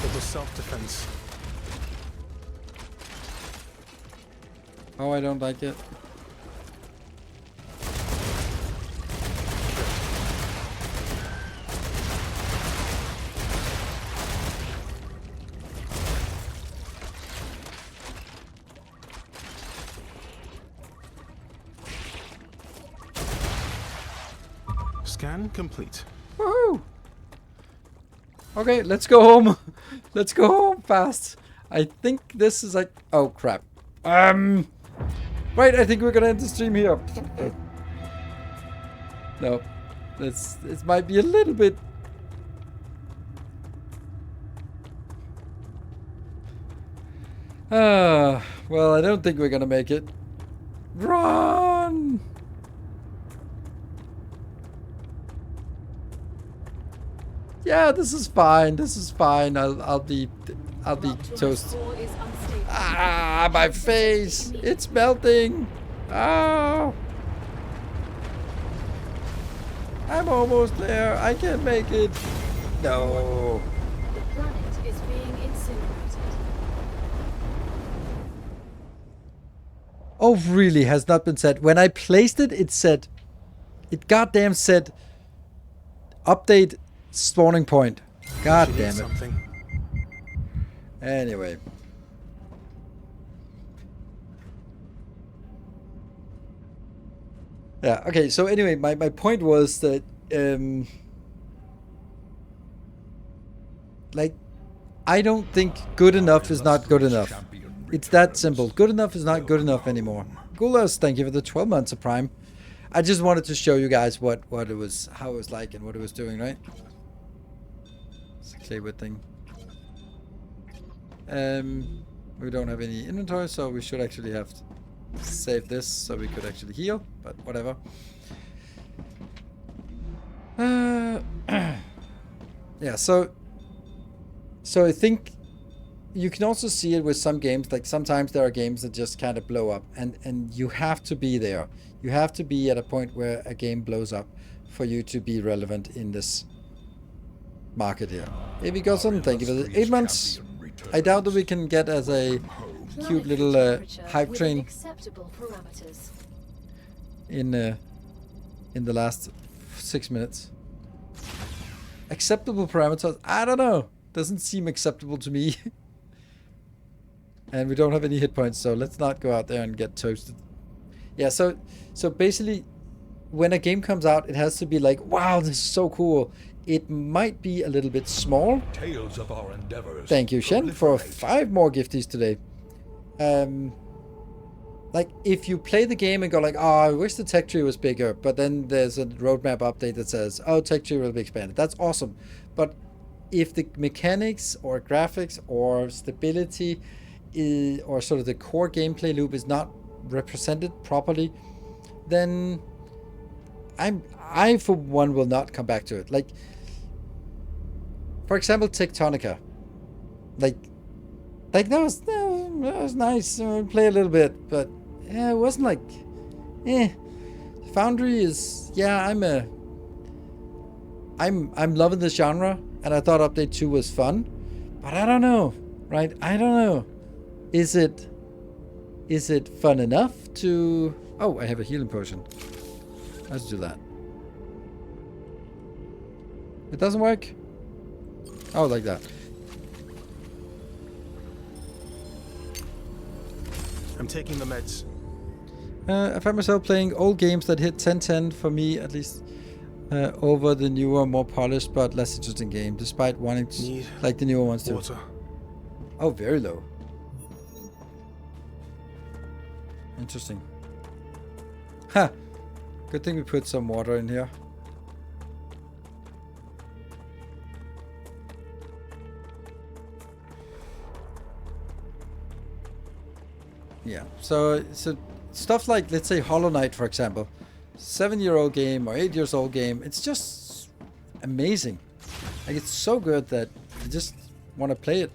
It was self-defense.
Oh, I don't like it.
Scan complete.
Woohoo! Okay, let's go home. Let's go home fast. I think this is like... Oh, crap. Right, I think we're gonna end the stream here. No. This might be a little bit... well, I don't think we're gonna make it. Run! Yeah, this is fine. This is fine. I'll be toast. Ah, my face! It's melting. Ah! I'm almost there. I can't make it. No.
The planet is being incinerated.
Oh, really? Has not been said. When I placed it, it said... It goddamn said... Update spawning point. God damn it.
Something.
Anyway. Yeah, okay, so anyway, my point was that, like, I don't think good enough is not good enough. It's that simple. Good enough is not good enough anymore. Gulas, thank you for the 12 months of Prime. I just wanted to show you guys what it was, how it was like and what it was doing, right? It's a Claywood thing. We don't have any inventory, so we should actually have to save this so we could actually heal, but whatever. Yeah, so I think you can also see it with some games. Like sometimes there are games that just kind of blow up, and you have to be there. You have to be at a point where a game blows up for you to be relevant in this market here. Maybe Gosson, thank you for the 8 months. I doubt that we can get as a cute little hype train in the last 6 minutes. Acceptable parameters? I don't know. Doesn't seem acceptable to me. And we don't have any hit points, so let's not go out there and get toasted. Yeah, so basically, when a game comes out, it has to be like, wow, this is so cool. It might be a little bit small.
Tales of our endeavors.
Thank you, Shen, for 5 more gifties today. Like, if you play the game and go like, oh, I wish the tech tree was bigger, but then there's a roadmap update that says, oh, tech tree will be expanded. That's awesome. But if the mechanics or graphics or stability or sort of the core gameplay loop is not represented properly, then I for one will not come back to it. Like, for example, Tectonica. Like that was nice. Play a little bit, but yeah, it wasn't like, Foundry is, yeah, I'm loving the genre, and I thought Update 2 was fun, but I don't know, right? I don't know. Is it fun enough to? Oh, I have a healing potion. Let's do that. It doesn't work? Oh, like that.
I'm taking the meds.
I find myself playing old games that hit 10/10 for me, at least, over the newer, more polished, but less interesting game, despite wanting to like the newer ones too.
Water.
Oh, very low. Interesting. Ha! Good thing we put some water in here. Yeah, so stuff like, let's say, Hollow Knight, for example. 7-year-old game or 8 years old game. It's just amazing. Like, it's so good that you just want to play it.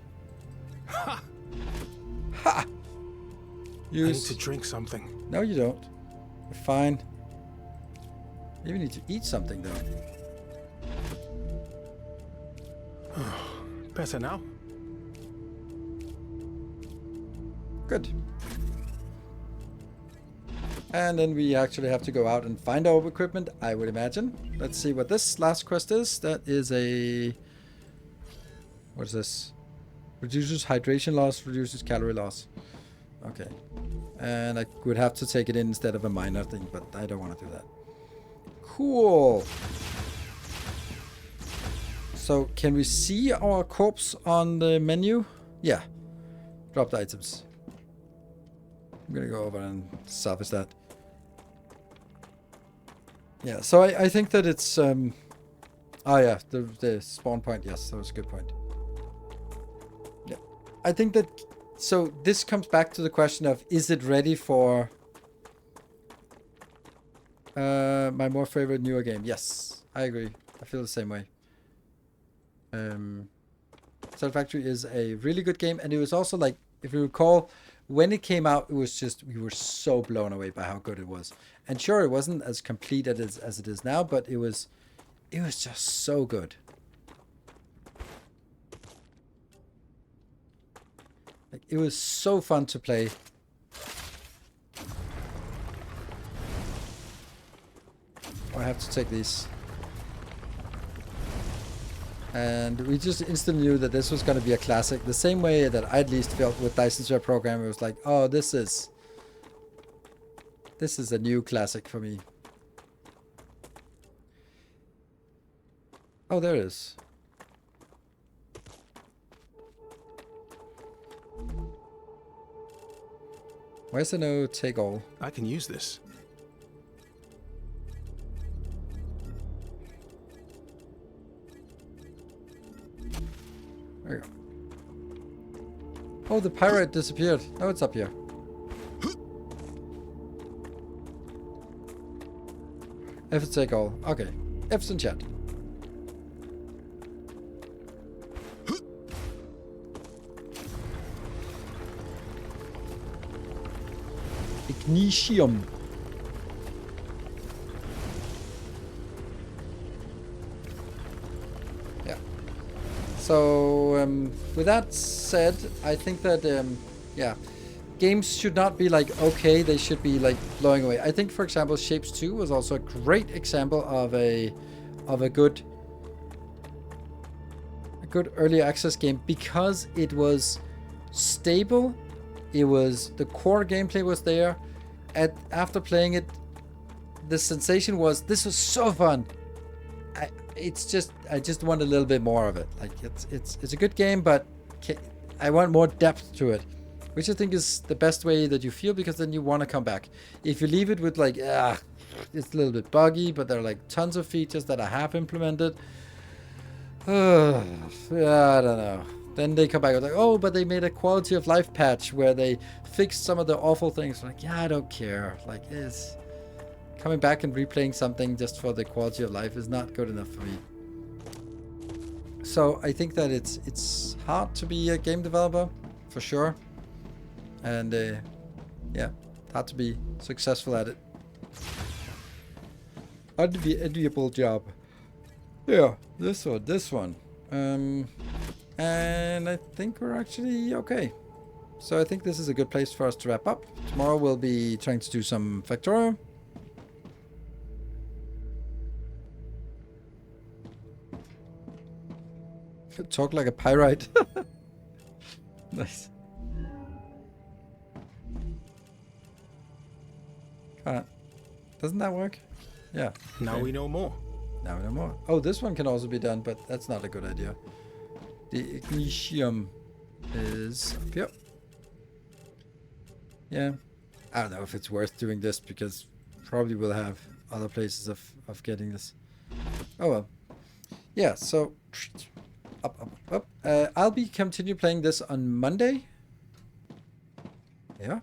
Ha! Ha!
I need to drink something.
No, you don't. You're fine. You need to eat something, though.
Better now?
Good. And then we actually have to go out and find our equipment, I would imagine. Let's see what this last quest is. That is a... What is this? Reduces hydration loss, reduces calorie loss. Okay. And I would have to take it in instead of a minor thing, but I don't want to do that. Cool. So, can we see our corpse on the menu? Yeah. Dropped items. I'm gonna go over and salvage that. Yeah, so I think that it's... oh yeah, the spawn point. Yes, that was a good point. Yeah. I think that... So, this comes back to the question of, is it ready for... my more favorite newer game? Yes, I agree. I feel the same way. StarRupture is a really good game, and it was also like, if you recall, when it came out, it was just, we were so blown away by how good it was. And sure, it wasn't as complete as it is now, but it was just so good. Like, it was so fun to play. Oh, I have to take these. And we just instantly knew that this was going to be a classic. The same way that I at least felt with Dyson's Web Program. It was like, oh, this is a new classic for me. Oh, there it is. Why is there no take all?
I can use this.
There you go. Oh, the pirate disappeared. Oh, it's up here. F is take all. Okay. F's in chat. Ignition. Yeah. So, with that said, I think that, yeah, games should not be like, okay, they should be like blowing away. I think, for example, Shapes 2 was also a great example of a good early access game, because it was stable. It was, the core gameplay was there. After playing it, the sensation was, this was so fun. I just want a little bit more of it. Like, it's a good game, but I want more depth to it, which I think is the best way that you feel, because then you want to come back. If you leave it with like, it's a little bit buggy, but there are like tons of features that I have implemented. Yeah, I don't know. Then they come back and like, oh, but they made a quality of life patch where they fixed some of the awful things. Like, yeah, I don't care. Like, it's coming back and replaying something just for the quality of life is not good enough for me. So I think that it's hard to be a game developer, for sure. And yeah, hard to be successful at it. Unenviable job. Yeah, this one. And I think we're actually okay. So I think this is a good place for us to wrap up. Tomorrow we'll be trying to do some Factorio. Talk like a pirate. Nice. Doesn't that work? Yeah.
Now we know more.
Now we know more. Oh, this one can also be done, but that's not a good idea. The ignition is up here. Yeah. I don't know if it's worth doing this, because probably we'll have other places of getting this. Oh well. Yeah, so up. I'll be continue playing this on Monday. Yeah.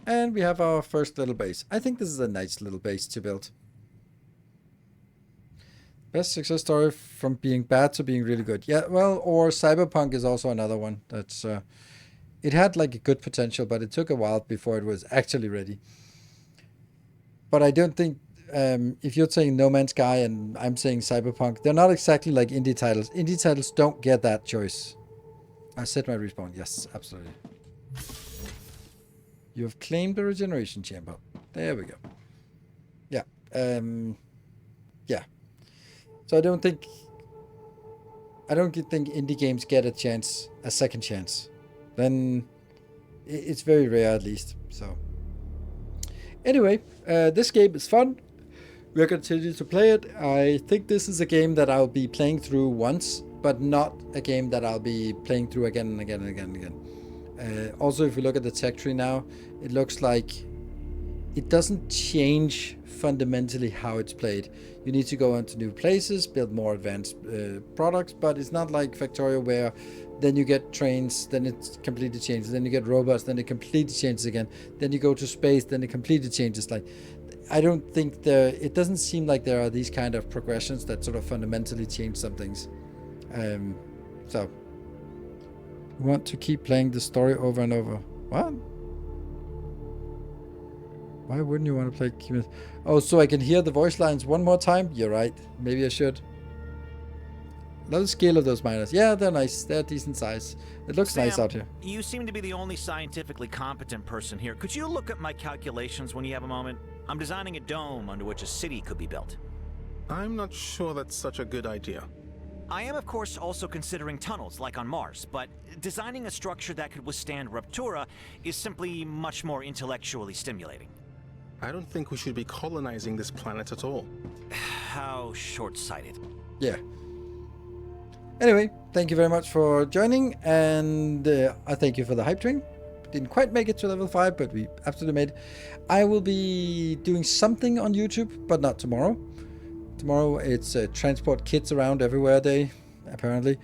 And we have our first little base. I think this is a nice little base to build. Best success story from being bad to being really good. Yeah, well, or Cyberpunk is also another one. That's it had like a good potential, but it took a while before it was actually ready. But I don't think if you're saying No Man's Sky and I'm saying Cyberpunk, they're not exactly like indie titles. Indie titles don't get that choice. I set my respawn. Yes, absolutely. You have claimed the regeneration chamber. There we go. Yeah. Yeah. So I don't think indie games get a second chance. Then it's very rare at least. So anyway, this game is fun. We're going to continue to play it. I think this is a game that I'll be playing through once, but not a game that I'll be playing through again and again and again and again. Also, if you look at the tech tree now, it looks like it doesn't change fundamentally how it's played. You need to go into new places, build more advanced products, but it's not like Factorio where then you get trains, then it completely changes, then you get robots, then it completely changes again, then you go to space, then it completely changes. Like, I don't think it doesn't seem like there are these kind of progressions that sort of fundamentally change some things. So you want to keep playing the story over and over. What? Why wouldn't you want to play? Oh, so I can hear the voice lines one more time? You're right. Maybe I should. Love the scale of those miners. Yeah, they're nice. They're decent size. It looks
Sam,
nice out here.
You seem to be the only scientifically competent person here. Could you look at my calculations when you have a moment? I'm designing a dome under which a city could be built.
I'm not sure that's such a good idea.
I am, of course, also considering tunnels, like on Mars, but designing a structure that could withstand Ruptura is simply much more intellectually stimulating.
I don't think we should be colonizing this planet at all.
How short-sighted.
Yeah. Anyway, thank you very much for joining, and I thank you for the hype train. Didn't quite make it to level 5, but we absolutely made it. I will be doing something on YouTube, but not tomorrow. Tomorrow it's transport kids around everywhere day, apparently.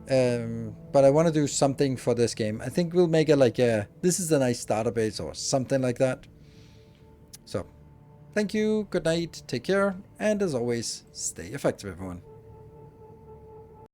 But I want to do something for this game. I think we'll make it this is a nice starter base or something like that. So, thank you, good night, take care, and as always, stay effective, everyone.